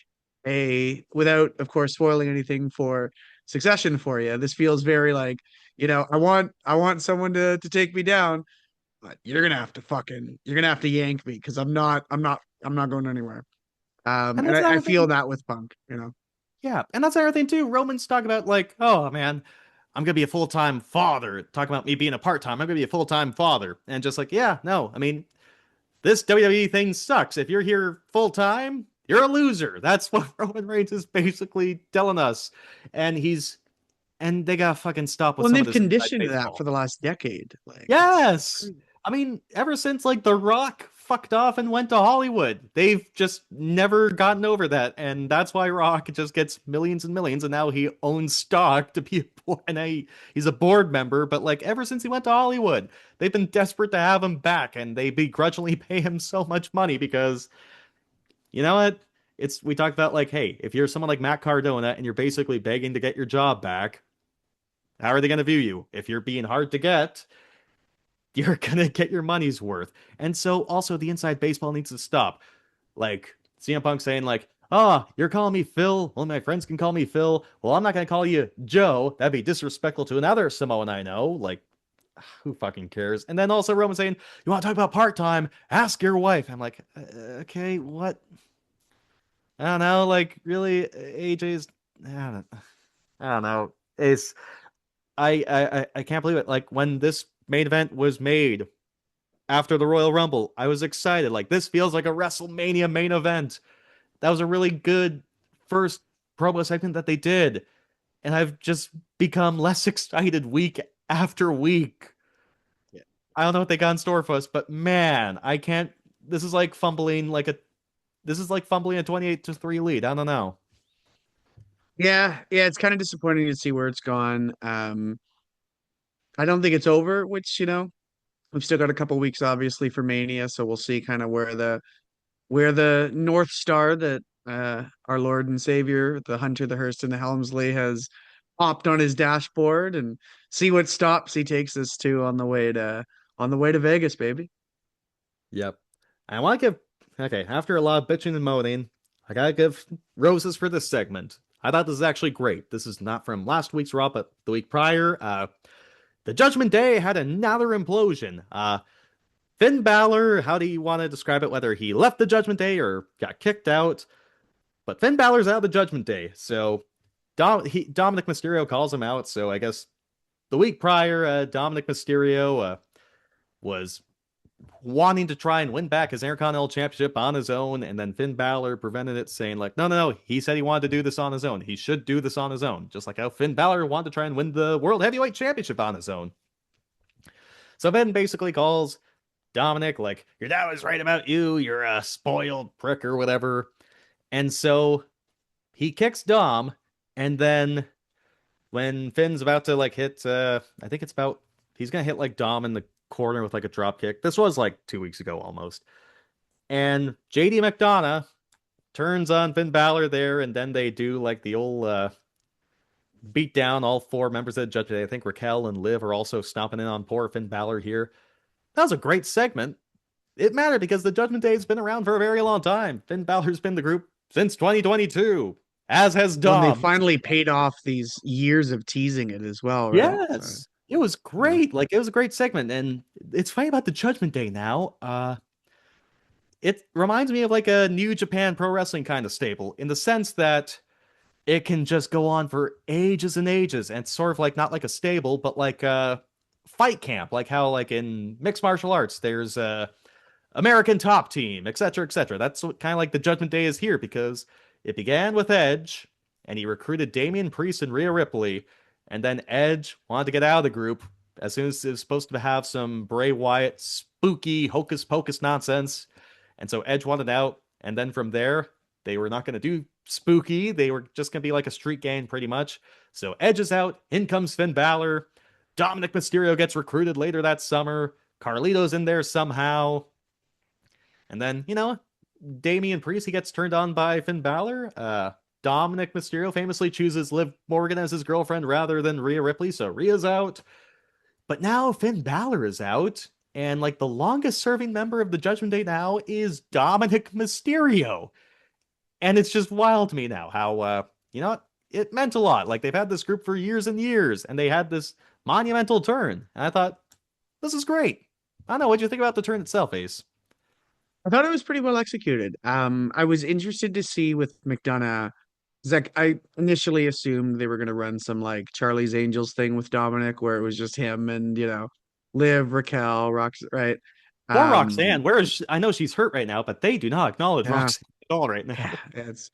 without of course spoiling anything for Succession for you. This feels very like, I want someone to take me down, but you're gonna have to yank me because I'm not going anywhere. And And that's I another feel thing. that with Punk. Yeah, and that's another thing too. Roman's talking about like, oh man, I'm gonna be a full-time father. Talking about me being a part-time, I'm gonna be a full-time father. And just like, yeah, no, I mean, this WWE thing sucks. If you're here full-time, you're a loser. That's what Roman Reigns is basically telling us. And they gotta fucking stop Well, with and some of they've this inside conditioned that for baseball. the last decade. Like it's Yes. crazy. I mean, ever since like The Rock fucked off and went to Hollywood, they've just never gotten over that. And that's why Rock just gets millions and millions. And now he owns stock to be he's a board member. But like ever since he went to Hollywood, they've been desperate to have him back. And they begrudgingly pay him so much money because you know what? We talked about like, hey, if you're someone like Matt Cardona and you're basically begging to get your job back, how are they going to view you? If you're being hard to get, you're gonna get your money's worth. And so also the inside baseball needs to stop. Like CM Punk saying like, "Oh, you're calling me Phil. Well, my friends can call me Phil. Well, I'm not gonna call you Joe. That'd be disrespectful to another Samoan I know." Like, who fucking cares? And then also Roman saying, "You want to talk about part time? Ask your wife." I'm like, okay, what? I don't know. Like, really, AJ's. I don't know. It's I can't believe it. Like when this main event was made after the Royal Rumble. I was excited. Like, this feels like a WrestleMania main event. That was a really good first promo segment that they did. And I've just become less excited week after week. Yeah. I don't know what they got in store for us, but man, I can't. This is like fumbling like a. This is like fumbling a 28-3 lead. I don't know. Yeah, it's kind of disappointing to see where it's gone. I don't think it's over, which, we've still got a couple weeks obviously for Mania, so we'll see kind of where the North Star that our Lord and Savior, the Hunter, the Hearst, and the Helmsley, has hopped on his dashboard and see what stops he takes us to on the way to Vegas, baby. Yep. I want to give, okay, after a lot of bitching and moaning, I gotta give roses for this segment. I thought this is actually great. This is not from last week's Raw, but the week prior. The Judgment Day had another implosion. Finn Balor, how do you want to describe it? Whether he left the Judgment Day or got kicked out. But Finn Balor's out of the Judgment Day. So Dominic Mysterio calls him out. So I guess the week prior, Dominic Mysterio was wanting to try and win back his Intercontinental Championship on his own, and then Finn Balor prevented it, saying like, no, he said he wanted to do this on his own. He should do this on his own, just like how Finn Balor wanted to try and win the World Heavyweight Championship on his own. So Finn basically calls Dominic like, your dad was right about you, you're a spoiled prick or whatever. And so he kicks Dom, and then when Finn's about to like hit, I think it's about, he's gonna hit like Dom in the corner with like a drop kick. This was like 2 weeks ago almost. And JD McDonough turns on Finn Balor there, and then they do like the old beat down. All four members of the Judgment Day. I think Raquel and Liv are also stomping in on poor Finn Balor here. That was a great segment. It mattered because the Judgment Day has been around for a very long time. Finn Balor's been the group since 2022, as has Dom. When they finally paid off these years of teasing it as well, right? Yes. So, it was great. Like, it was a great segment. And it's funny about the Judgment Day now. It reminds me of like a New Japan Pro Wrestling kind of stable, in the sense that it can just go on for ages and ages. And it's sort of like not like a stable, but like a fight camp, like how like in mixed martial arts, there's a American Top Team, etc., etc. That's what kind of like the Judgment Day is here, because it began with Edge, and he recruited Damian Priest and Rhea Ripley, and then Edge wanted to get out of the group as soon as it was supposed to have some Bray Wyatt spooky hocus pocus nonsense. And so Edge wanted out, and then from there, they were not going to do spooky. They were just going to be like a street gang, pretty much. So Edge is out, in comes Finn Balor. Dominic Mysterio gets recruited later that summer. Carlito's in there somehow. And then, Damian Priest, he gets turned on by Finn Balor. Dominic Mysterio famously chooses Liv Morgan as his girlfriend rather than Rhea Ripley, so Rhea's out. But now Finn Balor is out, and like the longest serving member of the Judgment Day now is Dominic Mysterio. And it's just wild to me now how, it meant a lot. Like, they've had this group for years and years, and they had this monumental turn. And I thought, this is great. I don't know, what'd you think about the turn itself, Ace? I thought it was pretty well executed. I was interested to see with McDonough. Zach, I initially assumed they were going to run some like Charlie's Angels thing with Dominic, where it was just him and Liv, Raquel, Rox, right? Or Roxanne. Where is she? I know she's hurt right now, but they do not acknowledge Roxanne at all right now. Yeah, it's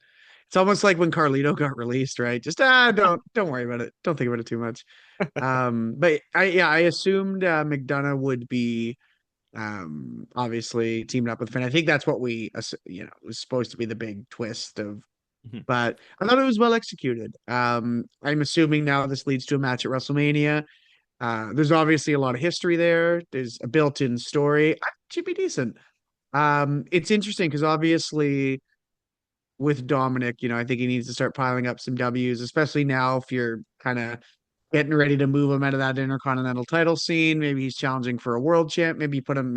almost like when Carlito got released, right? Just don't worry about it. Don't think about it too much. But I assumed McDonough would be obviously teamed up with Finn. I think that's what was supposed to be the big twist of. But I thought it was well executed. I'm assuming now this leads to a match at WrestleMania. There's obviously a lot of history there. There's a built-in story. It should be decent. It's interesting because obviously with Dominic, I think he needs to start piling up some W's, especially now if you're kind of getting ready to move him out of that Intercontinental title scene. Maybe he's challenging for a world champ. Maybe you put him,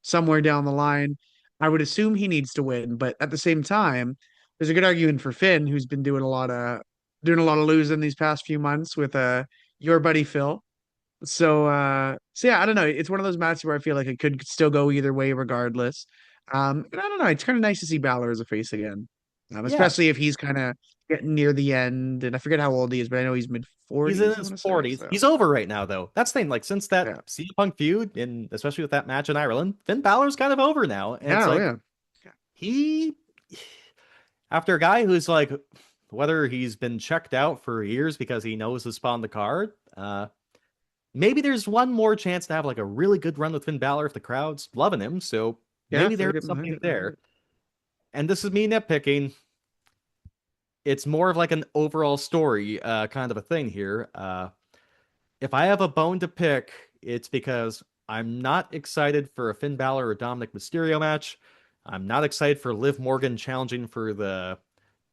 somewhere down the line. I would assume he needs to win, but at the same time, there's a good argument for Finn, who's been doing a lot of losing these past few months with your buddy Phil. So yeah, I don't know. It's one of those matches where I feel like it could still go either way regardless. And I don't know. It's kind of nice to see Balor as a face again, especially if he's kind of getting near the end. And I forget how old he is, but I know he's mid-40s. He's in his 40s. So. He's over right now, though. That's the thing. Like, since that CM Punk feud, and especially with that match in Ireland, Finn Balor's kind of over now. And he, after a guy who's like, whether he's been checked out for years because he knows his spot on the card, maybe there's one more chance to have like a really good run with Finn Balor if the crowd's loving him. So maybe there's something there. And this is me nitpicking. It's more of like an overall story kind of a thing here. If I have a bone to pick, it's because I'm not excited for a Finn Balor or Dominic Mysterio match. I'm not excited for Liv Morgan challenging for the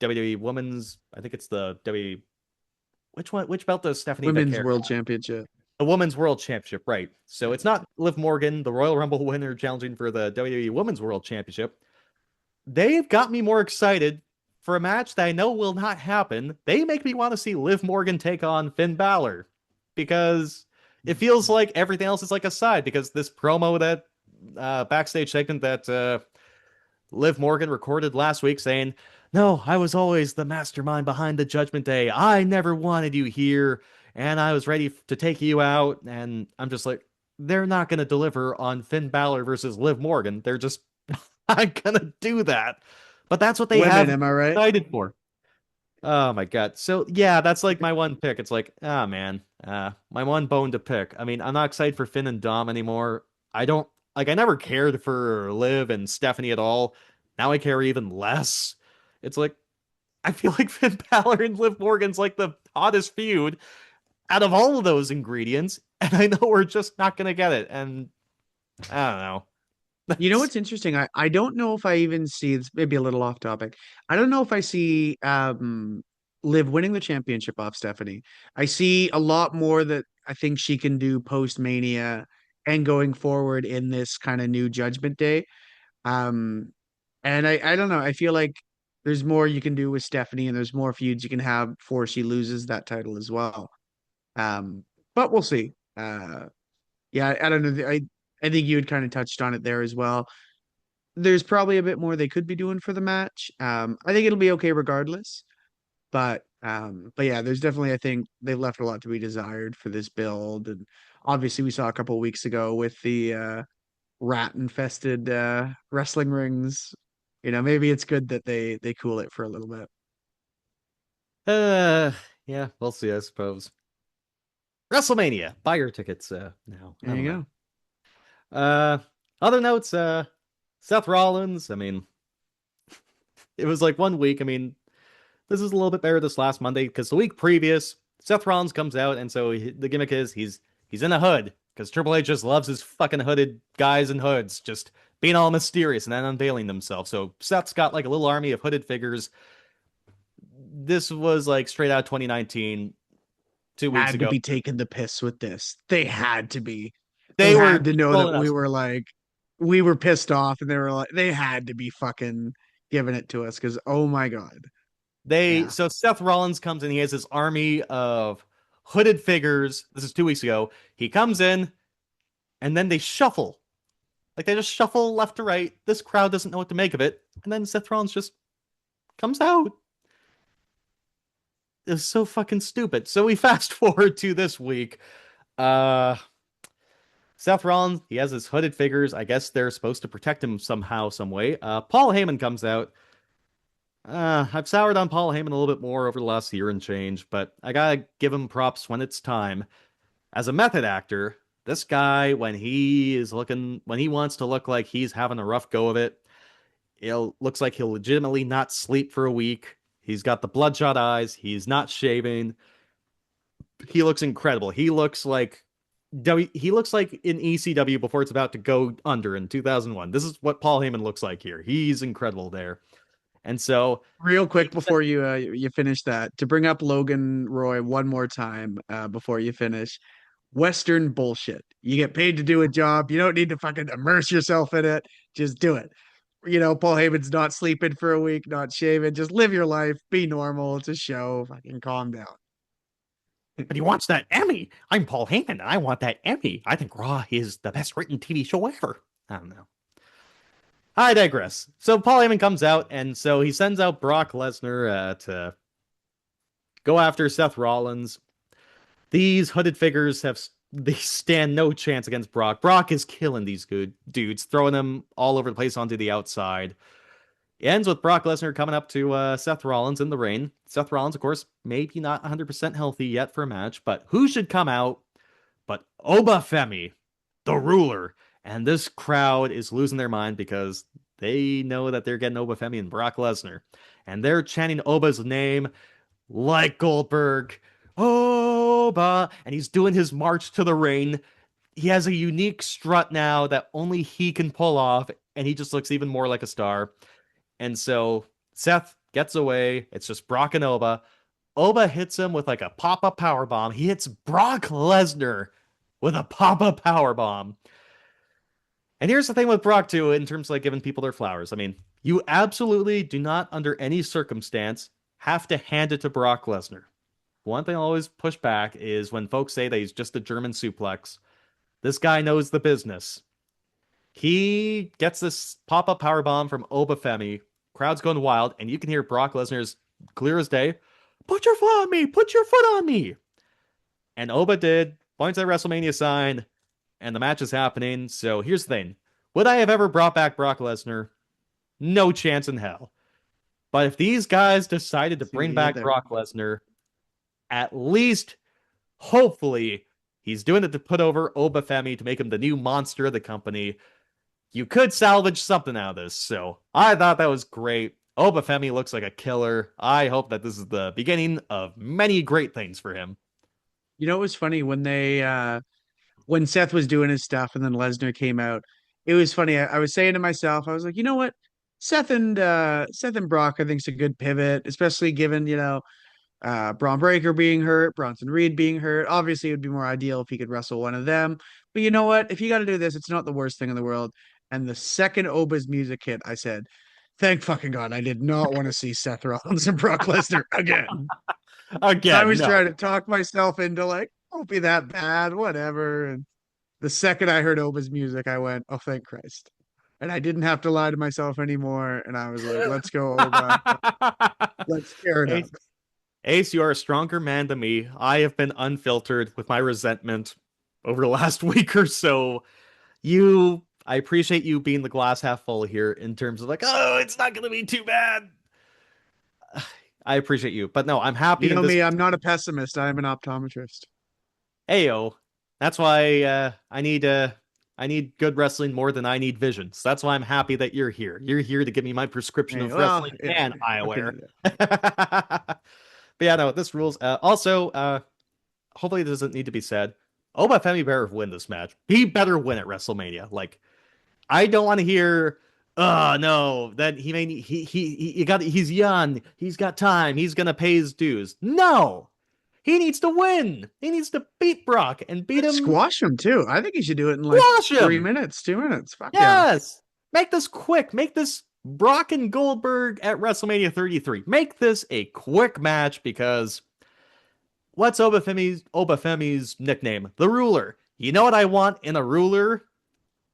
WWE Women's. I think it's the WWE. Which one? Which belt does Stephanie Women's Becker? World Championship. The Women's World Championship, right? So it's not Liv Morgan, the Royal Rumble winner, challenging for the WWE Women's World Championship. They've got me more excited for a match that I know will not happen. They make me want to see Liv Morgan take on Finn Balor because it feels like everything else is like a side. Because this promo that backstage segment that Liv Morgan recorded last week saying, "No, I was always the mastermind behind the Judgment Day. I never wanted you here, and I was ready to take you out." And I'm just like, they're not going to deliver on Finn Balor versus Liv Morgan. They're just not going to do that. But that's what they Women, have am I right? excited for. Oh my God. So yeah, that's like my one pick. It's like, ah man, my one bone to pick. I mean, I'm not excited for Finn and Dom anymore. I don't like I never cared for Liv and Stephanie at all. Now I care even less. It's like I feel like Finn Balor and Liv Morgan's like the hottest feud out of all of those ingredients, and I know we're just not gonna get it. And I don't know. You know what's interesting? I don't know if I even see this, maybe a little off topic. I don't know if I see Liv winning the championship off Stephanie. I see a lot more that I think she can do post Mania and going forward in this kind of new Judgment Day. Um and I don't know. I feel like there's more you can do with Stephanie and there's more feuds you can have before she loses that title as well. But we'll see. Yeah, I don't know. I think you had kind of touched on it there as well. There's probably a bit more they could be doing for the match. I think it'll be okay regardless. But yeah, there's definitely I think they left a lot to be desired for this build. And obviously we saw a couple of weeks ago with the rat infested wrestling rings. You know, maybe it's good that they cool it for a little bit. Uh, yeah, we'll see, I suppose. WrestleMania. Buy your tickets now. I There don't you know. go. Uh, other notes, Seth Rollins, I mean, it was like 1 week. I mean, this is a little bit better this last Monday because the week previous, Seth Rollins comes out, and so the gimmick is he's in a hood because Triple H just loves his fucking hooded guys in hoods, just being all mysterious and then unveiling themselves. So Seth's got like a little army of hooded figures. This was like straight out 2019, 2 weeks Had to ago. be taking the piss with this. They had to be. They They were had to know that trolling us. we were pissed off and they were like they had to be fucking giving it to us because oh my God. Yeah. So Seth Rollins comes in, he has this army of hooded figures. This is 2 weeks ago. He comes in and then they shuffle. Like they just shuffle left to right. This crowd doesn't know what to make of it. And then Seth Rollins just comes out. It's so fucking stupid. So we fast forward to this week. Uh Seth Rollins, he has his hooded figures. I guess they're supposed to protect him somehow, some way. Paul Heyman comes out. I've soured on Paul Heyman a little bit more over the last year and change, but I gotta give him props when it's time. As a method actor, this guy, when he wants to look like he's having a rough go of it, it looks like he'll legitimately not sleep for a week. He's got the bloodshot eyes. He's not shaving. He looks incredible. He looks like in ECW before it's about to go under in 2001. This is what Paul Heyman looks like here. He's incredible there. And so, Real quick before you finish that, to bring up Logan Roy one more time before you finish. Western bullshit. You get paid to do a job. You don't need to fucking immerse yourself in it. Just do it. You know, Paul Heyman's not sleeping for a week, not shaving. Just live your life. Be normal. It's a show. Fucking calm down. but he wants that Emmy. I'm Paul Heyman, and I want that Emmy. I think Raw is the best written TV show ever. I don't know. I digress. So Paul Heyman comes out, and so he sends out Brock Lesnar to go after Seth Rollins. These hooded figures they stand no chance against Brock. Brock is killing these good dudes, throwing them all over the place onto the outside. It ends with Brock Lesnar coming up to Seth Rollins in the ring. Seth Rollins, of course, maybe not 100% healthy yet for a match, but who should come out but Obafemi, the ruler? And this crowd is losing their mind because they know that they're getting Obafemi and Brock Lesnar. And they're chanting Oba's name like Goldberg. Oba! And he's doing his march to the ring. He has a unique strut now that only he can pull off. and he just looks even more like a star. And so Seth gets away. It's just Brock and Oba. Oba hits him with like a pop-up powerbomb. He hits Brock Lesnar with a pop-up powerbomb. And here's the thing with Brock, too, in terms of like giving people their flowers. I mean, you absolutely do not, under any circumstance, have to hand it to Brock Lesnar. One thing I always push back is when folks say that he's just a German suplex. This guy knows the business. He gets this pop-up powerbomb from Obafemi. Crowd's going wild, and you can hear Brock Lesnar's clear as day. Put your foot on me! Put your foot on me! And Oba did. Points at WrestleMania sign, and the match is happening. So here's the thing. Would I have ever brought back Brock Lesnar? No chance in hell. But if these guys decided to bring back Brock Lesnar, at least, hopefully, he's doing it to put over Obafemi to make him the new monster of the company. You could salvage something out of this. So I thought that was great. Obafemi looks like a killer. I hope that this is the beginning of many great things for him. You know, it was funny when when Seth was doing his stuff and then Lesnar came out. It was funny. I was saying to myself, I was like, you know what? Seth and Brock, I think, is a good pivot, especially given, Braun Breaker being hurt, Bronson Reed being hurt. Obviously, it would be more ideal if he could wrestle one of them. But you know what? If you got to do this, it's not the worst thing in the world. And the second Oba's music hit, I said, thank fucking God, I did not want to see Seth Rollins and Brock Lesnar again. I was trying to talk myself into like, won't be that bad, whatever. And the second I heard Oba's music, I went, oh, thank Christ. And I didn't have to lie to myself anymore. And I was like, let's go, Oba. Let's tear it up. Ace, you are a stronger man than me. I have been unfiltered with my resentment over the last week or so. I appreciate you being the glass half full here in terms of like, oh, it's not going to be too bad. I appreciate you. But no, I'm happy. You know me, I'm not a pessimist. I am an optometrist. Ayo. That's why I need good wrestling more than I need vision. So that's why I'm happy that you're here. You're here to give me my prescription of wrestling and eyewear. But yeah, no, this rules. Also, hopefully it doesn't need to be said. Obafemi better win this match. He better win at WrestleMania. Like, I don't want to hear, oh no, that he's young, he's got time, he's gonna pay his dues. No, he needs to win. He needs to beat Brock and beat him. Squash him too. I think he should do it in like 3 minutes, 2 minutes. Fuck yes, yeah. Make this quick. Make this Brock and Goldberg at WrestleMania 33. Make this a quick match because what's Obafemi's nickname? The Ruler. You know what I want in a ruler?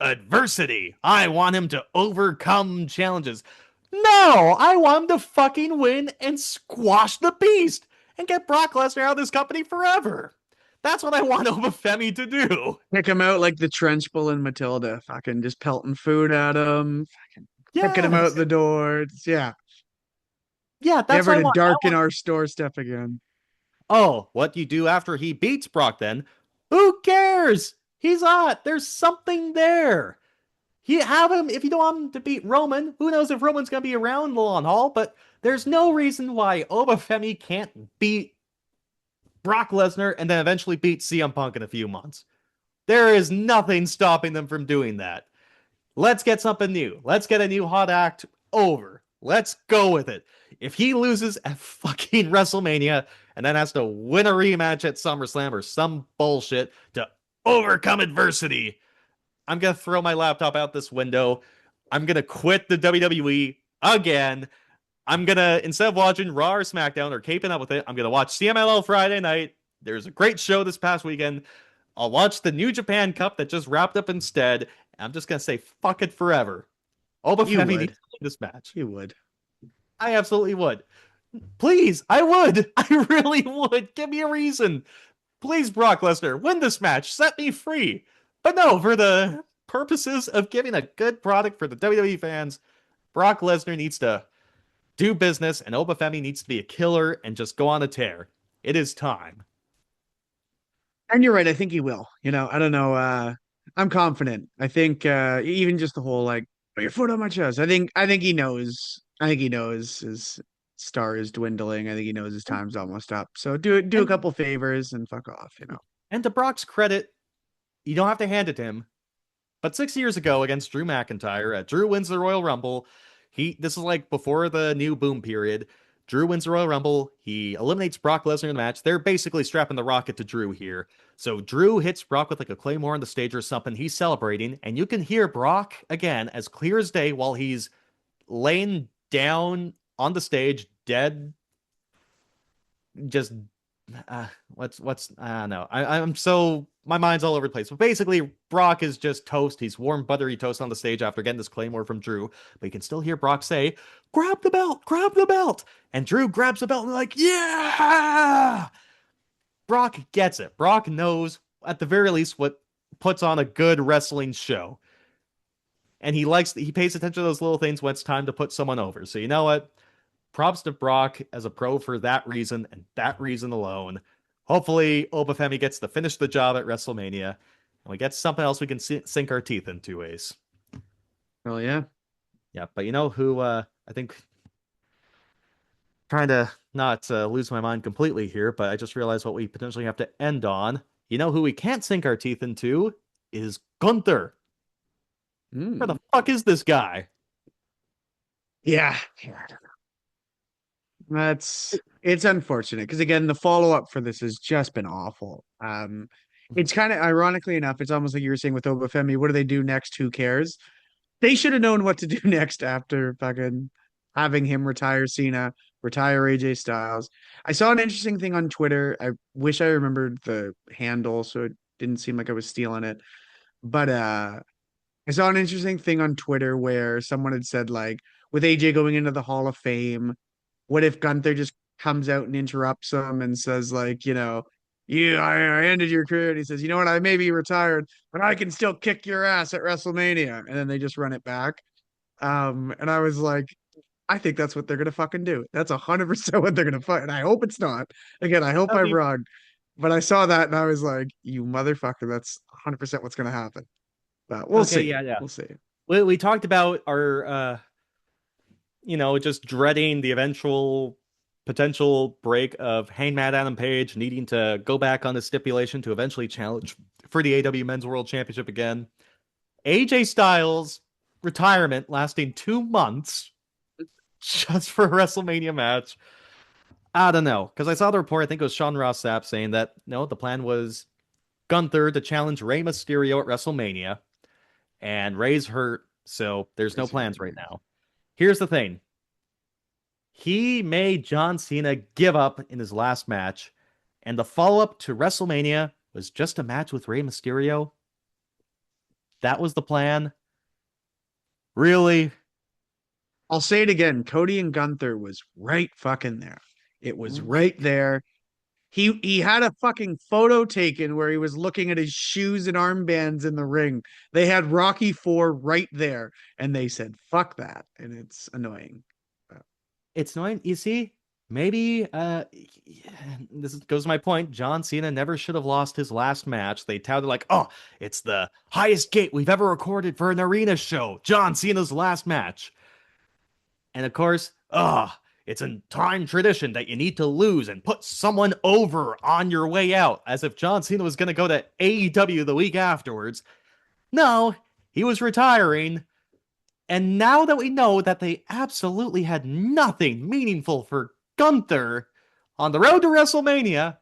Adversity. I want him to overcome challenges. No, I want him to fucking win and squash the beast and get Brock Lesnar out of this company forever. That's what I want Obafemi to do. Pick him out like the Trench Bull and Matilda. Fucking just pelting food at him. Fucking kicking him out the door. Yeah, that's never to darken our store step again. Oh, what do you do after he beats Brock then? Who cares? He's hot. There's something there. Have him, if you don't want him to beat Roman, who knows if Roman's going to be around the long haul, but there's no reason why Obafemi can't beat Brock Lesnar and then eventually beat CM Punk in a few months. There is nothing stopping them from doing that. Let's get something new. Let's get a new hot act over. Let's go with it. If he loses at fucking WrestleMania and then has to win a rematch at SummerSlam or some bullshit to overcome adversity, I'm going to throw my laptop out this window. I'm going to quit the WWE again. I'm going to, instead of watching Raw or SmackDown or caping up with it, I'm going to watch CMLL Friday night. There's a great show this past weekend. I'll watch the New Japan Cup that just wrapped up instead. I'm just going to say fuck it forever. Obafemi needs to win this match. You would. I absolutely would. Please, I would. I really would. Give me a reason. Please, Brock Lesnar, win this match. Set me free. But no, for the purposes of giving a good product for the WWE fans, Brock Lesnar needs to do business, and Obafemi needs to be a killer and just go on a tear. It is time. And you're right. I think he will. I don't know. I'm confident. I think even just the whole like, put your foot on my chest. I think he knows. I think he knows his star is dwindling. I think he knows his time's almost up. So do a couple favors and fuck off. And to Brock's credit, you don't have to hand it to him, But 6 years ago against Drew McIntyre, Drew wins the Royal Rumble. This is like before the new boom period. Drew wins the Royal Rumble. He eliminates Brock Lesnar in the match. They're basically strapping the rocket to Drew here. So Drew hits Brock with like a claymore on the stage or something. He's celebrating, and you can hear Brock again as clear as day while he's laying down on the stage, dead. Just what's I don't know. I'm so my mind's all over the place. But basically, Brock is just toast. He's warm, buttery toast on the stage after getting this claymore from Drew. But you can still hear Brock say, "Grab the belt, grab the belt," and Drew grabs the belt and like, yeah. Brock gets it. Brock knows at the very least what puts on a good wrestling show. And he pays attention to those little things when it's time to put someone over. So you know what? Props to Brock as a pro for that reason and that reason alone. Hopefully, Obafemi gets to finish the job at WrestleMania, and we get something else we can sink our teeth into, Ace. Oh yeah. Yeah, but you know who I think trying to not lose my mind completely here, but I just realized what we potentially have to end on. You know who we can't sink our teeth into is Gunther. Where the fuck is this guy? Yeah. It's unfortunate because again, the follow-up for this has just been awful. It's kind of ironically enough, it's almost like you were saying with Obafemi, what do they do next? Who cares? They should have known what to do next after fucking having him retire Cena, retire AJ Styles. I saw an interesting thing on Twitter. I wish I remembered the handle so it didn't seem like I was stealing it. But I saw an interesting thing on Twitter where someone had said like with AJ going into the Hall of Fame, what if Gunther just comes out and interrupts him and says like, I ended your career. And he says, you know what, I may be retired, but I can still kick your ass at WrestleMania. And then they just run it back. And I was like, I think that's what they're gonna fucking do. That's 100% what they're gonna fuck. And I hope it's not. Again, I hope I'm wrong. But I saw that and I was like, you motherfucker, that's 100% what's gonna happen. But we'll see. Yeah. We'll see. We talked about our just dreading the eventual potential break of Hangman Adam Page needing to go back on the stipulation to eventually challenge for the AW Men's World Championship again. AJ Styles' retirement lasting 2 months just for a WrestleMania match. I don't know, because I saw the report, I think it was Sean Ross Sapp saying that, no, the plan was Gunther to challenge Rey Mysterio at WrestleMania, and Rey's hurt, so there's no plans right now. Here's the thing. He made John Cena give up in his last match, and the follow-up to WrestleMania was just a match with Rey Mysterio. That was the plan. Really? I'll say it again. Cody and Gunther was right fucking there. It was right there. He had a fucking photo taken where he was looking at his shoes and armbands in the ring. They had Rocky 4 right there, and they said, fuck that. And it's annoying. It's annoying. You see, maybe this goes to my point. John Cena never should have lost his last match. They touted like, oh, it's the highest gate we've ever recorded for an arena show. John Cena's last match. And of course, it's a time tradition that you need to lose and put someone over on your way out, as if John Cena was going to go to AEW the week afterwards. No, he was retiring. And now that we know that they absolutely had nothing meaningful for Gunther on the road to WrestleMania,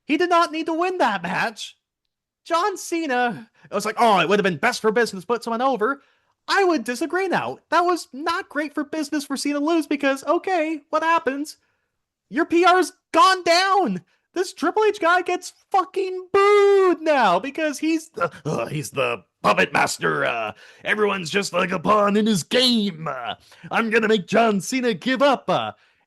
he did not need to win that match. John Cena, it was like, oh, it would have been best for business to put someone over. I would disagree now. That was not great for business for Cena to lose because, okay, what happens? Your PR's gone down. This Triple H guy gets fucking booed now because he's the puppet master. Everyone's just like a pawn in his game. I'm going to make John Cena give up.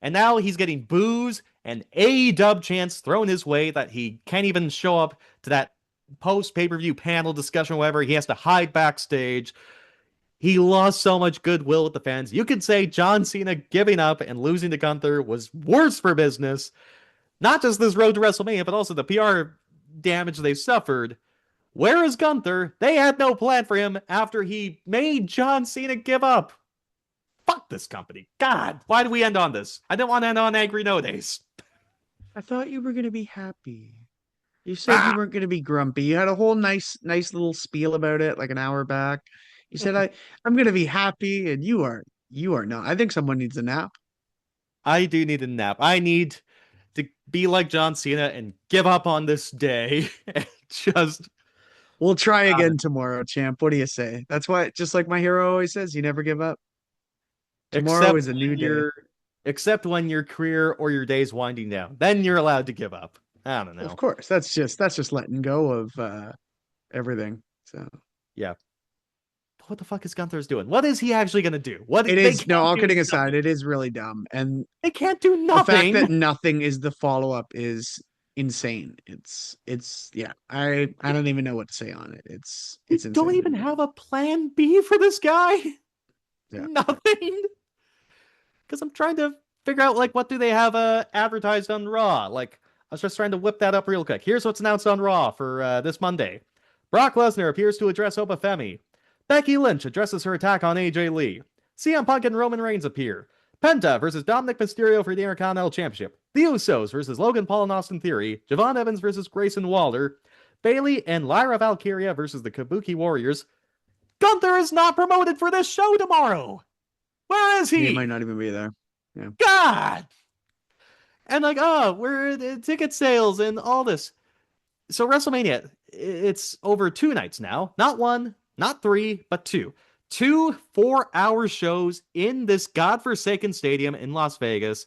And now he's getting boos and AEW chants thrown his way that he can't even show up to that post-pay-per-view panel discussion or whatever. He has to hide backstage. He lost so much goodwill with the fans. You could say John Cena giving up and losing to Gunther was worse for business. Not just this road to WrestleMania, but also the PR damage they suffered. Where is Gunther? They had no plan for him after he made John Cena give up. Fuck this company. God, why did we end on this? I didn't want to end on angry note, Ace. I thought you were going to be happy. You said you Ah! weren't going to be grumpy. You had a whole nice little spiel about it like an hour back. You said I'm going to be happy, and you are not. I think someone needs a nap. I do need a nap. I need to be like John Cena and give up on this day and just We'll try uh, again tomorrow, champ. What do you say? That's why, just like my hero always says, you never give up. Tomorrow except is a when new day. your except when your career or your day's winding down. Then you're allowed to give up. I don't Of know. course, that's just letting go of everything. So Yeah. What the fuck is Gunther's doing? What is he actually gonna do? What it they is no, can't all do kidding nothing. aside, it is really dumb. And They can't do the fact nothing. that nothing is the follow-up is insane. It's yeah, I don't even know what to say on it. They It's don't insane. even have a plan B for this guy. Yeah. Nothing. Because I'm trying to figure out like what do they have advertised on Raw. Like I was just trying to whip that up real quick. Here's what's announced on Raw for this Monday. Brock Lesnar appears to address Obafemi. Becky Lynch addresses her attack on AJ Lee. CM Punk and Roman Reigns appear. Penta versus Dominic Mysterio for the Intercontinental Championship. The Usos versus Logan Paul and Austin Theory. Javon Evans versus Grayson Waller. Bailey and Lyra Valkyria versus the Kabuki Warriors. Gunther is not promoted for this show tomorrow. Where is He might he? not even be there. Yeah. God! And like, oh, we're the ticket sales and all this. So WrestleMania, it's over 2 nights now. Not one, not three, but two. Two 4-hour shows in this godforsaken stadium in Las Vegas.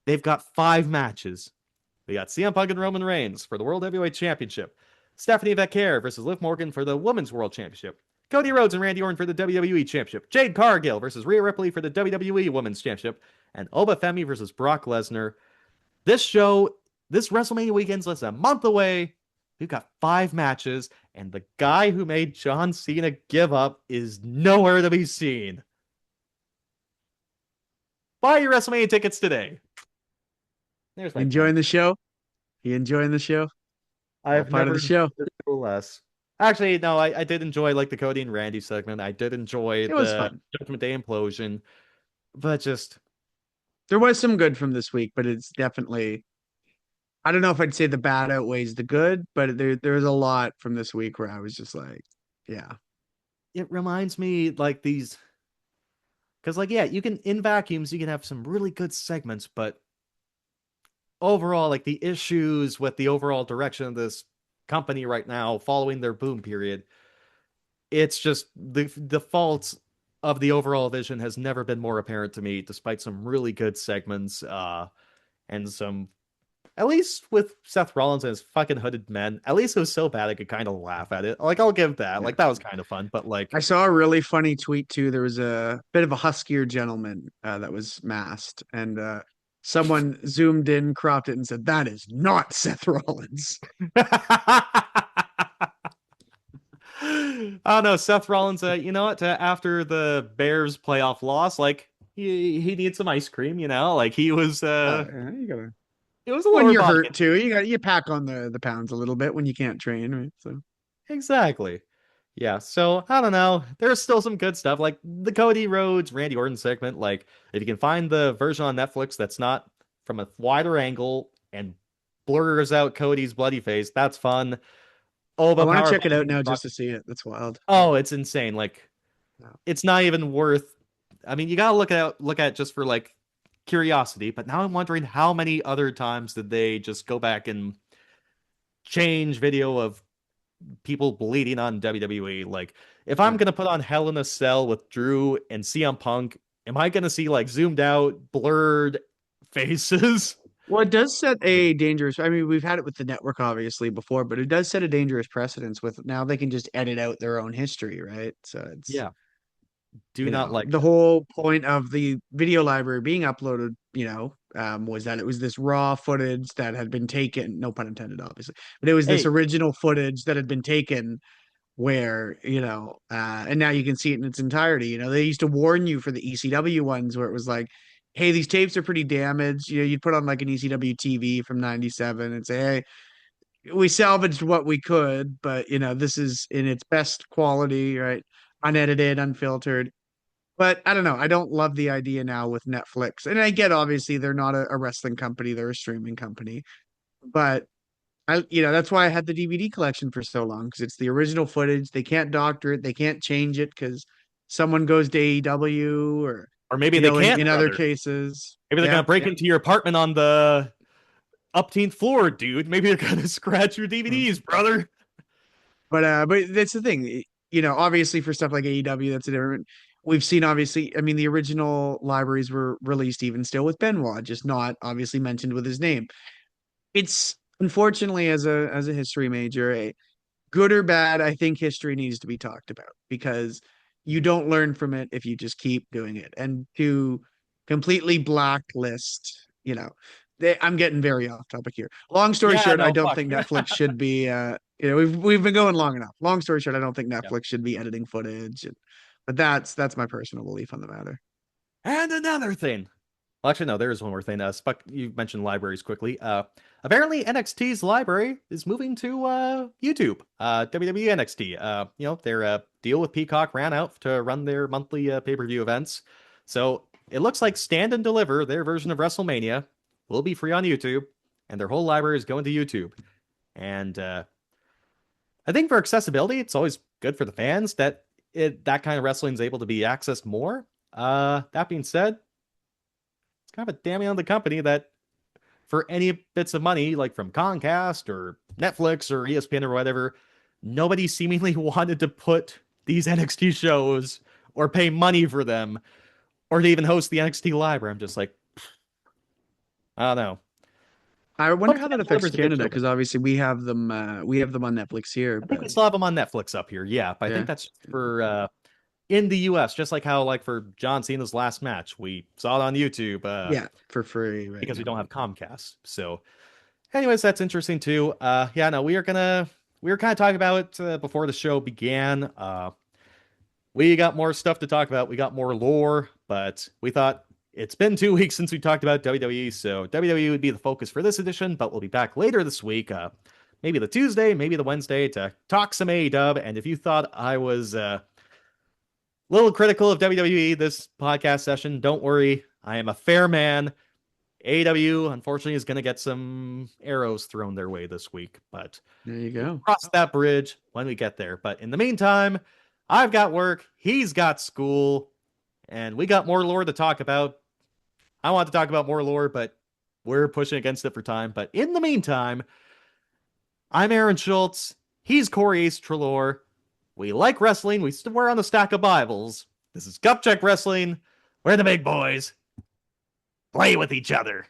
They've got 5 matches. We got CM Punk and Roman Reigns for the World Heavyweight Championship. Stephanie Becker versus Liv Morgan for the Women's World Championship. Cody Rhodes and Randy Orton for the WWE Championship. Jade Cargill versus Rhea Ripley for the WWE Women's Championship. And Obafemi versus Brock Lesnar. This show, this WrestleMania weekend's less than a month away. We've got 5 matches, and the guy who made John Cena give up is nowhere to be seen. Buy your WrestleMania tickets today. There's You my plan. enjoying the show? You enjoying the show? All I've part of never the enjoyed show. this show less. Actually, no, I did enjoy like the Cody and Randy segment. I did enjoy It was the fun. Judgment Day implosion, but just There was some good from this week, but it's definitely I don't know if I'd say the bad outweighs the good, but there's a lot from this week where I was just like, yeah. it reminds me like these because like yeah, you can in vacuums you can have some really good segments, but overall, like the issues with the overall direction of this company right now, following their boom period, it's just the faults of the overall vision has never been more apparent to me, despite some really good segments, and some at least with Seth Rollins and his fucking hooded men, at least it was so bad I could kind of laugh at it. Like I'll give that. Yeah. Like that was kind of fun, but like I saw a really funny tweet too. There was a bit of a huskier gentleman that was masked, and someone zoomed in, cropped it, and said, "That is not Seth Rollins." I don't know, Seth Rollins. You know what? After the Bears playoff loss, like he needs some ice cream. You know, like he was. Yeah, you gotta. It was a When lower you're body. hurt too, you pack on the pounds a little bit when you can't train, right? So Exactly. Yeah. So I don't know. There's still some good stuff, like the Cody Rhodes, Randy Orton segment. Like if you can find the version on Netflix that's not from a wider angle and blurs out Cody's bloody face, that's fun. I want to Overpower. check it out now just to see it. That's wild. Oh, it's insane. Like No. it's not even worth. I mean, you gotta look at it just for like curiosity. But now I'm wondering how many other times did they just go back and change video of people bleeding on WWE? Like, if I'm Yeah. gonna put on Hell in a Cell with Drew and CM Punk, am I gonna see like zoomed out, blurred faces? Well, it does set a dangerous. I mean, we've had it with the network obviously before, but it does set a dangerous precedence with now they can just edit out their own history, right? So it's Yeah, do not like the that. whole point of the video library being uploaded, was that it was this raw footage that had been taken, no pun intended, obviously, but it was this Hey, original footage that had been taken where, and now you can see it in its entirety. They used to warn you for the ECW ones where it was like, hey, these tapes are pretty damaged. You'd put on like an ECW TV from 97 and say, hey, we salvaged what we could, but this is in its best quality, right? Unedited, unfiltered. But I don't know. I don't love the idea now with Netflix. And I get obviously they're not a wrestling company, they're a streaming company. But that's why I had the DVD collection for so long because it's the original footage. They can't doctor it, they can't change it because someone goes to AEW or Or maybe they can't, in other brother. cases. Maybe they're Yeah, gonna break into your apartment on the upteenth floor, dude. Maybe they're gonna scratch your yeah. DVDs, brother. But that's the thing. Obviously for stuff like AEW, that's a different. We've seen obviously. I mean, the original libraries were released even still with Benoit, just not obviously mentioned with his name. It's unfortunately as a history major, good or bad, I think history needs to be talked about because you don't learn from it if you just keep doing it. And to completely blacklist, I'm getting very off topic here. Long story Yeah, short, I no, don't fuck. think Netflix should be. We've been going long enough. Long story short, I don't think Yeah. Netflix should be editing footage. But that's my personal belief on the matter. And another thing. Well, actually, no, there is one more thing. Spuck, you mentioned libraries quickly. Apparently NXT's library is moving to YouTube. WWE NXT. Their deal with Peacock ran out to run their monthly pay-per-view events. So it looks like Stand and Deliver, their version of WrestleMania, will be free on YouTube, and their whole library is going to YouTube. And I think for accessibility, it's always good for the fans that that kind of wrestling is able to be accessed more. That being said, it's kind of a damning on the company that for any bits of money, like from Comcast or Netflix or ESPN or whatever, nobody seemingly wanted to put these NXT shows or pay money for them or to even host the NXT library. I'm just like, I don't know. I wonder Hope how that Stand affects Deliver's a good Canada show, but because obviously we have them on Netflix here, I think but we still have them on Netflix up here. Yeah, but I think yeah, that's for in the US, just like how like for John Cena's last match, we saw it on YouTube yeah, for free right because we now. don't have Comcast. So anyways, that's interesting too. Yeah, no, we were kind of talking about it before the show began. We got more stuff to talk about. We got more lore, but we thought it's been 2 weeks since we talked about WWE, so WWE would be the focus for this edition. But we'll be back later this week, maybe the Tuesday, maybe the Wednesday, to talk some AEW. And if you thought I was a little critical of WWE this podcast session, don't worry, I am a fair man. AEW, unfortunately, is going to get some arrows thrown their way this week, but There you we'll go. cross that bridge when we get there. But in the meantime, I've got work, he's got school, and we got more lore to talk about. I want to talk about more lore, but we're pushing against it for time. But in the meantime, I'm Aaron Schultz. He's Corey Ace Trelaw. We like wrestling. We swear on the stack of Bibles. This is Cup Check Wrestling, where the big boys play with each other.